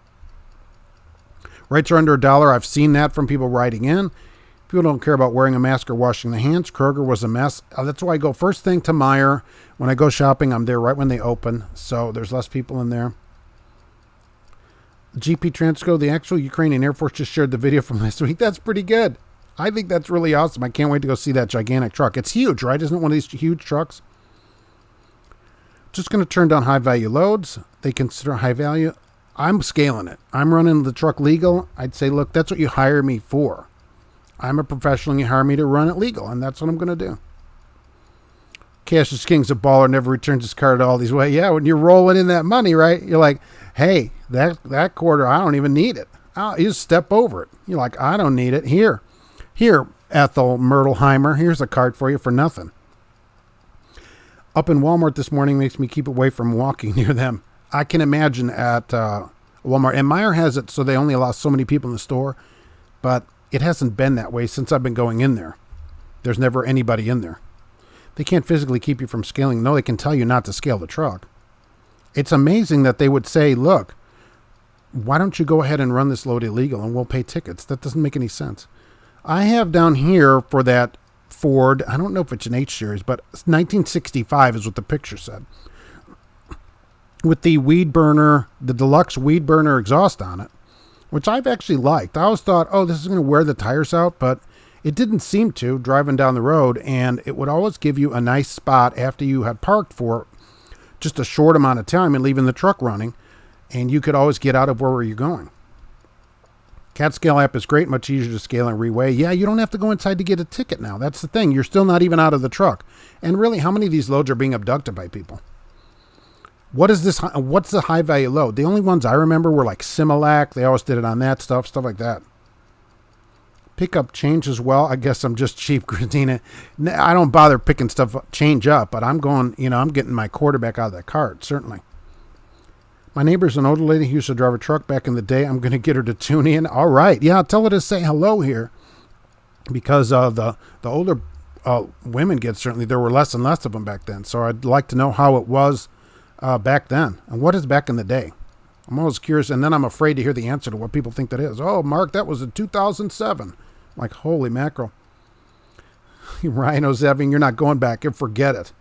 Rates are under $1. I've seen that from people writing in. People don't care about wearing a mask or washing the hands. Kroger was a mess. That's why I go first thing to Meijer. When I go shopping, I'm there right when they open. So there's less people in there. GP Transco, the actual Ukrainian Air Force just shared the video from last week. That's pretty good. I think that's really awesome. I can't wait to go see that gigantic truck. It's huge, right? Isn't it one of these huge trucks? Just going to turn down high value loads. They consider high value. I'm scaling it. I'm running the truck legal. I'd say, look, that's what you hire me for. I'm a professional and you hire me to run it legal, and that's what I'm going to do. Cash is King's a baller, never returns his car to all these way. Yeah, when you're rolling in that money, right? You're like, hey, that quarter, I don't even need it. You just step over it. You're like, I don't need it. Here, Ethel Myrtleheimer, here's a card for you for nothing. Up in Walmart this morning makes me keep away from walking near them. I can imagine at Walmart. And Meijer has it so they only allow so many people in the store. But it hasn't been that way since I've been going in there. There's never anybody in there. They can't physically keep you from scaling. No, they can tell you not to scale the truck. It's amazing that they would say, look, why don't you go ahead and run this load illegal and we'll pay tickets? That doesn't make any sense. I have down here for that Ford, I don't know if it's an H series, but 1965 is what the picture said. With the weed burner, the deluxe weed burner exhaust on it, which I've actually liked. I always thought, oh, this is going to wear the tires out, but it didn't seem to driving down the road, and it would always give you a nice spot after you had parked for just a short amount of time and leaving the truck running, and you could always get out of wherever you're going. Cat Scale app is great, much easier to scale and reweigh. Yeah, you don't have to go inside to get a ticket now. That's the thing. You're still not even out of the truck. And really, how many of these loads are being abducted by people? What is this? What's the high value load? The only ones I remember were like Similac. They always did it on that stuff like that. Pickup change as well. I guess I'm just cheap, Christina. I don't bother picking stuff change up, but I'm going, I'm getting my quarterback out of that cart, certainly. My neighbor's an older lady who used to drive a truck back in the day. I'm going to get her to tune in. All right. Yeah, tell her to say hello here. Because the older women certainly, there were less and less of them back then. So I'd like to know how it was back then. And what is back in the day? I'm always curious. And then I'm afraid to hear the answer to what people think that is. Oh, Mark, that was in 2007. I'm like, holy mackerel. Rhino Zeving, you're not going back. Forget it.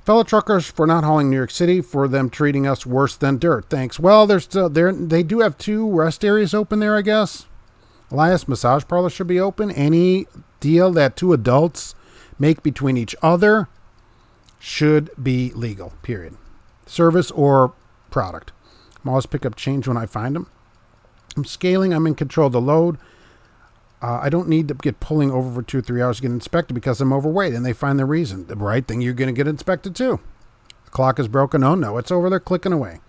Fellow truckers for not hauling New York City, for them treating us worse than dirt. Thanks. Well, there's still there. They do have 2 rest areas open there, I guess. Elias Massage Parlor should be open. Any deal that 2 adults make between each other should be legal, period. Service or product. I'm always pick up change when I find them. I'm scaling. I'm in control of the load. I don't need to get pulling over for 2 or 3 hours to get inspected because I'm overweight, and they find the reason. The right thing, you're going to get inspected too. The clock is broken. Oh no, it's over there clicking away.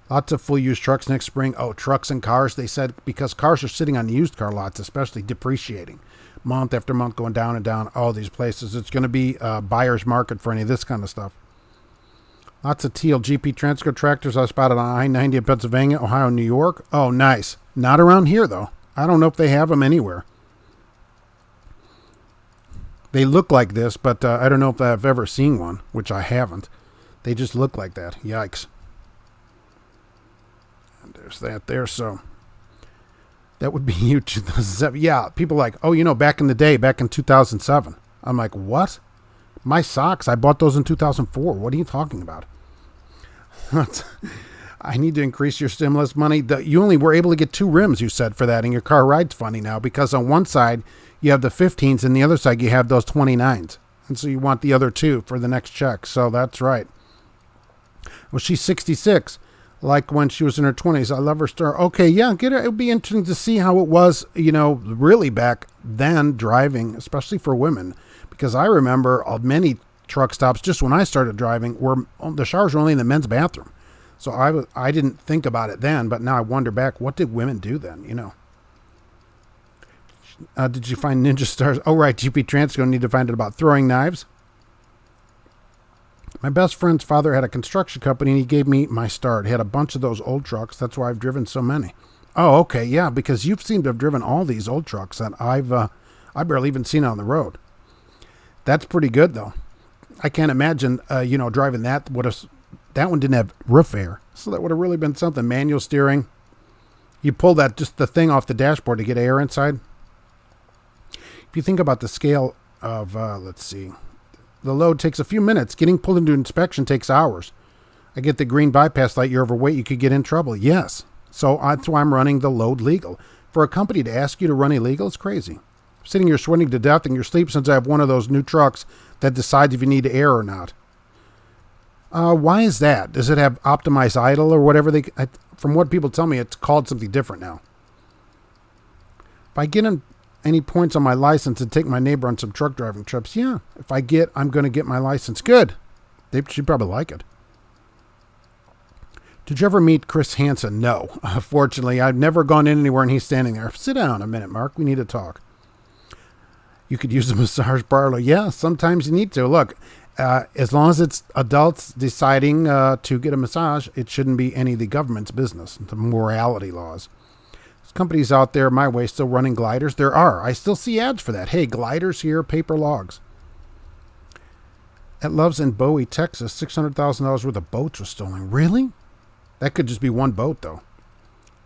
Lots of full used trucks next spring. Oh, trucks and cars, they said, because cars are sitting on used car lots, especially depreciating. Month after month going down and down. All these places. It's going to be a buyer's market for any of this kind of stuff. Lots of TLGP Transco tractors I spotted on I-90 in Pennsylvania, Ohio, New York. Oh, nice. Not around here, though. I don't know if they have them anywhere. They look like this, but I don't know if I've ever seen one, which I haven't. They just look like that. Yikes. And there's that there, so that would be you, 2007. Yeah, people like, oh, back in the day, back in 2007. I'm like, what? My socks, I bought those in 2004. What are you talking about? I need to increase your stimulus money. You only were able to get 2 rims, you said, for that, and your car ride's funny now because on one side you have the 15s and the other side you have those 29s. And so you want the other 2 for the next check. So that's right. Well, she's 66, like when she was in her 20s. I love her story. Okay, yeah, get her. It would be interesting to see how it was, really back then driving, especially for women, because I remember many truck stops just when I started driving where the showers were only in the men's bathroom. So I didn't think about it then, but now I wonder back, what did women do then, Did you find Ninja Stars? Oh, right, GP Transco need to find it about throwing knives. My best friend's father had a construction company, and he gave me my start. He had a bunch of those old trucks. That's why I've driven so many. Oh, okay, yeah, because you seem to have driven all these old trucks that I've barely even seen on the road. That's pretty good, though. I can't imagine, driving that that one didn't have roof air, so that would have really been something. Manual steering. You pull just the thing off the dashboard to get air inside. If you think about the scale of, let's see, the load takes a few minutes. Getting pulled into inspection takes hours. I get the green bypass light. You're overweight. You could get in trouble. Yes. So that's why I'm running the load legal. For a company to ask you to run illegal, it's crazy. Sitting here sweating to death in your sleep since I have one of those new trucks that decides if you need air or not. Why is that? Does it have optimized idle or whatever? From what people tell me, it's called something different now. If I get any points on my license and take my neighbor on some truck driving trips, yeah. If I'm going to get my license. Good. They should probably like it. Did you ever meet Chris Hansen? No. Fortunately, I've never gone in anywhere and he's standing there. Sit down a minute, Mark. We need to talk. You could use a massage parlor. Yeah, sometimes you need to. Look, as long as it's adults deciding to get a massage, it shouldn't be any of the government's business, the morality laws. There's companies out there my way still running gliders. There are. I still see ads for that. Hey, gliders here, paper logs. At Love's in Bowie, Texas, $600,000 worth of boats were stolen. Really? That could just be one boat, though.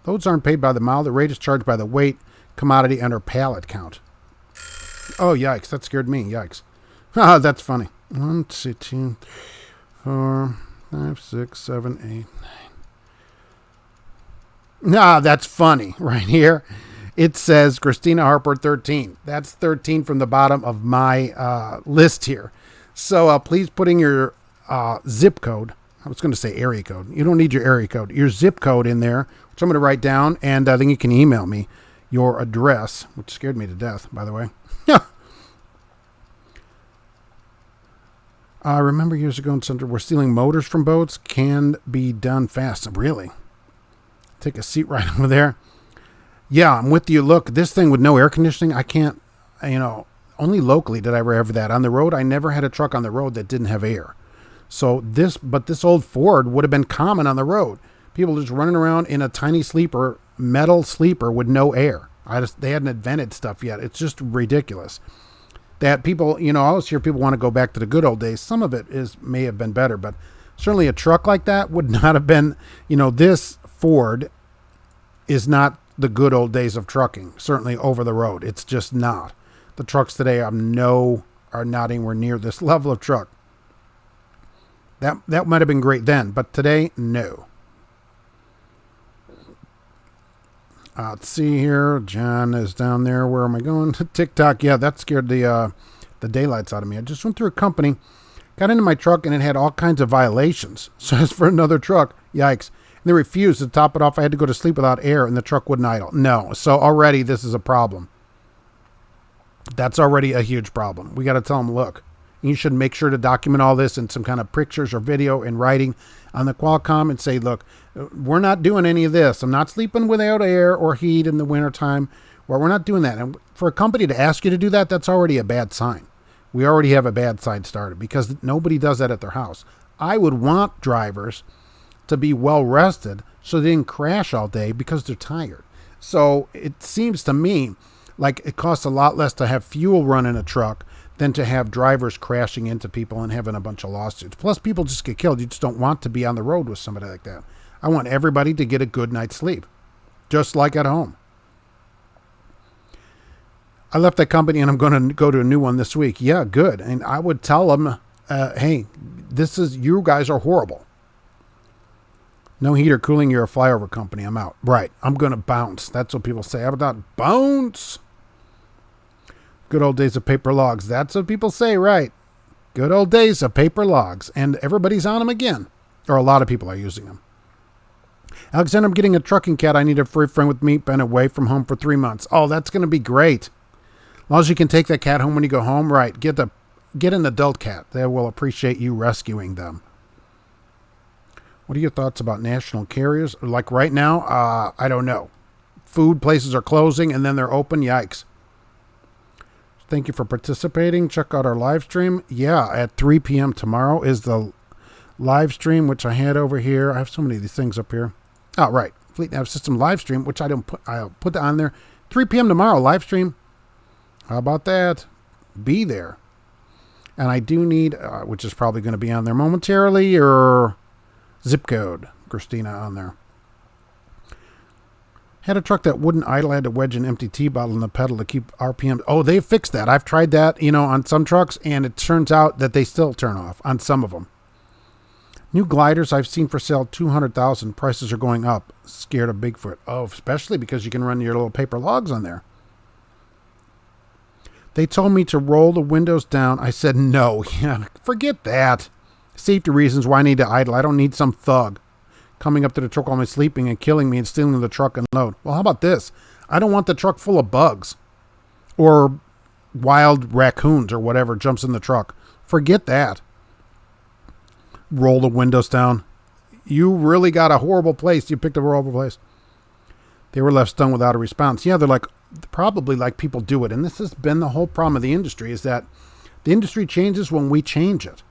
Loads aren't paid by the mile. The rate is charged by the weight, commodity, and/or pallet count. Oh, yikes. That scared me. Yikes. Ah, that's funny. 1, 2, 3, 4, 5, 6, 7, 8, 9. Ah, that's funny. Right here, it says Christina Harper 13. That's 13 from the bottom of my list here. So please put in your zip code. I was going to say area code. You don't need your area code. Your zip code in there, which I'm going to write down, and then you can email me your address, which scared me to death, by the way. I remember years ago in Central, we're stealing motors from boats. Can be done fast. Really? Take a seat right over there. Yeah, I'm with you. Look, this thing with no air conditioning, I can't, only locally did I ever have that. On the road, I never had a truck on the road that didn't have air. So this old Ford would have been common on the road. People just running around in a tiny sleeper, metal sleeper with no air. They hadn't invented stuff yet. It's just ridiculous. That people, I always hear people want to go back to the good old days. Some of it may have been better, but certainly a truck like that would not have been, this Ford is not the good old days of trucking, certainly over the road. It's just not. The trucks today are not anywhere near this level of truck. That might have been great then, but today, no. Let's see here. John is down there. Where am I going? TikTok. Yeah, that scared the daylights out of me. I just went through a company, got into my truck, and it had all kinds of violations. So as for another truck, yikes. And they refused to top it off. I had to go to sleep without air, and the truck wouldn't idle. No. So already this is a problem. That's already a huge problem. We got to tell them, look, you should make sure to document all this in some kind of pictures or video in writing on the Qualcomm and say, look, we're not doing any of this. I'm not sleeping without air or heat in the wintertime. Well, we're not doing that. And for a company to ask you to do that, that's already a bad sign. We already have a bad sign started because nobody does that at their house. I would want drivers to be well rested so they didn't crash all day because they're tired. So it seems to me like it costs a lot less to have fuel run in a truck than to have drivers crashing into people and having a bunch of lawsuits. Plus, people just get killed. You just don't want to be on the road with somebody like that. I want everybody to get a good night's sleep, just like at home. I left that company and I'm going to go to a new one this week. Yeah, good. And I would tell them, hey, you guys are horrible. No heater cooling, you're a flyover company. I'm out. Right. I'm going to bounce. That's what people say. How about that? Bounce. Good old days of paper logs. That's what people say, right? Good old days of paper logs. And everybody's on them again. Or a lot of people are using them. Alexander, I'm getting a trucking cat. I need a free friend with me. Been away from home for 3 months. Oh, that's going to be great. As long as you can take that cat home when you go home, right. Get an adult cat. They will appreciate you rescuing them. What are your thoughts about national carriers? Like right now, I don't know. Food places are closing and then they're open. Yikes. Thank you for participating. Check out our live stream. Yeah, at 3 p.m. tomorrow is the live stream, which I had over here. I have so many of these things up here. Oh, right. Fleet Nav System live stream, which I'll put that on there. 3 p.m. tomorrow, live stream. How about that? Be there. And I do need, which is probably going to be on there momentarily, your zip code, Christina, on there. Had a truck that wouldn't idle. I had to wedge an empty tea bottle in the pedal to keep RPM. Oh, they fixed that. I've tried that, on some trucks, and it turns out that they still turn off on some of them. New gliders I've seen for sale, $200,000. Prices are going up. Scared of Bigfoot. Oh, especially because you can run your little paper logs on there. They told me to roll the windows down. I said no. Yeah, forget that. Safety reasons why I need to idle. I don't need some thug coming up to the truck while I'm sleeping and killing me and stealing the truck and load. Well, how about this? I don't want the truck full of bugs or wild raccoons or whatever jumps in the truck. Forget that. Roll the windows down. you really got a horrible place. You picked a horrible place. They were left stunned without a response. Yeah, they're like, probably like people do it. And this has been the whole problem of the industry, is that the industry changes when we change it.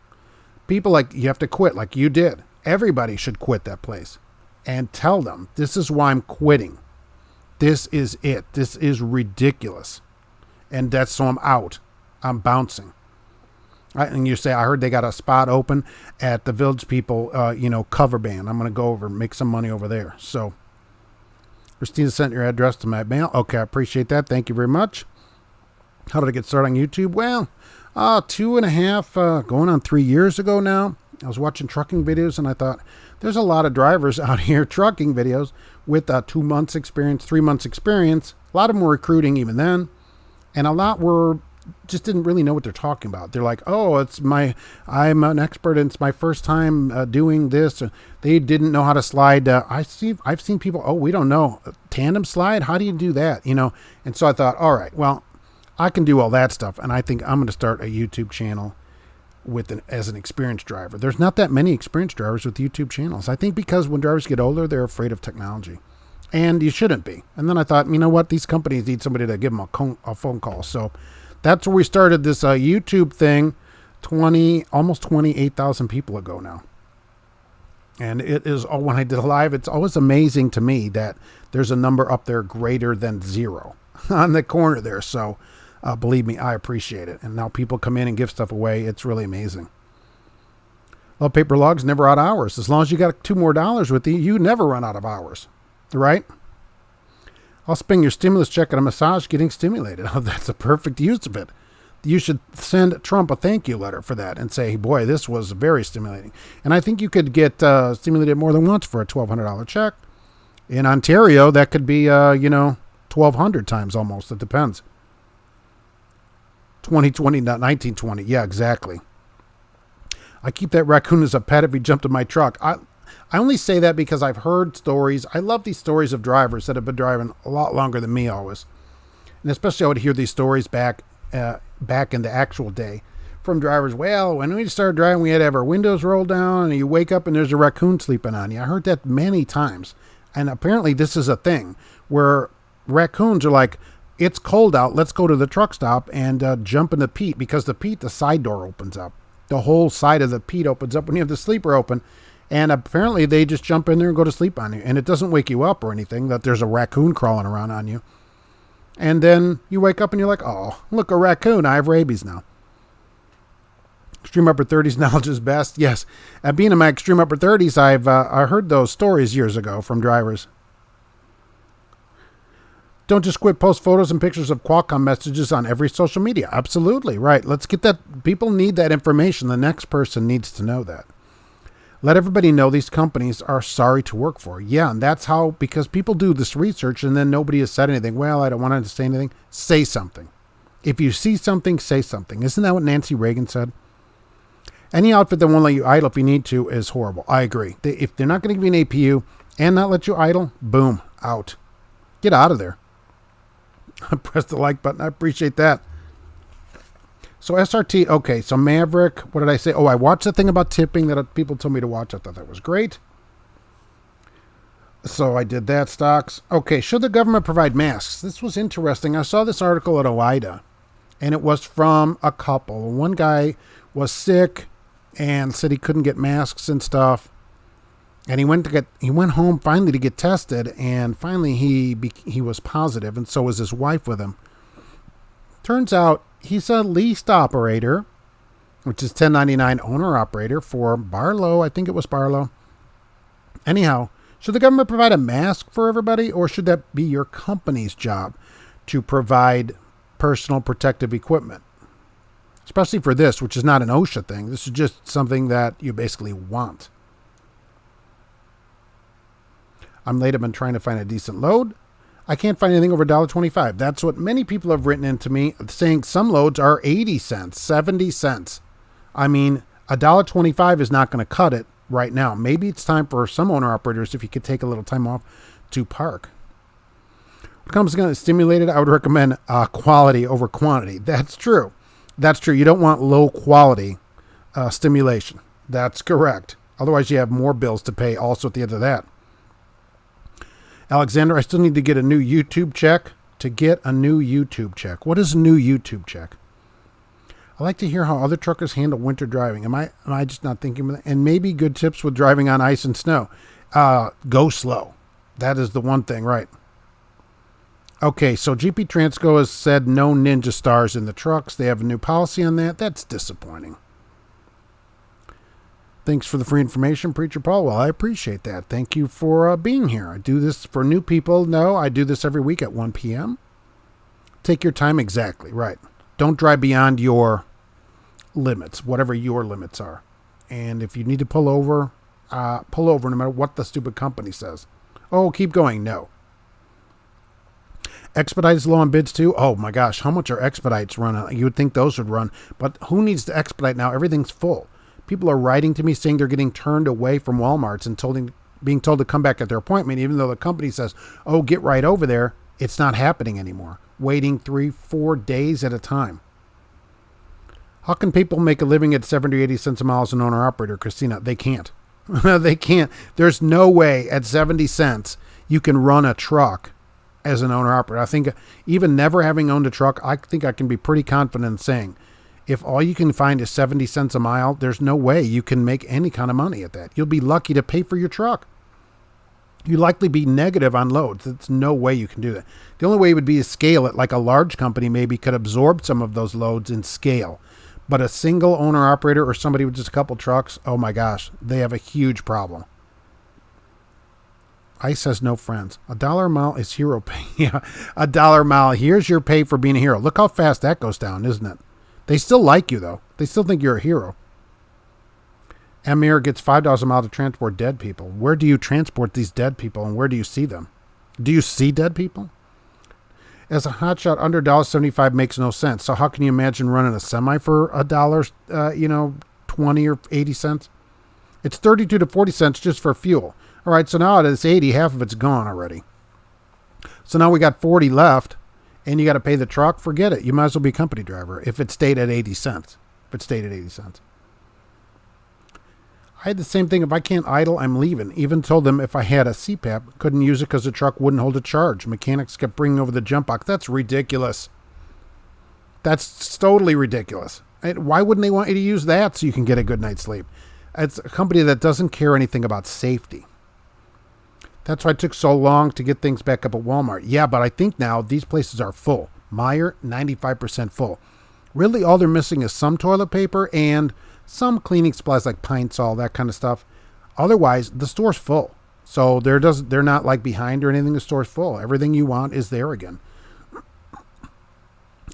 People like, you have to quit like you did. Everybody should quit that place and tell them, this is why I'm quitting. This is it. This is ridiculous. And that's so I'm out. I'm bouncing. And you say, I heard they got a spot open at the Village People, cover band. I'm going to go over and make some money over there. So Christina sent your address to my mail. Okay, I appreciate that. Thank you very much. How did I get started on YouTube? Well, 2.5, going on 3 years ago now. I was watching trucking videos and I thought, there's a lot of drivers out here trucking videos with 2 months experience, 3 months experience. A lot of them were recruiting even then. And a lot were just didn't really know what they're talking about. They're like, oh, I'm an expert and it's my first time doing this. They didn't know how to slide. I've seen people, oh, we don't know. Tandem slide? How do you do that? And so I thought, all right, well, I can do all that stuff. And I think I'm going to start a YouTube channel as an experienced driver. There's not that many experienced drivers with YouTube channels. I think because when drivers get older, they're afraid of technology. And you shouldn't be. And then I thought, you know what? These companies need somebody to give them a phone call. So that's where we started this YouTube thing almost 28,000 people ago now. And it is, when I did a live, it's always amazing to me that there's a number up there greater than 0 on the corner there. So believe me, I appreciate it. And now people come in and give stuff away. It's really amazing. Well, paper logs never out of hours. As long as you got $2 more with you, you never run out of hours. Right? I'll spend your stimulus check at a massage getting stimulated. Oh, that's a perfect use of it. You should send Trump a thank you letter for that and say, boy, this was very stimulating. And I think you could get stimulated more than once for a $1,200 check. In Ontario, that could be, 1,200 times almost. It depends. 2020, not 1920. Yeah, exactly. I keep that raccoon as a pet if he jumped in my truck. I only say that because I've heard stories. I love these stories of drivers that have been driving a lot longer than me always. And especially I would hear these stories back in the actual day from drivers. Well, when we started driving, we had to have our windows rolled down and you wake up and there's a raccoon sleeping on you. I heard that many times. And apparently this is a thing where raccoons are like, it's cold out. Let's go to the truck stop and jump in the peat, because the side door opens up. The whole side of the peat opens up when you have the sleeper open. And apparently they just jump in there and go to sleep on you. And it doesn't wake you up or anything that there's a raccoon crawling around on you. And then you wake up and you're like, oh, look, a raccoon. I have rabies now. Extreme upper 30s knowledge is best. Yes. Being in my extreme upper 30s, I heard those stories years ago from drivers. Don't just quit post photos and pictures of Qualcomm messages on every social media. Absolutely. Right. Let's get that. People need that information. The next person needs to know that. Let everybody know these companies are sorry to work for. Yeah, and that's how, because people do this research and then nobody has said anything. Well, I don't want to say anything. Say something. If you see something, say something. Isn't that what Nancy Reagan said? Any outfit that won't let you idle if you need to is horrible. I agree. If they're not going to give you an APU and not let you idle, boom, out. Get out of there. Press the like button. I appreciate that. So SRT, okay, so Maverick, what did I say? Oh, I watched the thing about tipping that people told me to watch. I thought that was great. So I did that, stocks. Okay, should the government provide masks? This was interesting. I saw this article at OIDA, and it was from a couple. One guy was sick and said he couldn't get masks and stuff. And he went home finally to get tested, and finally he was positive, and so was his wife with him. Turns out he's a leased operator, which is 1099 owner operator for Barlow. I think it was Barlow. Anyhow, should the government provide a mask for everybody, or should that be your company's job to provide personal protective equipment? Especially for this, which is not an OSHA thing. This is just something that you basically want. I'm late. I've been trying to find a decent load. I can't find anything over $1.25. That's what many people have written into me, saying some loads are 80 cents, 70 cents. I mean, $1.25 is not going to cut it right now. Maybe it's time for some owner operators, if you could take a little time off, to park. When it comes to stimulated, I would recommend quality over quantity. That's true. That's true. You don't want low quality stimulation. That's correct. Otherwise, you have more bills to pay also at the end of that. Alexander, I still need to get a new YouTube check. To get a new YouTube check. What is a new YouTube check? I like to hear how other truckers handle winter driving. Am I just not thinking of that? And maybe good tips with driving on ice and snow. Go slow. That is the one thing, right? Okay, so GP Transco has said no Ninja Stars in the trucks. They have a new policy on that. That's disappointing. Thanks for the free information, Preacher Paul. Well, I appreciate that. Thank you for being here. I do this for new people. No, I do this every week at 1 p.m. Take your time. Exactly, right. Don't drive beyond your limits, whatever your limits are. And if you need to pull over no matter what the stupid company says. Oh, keep going. No. Expedite is low on bids too. Oh my gosh, how much are expedites run? You would think those would run, but who needs to expedite now? Everything's full. People are writing to me saying they're getting turned away from Walmarts and being told to come back at their appointment, even though the company says, oh, get right over there. It's not happening anymore. Waiting 3-4 days at a time. How can people make a living at 70 or 80 cents a mile as an owner-operator, Christina? They can't. They can't. There's no way at 70 cents you can run a truck as an owner-operator. I think even never having owned a truck, I think I can be pretty confident in saying if all you can find is 70 cents a mile, there's no way you can make any kind of money at that. You'll be lucky to pay for your truck. You'd likely be negative on loads. There's no way you can do that. The only way would be to scale it, like a large company maybe could absorb some of those loads in scale. But a single owner operator or somebody with just a couple trucks, oh my gosh, they have a huge problem. Ice has no friends. $1 a mile is hero pay. Yeah, $1 a mile. Here's your pay for being a hero. Look how fast that goes down, isn't it? They still like you, though. They still think you're a hero. Amir gets $5 a mile to transport dead people. Where do you transport these dead people, and where do you see them? Do you see dead people? As a hotshot, under $1.75 makes no sense. So how can you imagine running a semi for $1, 20 or 80 cents? It's 32 to 40 cents just for fuel. All right, so now it's 80. Half of it's gone already. So now we got 40 left. And you got to pay the truck, forget it. You might as well be a company driver if it stayed at 80 cents. I had the same thing. If I can't idle, I'm leaving. Even told them if I had a CPAP, couldn't use it because the truck wouldn't hold a charge. Mechanics kept bringing over the jump box. That's ridiculous. That's totally ridiculous. Why wouldn't they want you to use that so you can get a good night's sleep? It's a company that doesn't care anything about safety. That's why it took so long to get things back up at Walmart. Yeah, but I think now these places are full. Meijer, 95% full. Really, all they're missing is some toilet paper and some cleaning supplies like Pine Sol, that kind of stuff. Otherwise, the store's full. So they're not like behind or anything. The store's full. Everything you want is there again.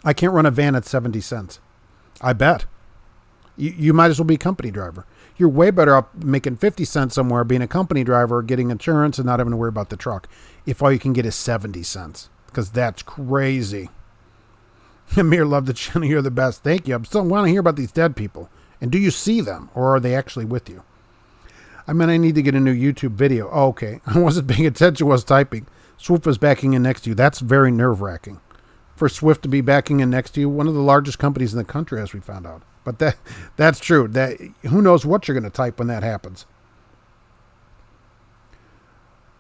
I can't run a van at 70 cents. I bet. You might as well be a company driver. You're way better off making 50 cents somewhere, being a company driver, getting insurance, and not having to worry about the truck. If all you can get is 70 cents, because that's crazy. Amir, love the channel. You're the best. Thank you. I still want to hear about these dead people. And do you see them, or are they actually with you? I need to get a new YouTube video. Oh, okay. I wasn't paying attention. I was typing. Swift was backing in next to you. That's very nerve-wracking. For Swift to be backing in next to you, one of the largest companies in the country, as we found out. But that's true. Who knows what you're going to type when that happens.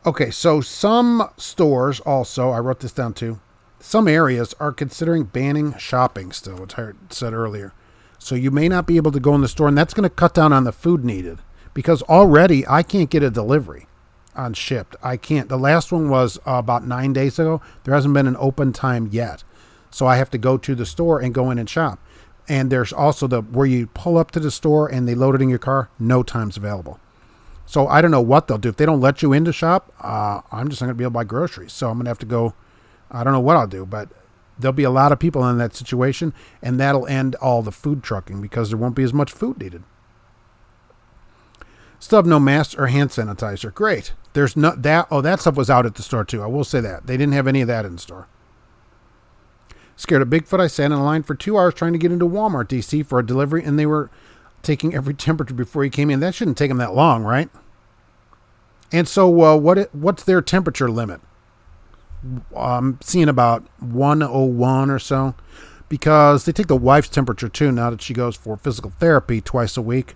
Okay, so some stores also, I wrote this down too, some areas are considering banning shopping still, which I said earlier. So you may not be able to go in the store, and that's going to cut down on the food needed. Because already I can't get a delivery on Shipt. I can't. The last one was about 9 days ago. There hasn't been an open time yet. So I have to go to the store and go in and shop. And there's also where you pull up to the store and they load it in your car, no time's available. So I don't know what they'll do. If they don't let you in to shop, I'm just not going to be able to buy groceries. So I'm going to have to go, I don't know what I'll do, but there'll be a lot of people in that situation, and that'll end all the food trucking because there won't be as much food needed. Still have no masks or hand sanitizer. Great. There's no that. Oh, that stuff was out at the store too. I will say that. They didn't have any of that in the store. Scared of Bigfoot, I sat in a line for 2 hours trying to get into Walmart DC for a delivery, and they were taking every temperature before he came in. That shouldn't take them that long, right? And so what's their temperature limit? I'm seeing about 101 or so, because they take the wife's temperature too now that she goes for physical therapy twice a week.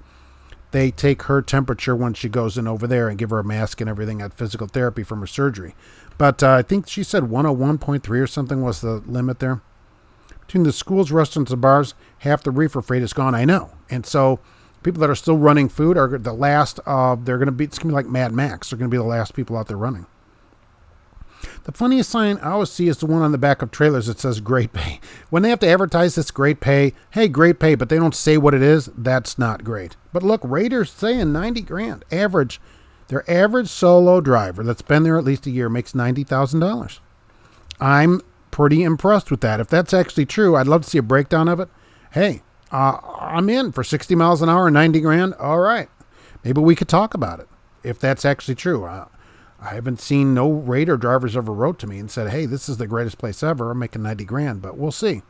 they take her temperature when she goes in over there and give her a mask and everything at physical therapy from her surgery. But I think she said 101.3 or something was the limit there. Between the schools, restaurants, and bars, half the reefer freight is gone. I know. And so people that are still running food are the last of, it's going to be like Mad Max. They're going to be the last people out there running. The funniest sign I always see is the one on the back of trailers that says great pay. When they have to advertise this great pay, hey, great pay, but they don't say what it is, that's not great. But look, Raiders saying 90 grand average. Their average solo driver that's been there at least a year makes $90,000. I'm pretty impressed with that. If that's actually true, I'd love to see a breakdown of it. Hey, I'm in for 60 miles an hour, 90 grand. All right. Maybe we could talk about it if that's actually true. I haven't seen no Raider drivers ever wrote to me and said, hey, this is the greatest place ever. I'm making 90 grand, but we'll see.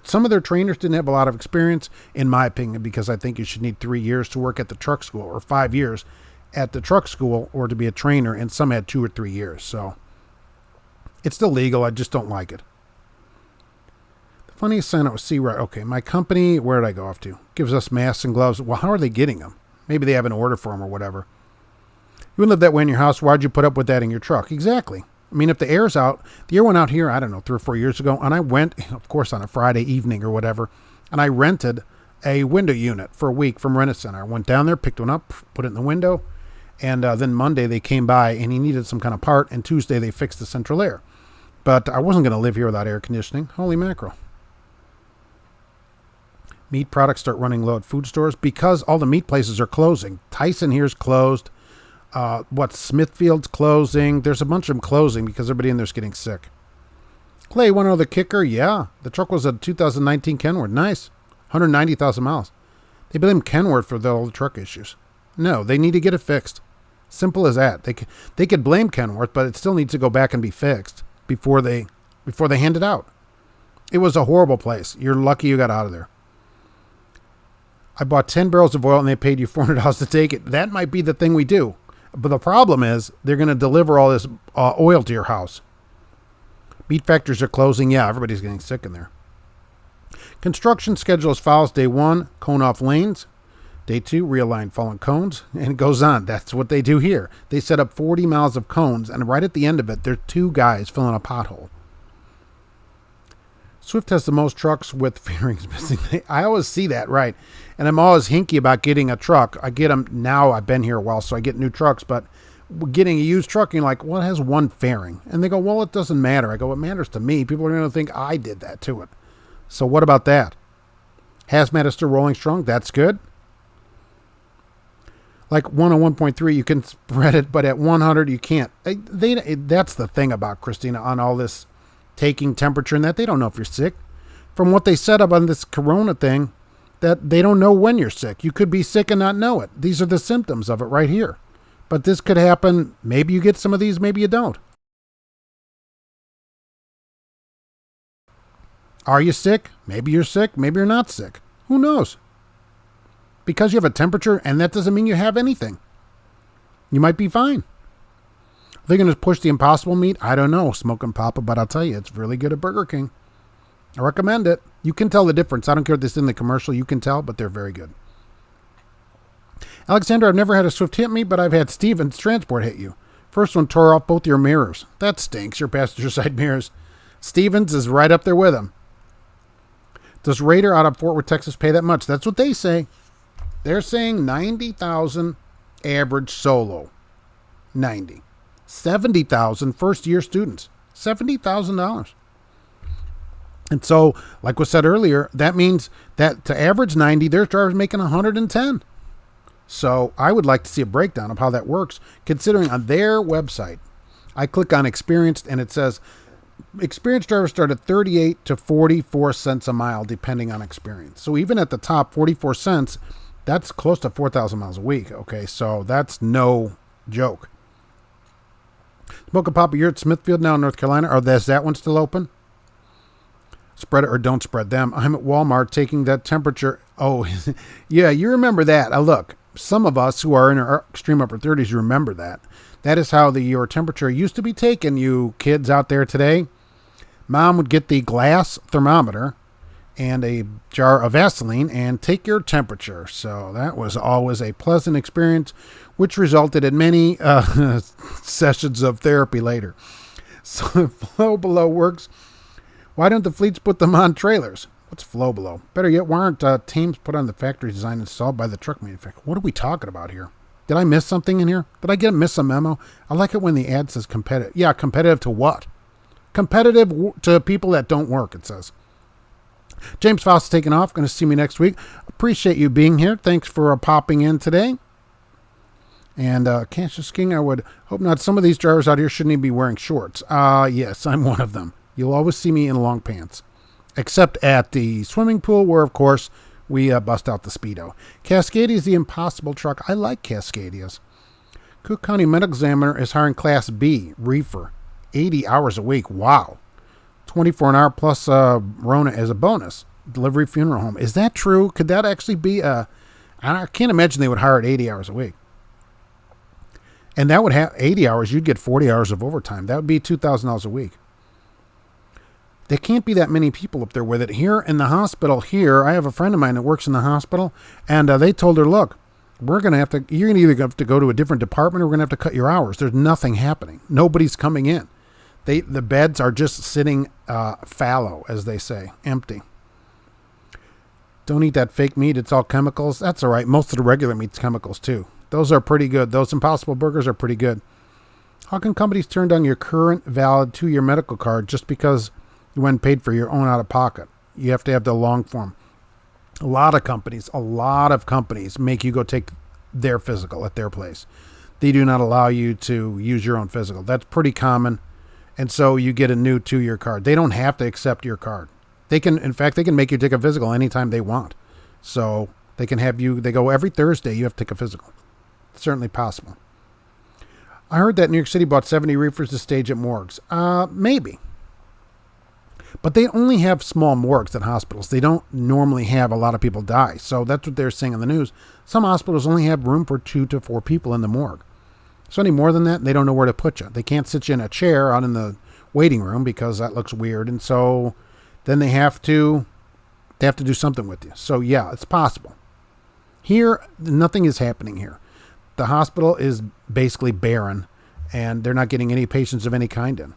Some of their trainers didn't have a lot of experience, in my opinion, because I think you should need 3 years to work at the truck school or 5 years at the truck school or to be a trainer, and some had 2 or 3 years. So it's still legal. I just don't like it. The funniest sign I would see, right? Okay, my company, where did I go off to? Gives us masks and gloves. Well, how are they getting them? Maybe they have an order for them or whatever. You wouldn't live that way in your house. Why'd you put up with that in your truck? Exactly. I mean, if the air's out, the air went out here, I don't know, 3 or 4 years ago, and I went, of course, on a Friday evening or whatever, and I rented a window unit for a week from Rent-A-Center. I went down there, picked one up, put it in the window, and then Monday they came by, and he needed some kind of part, and Tuesday they fixed the central air. But I wasn't going to live here without air conditioning. Holy mackerel. Meat products start running low at food stores because all the meat places are closing. Tyson here's closed. Smithfield's closing. There's a bunch of them closing because everybody in there's getting sick. Clay, you want to know the kicker? Yeah. The truck was a 2019 Kenworth. Nice. 190,000 miles. They blame Kenworth for all the truck issues. No, they need to get it fixed. Simple as that. They could blame Kenworth, but it still needs to go back and be fixed before they hand it out. It was a horrible place. You're lucky you got out of there. I bought 10 barrels of oil and they paid you $400 to take it. That might be the thing we do. But the problem is they're going to deliver all this oil to your house. Meat factories are closing. Yeah, everybody's getting sick in there. Construction schedule as follows. Day 1, cone off lanes. Day 2, realign fallen cones. And it goes on. That's what they do here. They set up 40 miles of cones, and right at the end of it, there's 2 guys filling a pothole. Swift has the most trucks with fairings missing. I always see that, right? And I'm always hinky about getting a truck. I get them now. I've been here a while, so I get new trucks. But getting a used truck, you're like, well, it has 1 fairing. And they go, well, it doesn't matter. I go, it matters to me. People are going to think I did that to it. So what about that? Hazmat is still rolling strong. That's good. Like 101.3, you can spread it, but at 100, you can't. That's the thing about Christina on all this taking temperature and that. They don't know if you're sick. From what they set up on this corona thing, that they don't know when you're sick. You could be sick and not know it. These are the symptoms of it right here. But this could happen. Maybe you get some of these, maybe you don't. Are you sick? Maybe you're sick. Maybe you're not sick. Who knows? Because you have a temperature, and that doesn't mean you have anything. You might be fine. Are they going to push the Impossible meat? I don't know, Smoking Papa, but I'll tell you, it's really good at Burger King. I recommend it. You can tell the difference. I don't care if this is in the commercial. You can tell, but they're very good. Alexander, I've never had a Swift hit me, but I've had Stevens Transport hit you. First one tore off both your mirrors. That stinks, your passenger side mirrors. Stevens is right up there with him. Does Raider out of Fort Worth, Texas pay that much? That's what they say. They're saying 90,000 average solo. 90. 70,000 first-year students. $70,000. And so, like was said earlier, that means that to average 90, there's drivers making 110. So I would like to see a breakdown of how that works, considering on their website, I click on experienced and it says experienced drivers start at 38 to 44 cents a mile, depending on experience. So even at the top, 44 cents, that's close to 4,000 miles a week. Okay, so that's no joke. Smoke Papa, you're at Smithfield now in North Carolina. Is that one still open? Spread it or don't spread them. I'm at Walmart taking that temperature. Oh, yeah, you remember that. Look, some of us who are in our extreme upper 30s remember that. That is how your temperature used to be taken, you kids out there today. Mom would get the glass thermometer, and a jar of Vaseline and take your temperature. So that was always a pleasant experience, which resulted in many sessions of therapy later. So if flow below works, why don't the fleets put them on trailers? What's flow below? Better yet, why aren't teams put on the factory design installed by the truck manufacturer? What are we talking about here? Did I miss something in here? Did I miss a memo? I like it when the ad says competitive. Yeah, competitive to what? Competitive to people that don't work, it says. James Faust is taking off. Going to see me next week. Appreciate you being here. Thanks for popping in today. And Cassius King, I would hope not. Some of these drivers out here shouldn't even be wearing shorts. Yes, I'm one of them. You'll always see me in long pants. Except at the swimming pool where, of course, we bust out the Speedo. Cascadia is the impossible truck. I like Cascadias. Cook County Medical Examiner is hiring Class B, reefer, 80 hours a week. Wow. 24 an hour plus Rona as a bonus. Delivery funeral home. Is that true? Could that actually be I can't imagine they would hire at 80 hours a week. And that would have 80 hours. You'd get 40 hours of overtime. That would be $2,000 a week. There can't be that many people up there with it. Here in the hospital here, I have a friend of mine that works in the hospital, and they told her, look, you're going to either have to go to a different department or we're going to have to cut your hours. There's nothing happening. Nobody's coming in. The beds are just sitting fallow, as they say, empty. Don't eat that fake meat. It's all chemicals. That's all right. Most of the regular meat's chemicals, too. Those are pretty good. Those Impossible Burgers are pretty good. How can companies turn down your current valid 2-year medical card just because you went and paid for your own out-of-pocket? You have to have the long form. A lot of companies make you go take their physical at their place. They do not allow you to use your own physical. That's pretty common. And so you get a new 2-year card. They don't have to accept your card. They can make you take a physical anytime they want. So they can have you, they go every Thursday, you have to take a physical. It's certainly possible. I heard that New York City bought 70 reefers to stage at morgues. Maybe. But they only have small morgues at hospitals. They don't normally have a lot of people die. So that's what they're saying on the news. Some hospitals only have room for 2 to 4 people in the morgue. So any more than that, they don't know where to put you. They can't sit you in a chair out in the waiting room because that looks weird. And so then they have to do something with you. So yeah, it's possible. Here, nothing is happening here. The hospital is basically barren and they're not getting any patients of any kind in.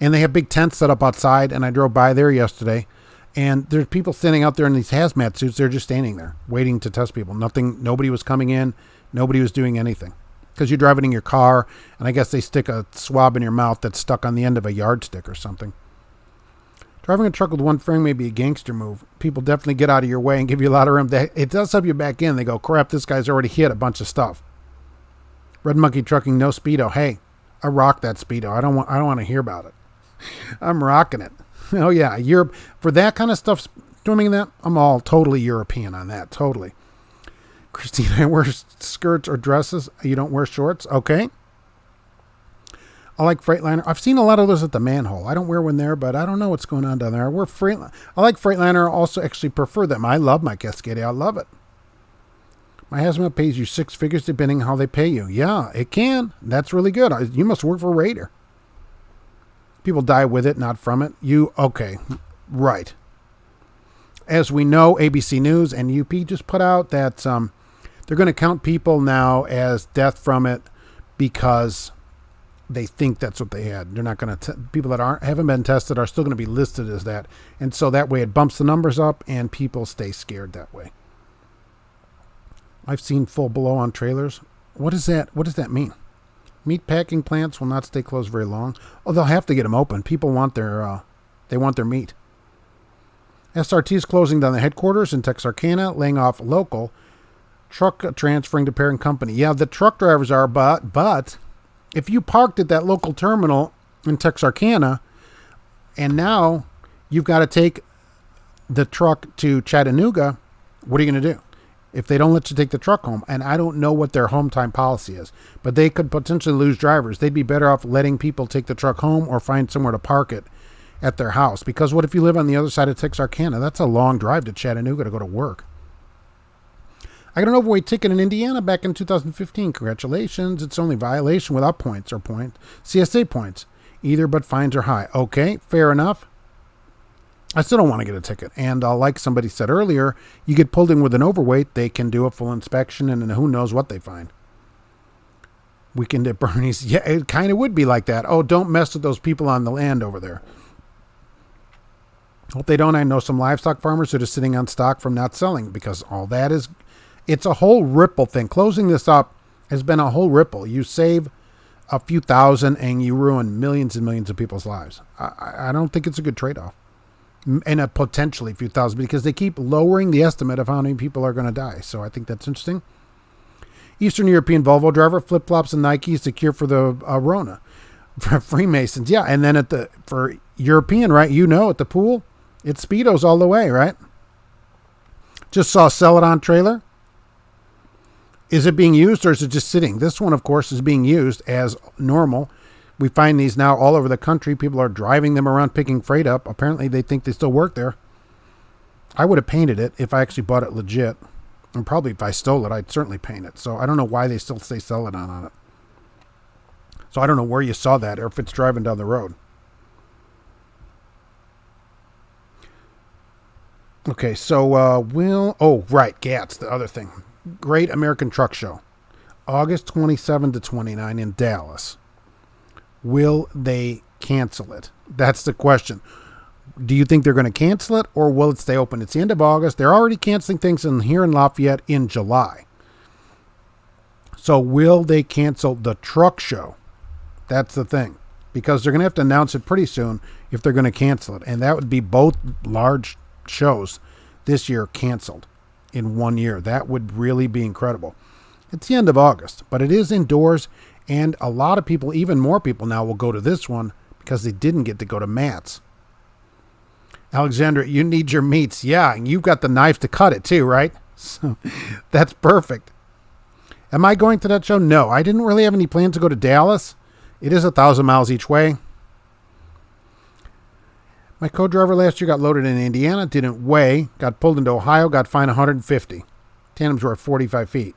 And they have big tents set up outside, and I drove by there yesterday, and there's people standing out there in these hazmat suits. They're just standing there waiting to test people. Nobody was coming in. Nobody was doing anything. Because you're driving in your car, and I guess they stick a swab in your mouth that's stuck on the end of a yardstick or something. Driving a truck with one frame may be a gangster move. People definitely get out of your way and give you a lot of room. It does help you back in. They go, crap, this guy's already hit a bunch of stuff. Red Monkey Trucking, no Speedo. Hey, I rock that Speedo. I don't want to hear about it. I'm rocking it. Oh yeah, Europe for that kind of stuff. Doing that, I'm all totally European on that. Totally. Christine, I wear skirts or dresses. You don't wear shorts, okay? I like Freightliner. I've seen a lot of those at the manhole. I don't wear one there, but I don't know what's going on down there. I like Freightliner. I also actually prefer them. I love my Cascadia. I love it. My hazmat pays you 6 figures depending how they pay you. Yeah, it can. That's really good. You must work for Raider. People die with it, not from it. Okay, right. As we know, ABC News and UP just put out that they're going to count people now as death from it because they think that's what they had. They're not going to, people that haven't been tested are still going to be listed as that. And so that way it bumps the numbers up and people stay scared that way. I've seen full below on trailers. What is that? What does that mean? Meat packing plants will not stay closed very long. Oh, they'll have to get them open. People want their meat. SRT is closing down the headquarters in Texarkana, laying off local, truck transferring to parent company. Yeah, the truck drivers are, but if you parked at that local terminal in Texarkana, and now you've got to take the truck to Chattanooga, what are you going to do? If they don't let you take the truck home, and I don't know what their home time policy is, but they could potentially lose drivers. They'd be better off letting people take the truck home or find somewhere to park it at their house. Because what if you live on the other side of Texarkana? That's a long drive to Chattanooga to go to work. I got an overweight ticket in Indiana back in 2015. Congratulations. It's only violation without points or CSA points. Either, but fines are high. Okay, fair enough. I still don't want to get a ticket. And like somebody said earlier, you get pulled in with an overweight, they can do a full inspection, and then who knows what they find. Weekend at Bernie's. Yeah, it kind of would be like that. Oh, don't mess with those people on the land over there. Hope they don't. I know some livestock farmers that are sitting on stock from not selling because all that is, it's a whole ripple thing. Closing this up has been a whole ripple. You save a few thousand and you ruin millions and millions of people's lives. I don't think it's a good trade-off. And a potentially few thousand because they keep lowering the estimate of how many people are going to die. So I think that's interesting. Eastern European Volvo driver, flip-flops and Nikes to cure for the Rona. For Freemasons, yeah. And then for European, right, at the pool, it's Speedos all the way, right? Just saw a Celadon trailer. Is it being used or is it just sitting? This one, of course, is being used as normal. We find these now all over the country. People are driving them around picking freight up. Apparently, they think they still work there. I would have painted it if I actually bought it legit. And probably if I stole it, I'd certainly paint it. So I don't know why they still say Celadon on it. So I don't know where you saw that or if it's driving down the road. Okay, so GATS, the other thing. Great American Truck Show. August 27 to 29 in Dallas. Will they cancel it? That's the question. Do you think they're going to cancel it or will it stay open? It's the end of August. They're already canceling things here in Lafayette in July. So will they cancel the truck show? That's the thing. Because they're going to have to announce it pretty soon if they're going to cancel it. And that would be both large shows this year canceled in 1 year. That would really be incredible. It's the end of August, but it is indoors. And a lot of people, even more people now, will go to this one because they didn't get to go to Matt's. Alexandra, you need your meats. Yeah, and you've got the knife to cut it too, right? So that's perfect. Am I going to that show? No, I didn't really have any plans to go to Dallas. It is 1,000 miles each way. My co-driver last year got loaded in Indiana, didn't weigh, got pulled into Ohio, got fined 150. Tandems were at 45 feet.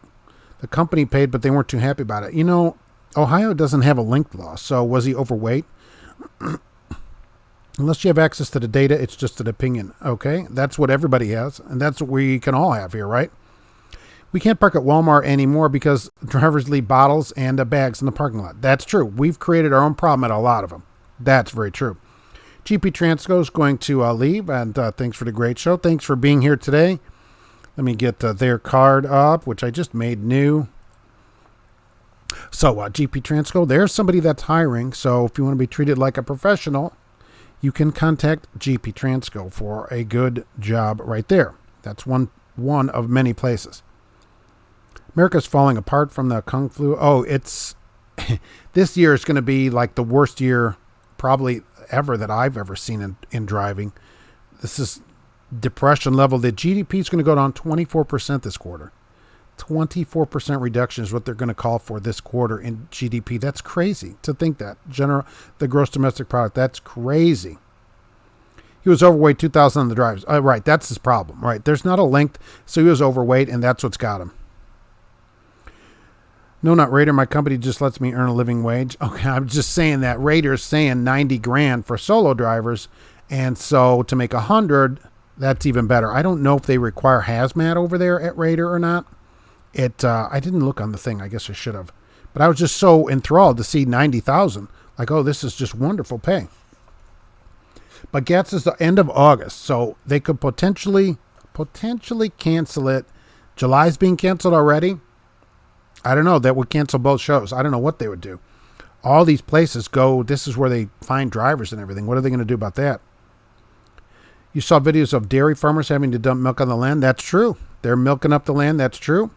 The company paid, but they weren't too happy about it. Ohio doesn't have a length law, so was he overweight? Unless you have access to the data, it's just an opinion. Okay, that's what everybody has, and that's what we can all have here, right? We can't park at Walmart anymore because drivers leave bottles and bags in the parking lot. That's true. We've created our own problem at a lot of them. That's very true. GP Transco is going to leave, and thanks for the great show. Thanks for being here today. Let me get their card up, which I just made new. So GP Transco, there's somebody that's hiring. So if you want to be treated like a professional, you can contact GP Transco for a good job right there. That's one of many places. America's falling apart from the Kung Flu. Oh, it's this year is going to be like the worst year probably ever that I've ever seen in driving. This is depression level. The GDP is going to go down 24% this quarter. 24% reduction is what they're going to call for this quarter in GDP. That's crazy to think that. The gross domestic product, that's crazy. He was overweight, 2,000 on the drives. Right, that's his problem, right? There's not a length, so he was overweight, and that's what's got him. No, not Raider. My company just lets me earn a living wage. Okay, I'm just saying that Raider's saying 90 grand for solo drivers, and so to make 100, that's even better. I don't know if they require hazmat over there at Raider or not. I didn't look on the thing. I guess I should have. But I was just so enthralled to see 90,000. Like, oh, this is just wonderful pay. But GATS is the end of August, so they could potentially cancel it. July's being canceled already. I don't know. That would cancel both shows. I don't know what they would do. All these places go, this is where they find drivers and everything. What are they going to do about that? You saw videos of dairy farmers having to dump milk on the land. That's true. They're milking up the land. That's true.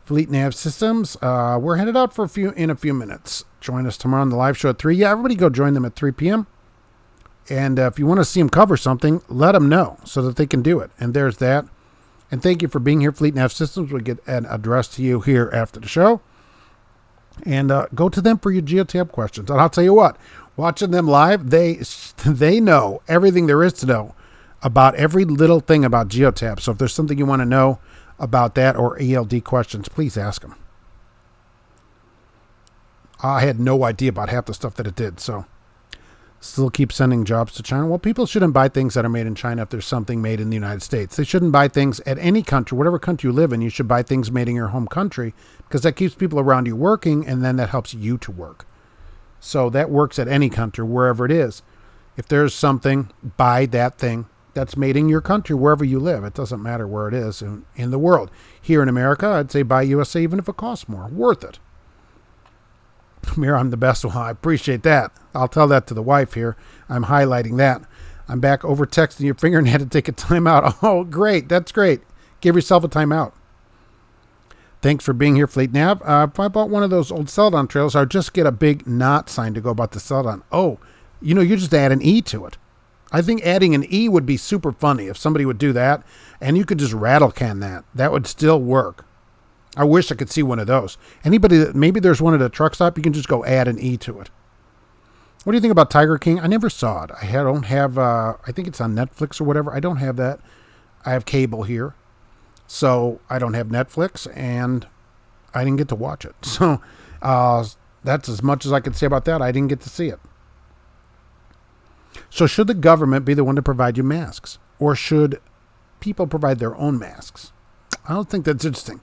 Fleet Nav Systems. We're headed out in a few minutes. Join us tomorrow on the live show at 3. Yeah, everybody go join them at 3 p.m. And if you want to see them cover something, let them know so that they can do it. And there's that. And thank you for being here, Fleet Nav Systems. We'll get an address to you here after the show. And go to them for your geotab questions. And I'll tell you what, watching them live, they know everything there is to know about every little thing about geotab. So if there's something you want to know about that or ELD questions, please ask them. I had no idea about half the stuff that it did. So Still keep sending jobs to China. Well, people shouldn't buy things that are made in China if there's something made in the United States. They shouldn't buy things at any country, whatever country you live in. You should buy things made in your home country because that keeps people around you working, and then that helps you to work. So that works at any country, wherever it is. If there's something, buy that thing that's made in your country, wherever you live. It doesn't matter where it is in the world. Here in America, I'd say buy USA even if it costs more. Worth it. Mira, I'm the best. Well, I appreciate that. I'll tell that to the wife here. I'm highlighting that. I'm back over texting your finger and had to take a time out. Oh, great. That's great. Give yourself a time out. Thanks for being here, Fleet Nav. If I bought one of those old Celadon trailers, I'd just get a big not sign to go about the Celadon. Oh, you just add an E to it. I think adding an E would be super funny if somebody would do that, and you could just rattle can that. That would still work. I wish I could see one of those. Anybody that maybe there's one at a truck stop, you can just go add an E to it. What do you think about Tiger King? I never saw it. I don't have, I think it's on Netflix or whatever. I don't have that. I have cable here. So I don't have Netflix and I didn't get to watch it. So that's as much as I could say about that. I didn't get to see it. So should the government be the one to provide you masks? Or should people provide their own masks? I don't think that's interesting.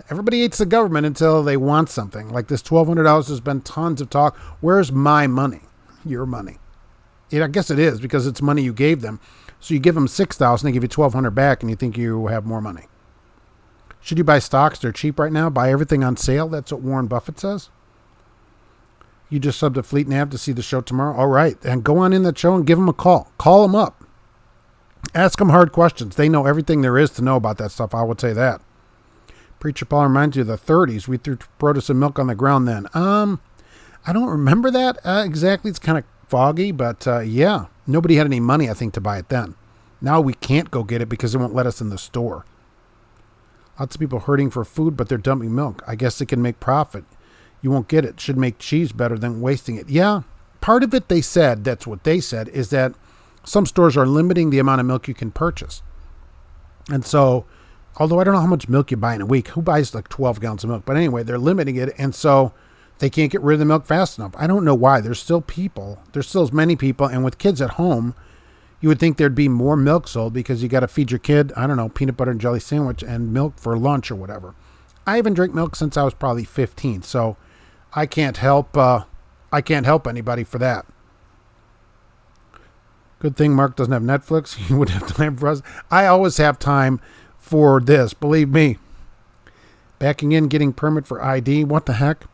Everybody hates the government until they want something. Like this $1,200, there's been tons of talk. Where's my money? Your money. I guess it is because it's money you gave them. So you give them $6,000, they give you $1,200 back, and you think you have more money. Should you buy stocks? They're cheap right now. Buy everything on sale. That's what Warren Buffett says. You just subbed to Fleet Nav to see the show tomorrow. All right. And go on in that show and give them a call. Call them up. Ask them hard questions. They know everything there is to know about that stuff. I would say that. Preacher Paul reminds you of the 30s. We threw produce and milk on the ground then. I don't remember that exactly. It's kind of foggy, but yeah. Nobody had any money, I think, to buy it then. Now we can't go get it because they won't let us in the store. Lots of people hurting for food, but they're dumping milk. I guess they can make profit. You won't get it. Should make cheese better than wasting it. Yeah, part of it they said, that's what they said, is that some stores are limiting the amount of milk you can purchase. And so, although I don't know how much milk you buy in a week. Who buys like 12 gallons of milk? But anyway, they're limiting it. And so they can't get rid of the milk fast enough. I don't know why. There's still as many people. And with kids at home, you would think there'd be more milk sold because you got to feed your kid, I don't know, peanut butter and jelly sandwich and milk for lunch or whatever. I haven't drank milk since I was probably 15. So I can't help anybody for that. Good thing Mark doesn't have Netflix. He would have time for us. I always have time for this, believe me. Backing in, getting permit for ID. What the heck?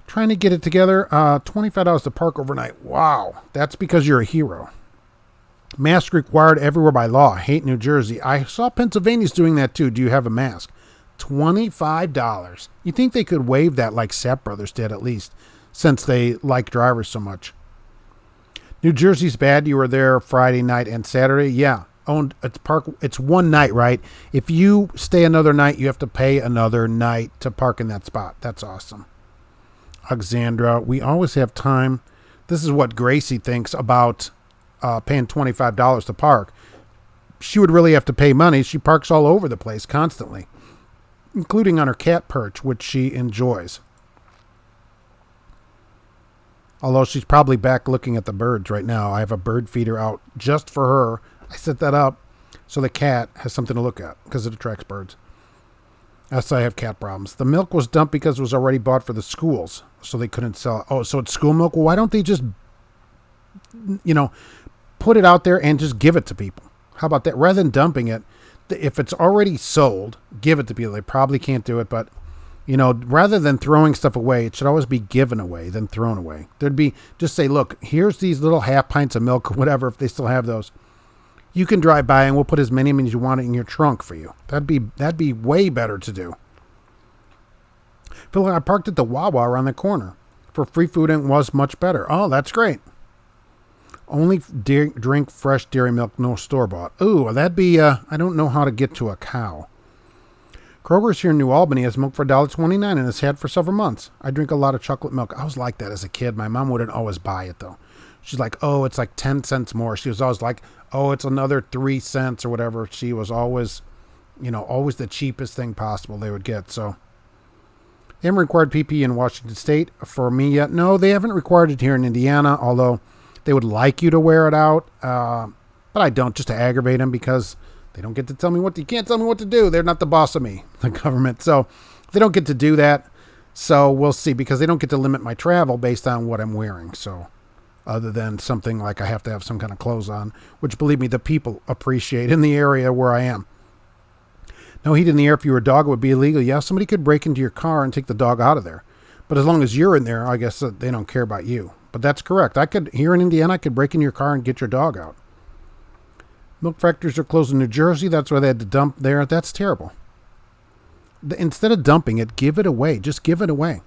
Trying to get it together. $25 to park overnight. Wow. That's because you're a hero. Mask required everywhere by law. Hate New Jersey. I saw Pennsylvania's doing that too. Do you have a mask? $25. You think they could waive that like Sapp Brothers did at least, since they like drivers so much. New Jersey's bad. You were there Friday night and Saturday. Yeah. It's one night, right? If you stay another night, you have to pay another night to park in that spot. That's awesome. Alexandra, we always have time. This is what Gracie thinks about paying $25 to park. She would really have to pay money. She parks all over the place constantly, including on her cat perch, which she enjoys. Although she's probably back looking at the birds right now. I have a bird feeder out just for her. I set that up so the cat has something to look at because it attracts birds. Yes, I have cat problems. The milk was dumped because it was already bought for the schools, so they couldn't sell it. Oh, so it's school milk? Well, why don't they just, put it out there and just give it to people? How about that? Rather than dumping it, if it's already sold, give it to people. They probably can't do it, but, rather than throwing stuff away, it should always be given away than thrown away. Just say, look, here's these little half pints of milk or whatever, if they still have those. You can drive by and we'll put as many as you want in your trunk for you. That'd be way better to do. I feel like I parked at the Wawa around the corner for free food and it was much better. Oh, that's great. Only drink fresh dairy milk, no store-bought. Ooh, that'd be, I don't know how to get to a cow. Kroger's here in New Albany has milk for $1.29 and has had for several months. I drink a lot of chocolate milk. I was like that as a kid. My mom wouldn't always buy it, though. She's like, oh, it's like 10 cents more. She was always like, oh, it's another 3 cents or whatever. She was always, always the cheapest thing possible they would get. So They haven't required PPE in Washington State for me yet. No, they haven't required it here in Indiana, although they would like you to wear it out. But I don't, just to aggravate them, because they don't get to tell me what you can't tell me what to do. They're not the boss of me, the government. So they don't get to do that. So we'll see, because they don't get to limit my travel based on what I'm wearing. So other than something like I have to have some kind of clothes on, which, believe me, the people appreciate in the area where I am. No heat in the air if you were a dog would be illegal. Yeah, somebody could break into your car and take the dog out of there. But as long as you're in there, I guess they don't care about you. But that's correct. Here in Indiana, I could break in your car and get your dog out. Milk factories are closed in New Jersey. That's why they had to dump there. That's terrible. Instead of dumping it, give it away. Just give it away.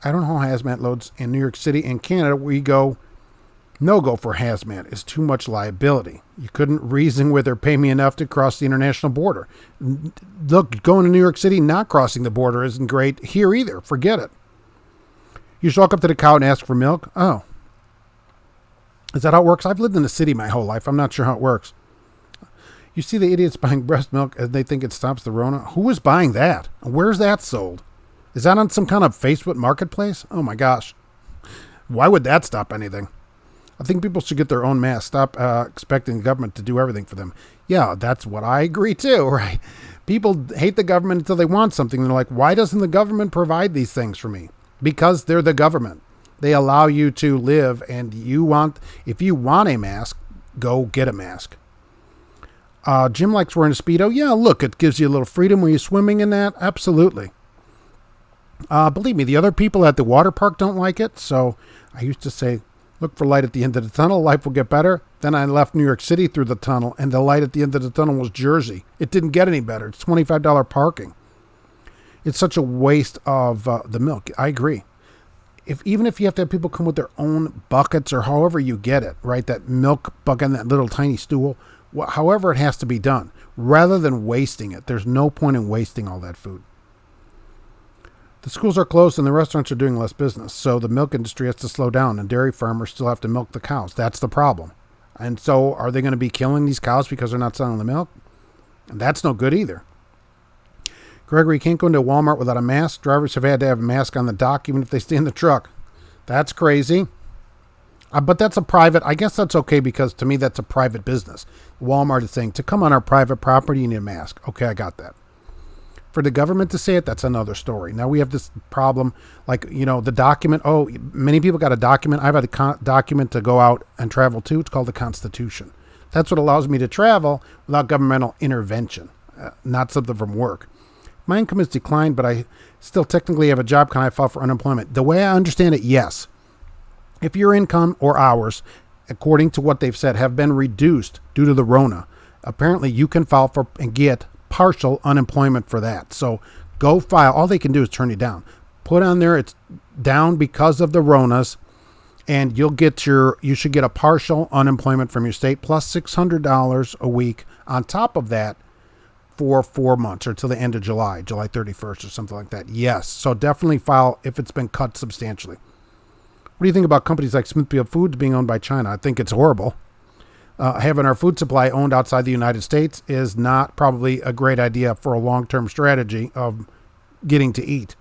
I don't know how hazmat loads in New York City and Canada. We go no-go for hazmat. It's too much liability. You couldn't reason with or pay me enough to cross the international border. Look, going to New York City, not crossing the border isn't great here either. Forget it. You just walk up to the cow and ask for milk? Oh. Is that how it works? I've lived in the city my whole life. I'm not sure how it works. You see the idiots buying breast milk and they think it stops the Rona? Who is buying that? Where's that sold? Is that on some kind of Facebook marketplace? Oh my gosh. Why would that stop anything? I think people should get their own mask. Stop expecting the government to do everything for them. Yeah, that's what I agree too, right? People hate the government until they want something. They're like, why doesn't the government provide these things for me? Because they're the government. They allow you to live, and if you want a mask, go get a mask. Jim likes wearing a Speedo. Yeah, look, it gives you a little freedom when you're swimming in that. Absolutely. Believe me, the other people at the water park don't like it. So I used to say, look for light at the end of the tunnel. Life will get better. Then I left New York City through the tunnel, and the light at the end of the tunnel was Jersey. It didn't get any better. It's $25 parking. It's such a waste of the milk. I agree. Even if you have to have people come with their own buckets or however you get it, right? That milk bucket and that little tiny stool, however it has to be done, rather than wasting it. There's no point in wasting all that food. The schools are closed and the restaurants are doing less business, so the milk industry has to slow down and dairy farmers still have to milk the cows. That's the problem. And so are they going to be killing these cows because they're not selling the milk? And that's no good either. Gregory, can't go into Walmart without a mask. Drivers have had to have a mask on the dock even if they stay in the truck. That's crazy. But that's I guess that's okay, because to me that's a private business. Walmart is saying, to come on our private property, you need a mask. Okay, I got that. For the government to say it, that's another story. Now we have this problem, like, the document. Oh, many people got a document. I've had a document to go out and travel to. It's called the Constitution. That's what allows me to travel without governmental intervention, not something from work. My income has declined, but I still technically have a job. Can I file for unemployment? The way I understand it, yes. If your income or hours, according to what they've said, have been reduced due to the Rona, apparently you can file for and get partial unemployment for that. So go file. All they can do is turn you down. Put on there it's down because of the Ronas, and you should get a partial unemployment from your state plus $600 a week on top of that for 4 months or till the end of July 31st or something like that. Yes. So definitely file if it's been cut substantially. What do you think about companies like Smithfield Foods being owned by China? I think it's horrible. Having our food supply owned outside the United States is not probably a great idea for a long-term strategy of getting to eat.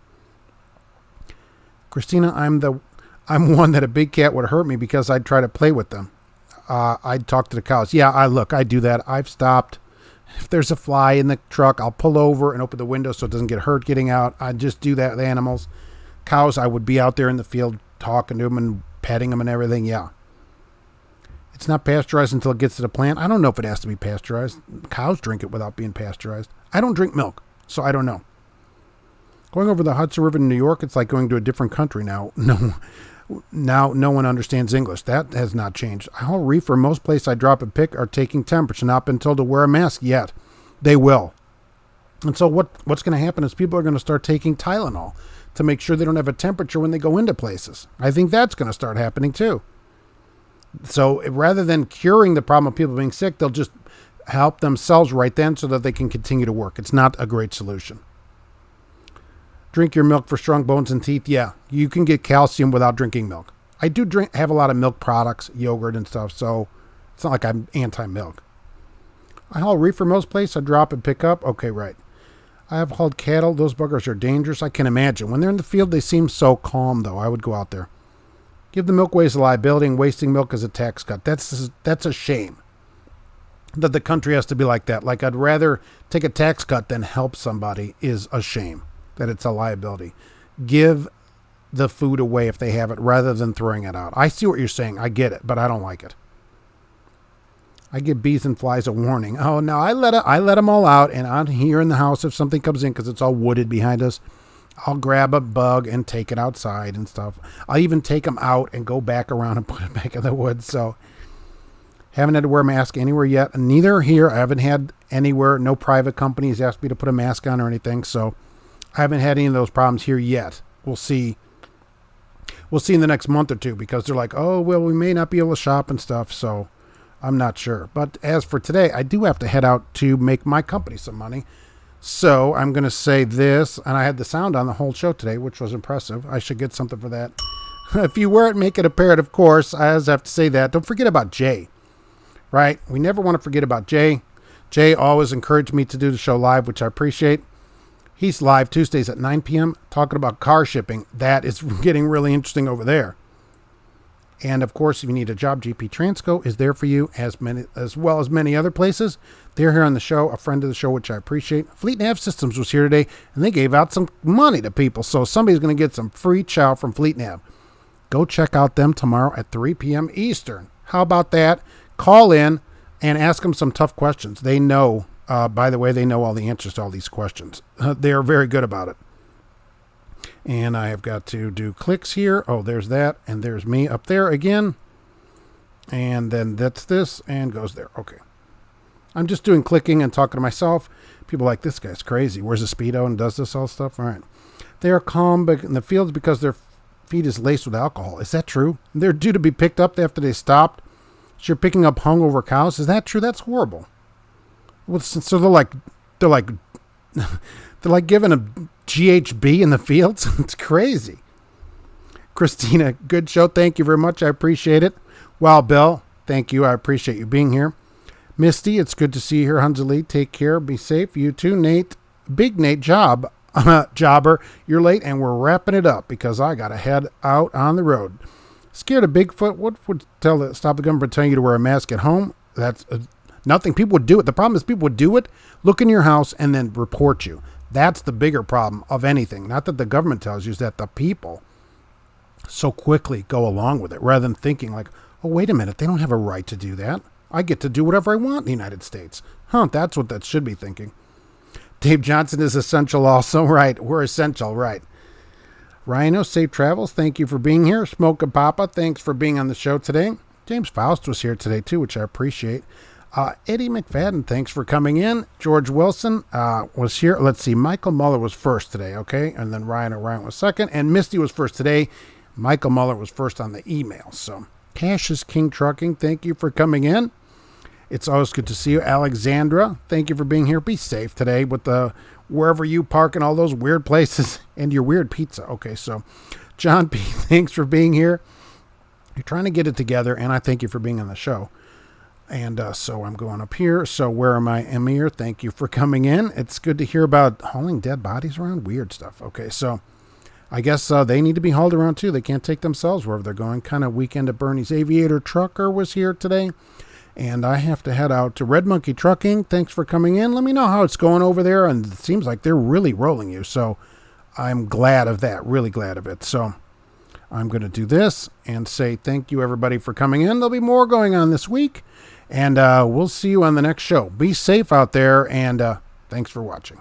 Christina, I'm one that a big cat would hurt me because I'd try to play with them. I'd talk to the cows. Yeah, I do that. I've stopped. If there's a fly in the truck, I'll pull over and open the window so it doesn't get hurt getting out. I just do that with animals. Cows, I would be out there in the field talking to them and petting them and everything. Yeah. It's not pasteurized until it gets to the plant. I don't know if it has to be pasteurized. Cows drink it without being pasteurized. I don't drink milk, so I don't know. Going over the Hudson River in New York, it's like going to a different country now. Now no one understands English. That has not changed. I haul reefer. Most places I drop and pick are taking temperature. Not been told to wear a mask yet. They will. And so what's going to happen is people are going to start taking Tylenol to make sure they don't have a temperature when they go into places. I think that's going to start happening too. So rather than curing the problem of people being sick, they'll just help themselves right then so that they can continue to work. It's not a great solution. Drink your milk for strong bones and teeth. Yeah, you can get calcium without drinking milk. I do have a lot of milk products, yogurt and stuff, so it's not like I'm anti-milk. I haul reefer most places. I drop and pick up. Okay, right. I have hauled cattle. Those buggers are dangerous. I can imagine. When they're in the field, they seem so calm, though. I would go out there. Give the milkways a liability, and wasting milk as a tax cut. That's a shame that the country has to be like that. Like, I'd rather take a tax cut than help somebody is a shame that it's a liability. Give the food away if they have it rather than throwing it out. I see what you're saying. I get it, but I don't like it. I give bees and flies a warning. Oh, no, I let them all out, and I'm here in the house if something comes in because it's all wooded behind us. I'll grab a bug and take it outside and stuff. I'll even take them out and go back around and put it back in the woods. So, haven't had to wear a mask anywhere yet. Neither here. I haven't had anywhere. No private companies asked me to put a mask on or anything. So, I haven't had any of those problems here yet. We'll see. We'll see in the next month or two because they're like, oh, well, we may not be able to shop and stuff. So, I'm not sure. But as for today, I do have to head out to make my company some money. So I'm going to say this, and I had the sound on the whole show today, which was impressive. I should get something for that. If you wear it, make it a parrot, of course. I always have to say that. Don't forget about Jay, right? We never want to forget about Jay. Jay always encouraged me to do the show live, which I appreciate. He's live Tuesdays at 9 p.m. talking about car shipping. That is getting really interesting over there. And, of course, if you need a job, GP Transco is there for you, as well as many other places. They're here on the show, a friend of the show, which I appreciate. Fleet Nav Systems was here today, and they gave out some money to people. So somebody's going to get some free chow from Fleet Nav. Go check out them tomorrow at 3 p.m. Eastern. How about that? Call in and ask them some tough questions. They know, by the way, they know all the answers to all these questions. They are very good about it. And I have got to do clicks here. Oh, there's that. And there's me up there again. And then that's this and goes there. Okay. I'm just doing clicking and talking to myself. People are like, this guy's crazy. Wears a Speedo and does this all stuff. All right. They are calm in the fields because their feet is laced with alcohol. Is that true? They're due to be picked up after they stopped. So you're picking up hungover cows. Is that true? That's horrible. Well, so they're like they're like giving a GHB in the fields. It's crazy. Christina, good show. Thank you very much. I appreciate it. Wow, Bill, thank you. I appreciate you being here. Misty, it's good to see you here. Hunsley, take care. Be safe. You too, Nate. Big Nate Jobber, you're late, and we're wrapping it up because I got to head out on the road. Scared of Bigfoot? What would stop the government from telling you to wear a mask at home? That's nothing. People would do it. The problem is people would do it, look in your house, and then report you. That's the bigger problem of anything. Not that the government tells you, is that the people so quickly go along with it rather than thinking like, oh, wait a minute, they don't have a right to do that. I get to do whatever I want in the United States. That's what that should be thinking. Dave Johnson is essential also. Right. We're essential. Right. Rhino, safe travels. Thank you for being here. Smoke and Papa, thanks for being on the show today. James Faust was here today too, which I appreciate. Eddie McFadden, thanks for coming in. George Wilson was here. Let's see. Michael Muller was first today, okay? And then Ryan was second. And Misty was first today. Michael Muller was first on the email. So, Cash is King Trucking, thank you for coming in. It's always good to see you. Alexandra, thank you for being here. Be safe today with wherever you park in all those weird places and your weird pizza. Okay, so John P., thanks for being here. You're trying to get it together, and I thank you for being on the show. And so I'm going up here. So where am I, Emir? Thank you for coming in. It's good to hear about hauling dead bodies around. Weird stuff. Okay, so I guess they need to be hauled around too. They can't take themselves wherever they're going. Kind of weekend at Bernie's. Aviator Trucker was here today. And I have to head out to Red Monkey Trucking. Thanks for coming in. Let me know how it's going over there. And it seems like they're really rolling you. So I'm glad of that. Really glad of it. So I'm going to do this and say thank you, everybody, for coming in. There'll be more going on this week. And we'll see you on the next show. Be safe out there, and thanks for watching.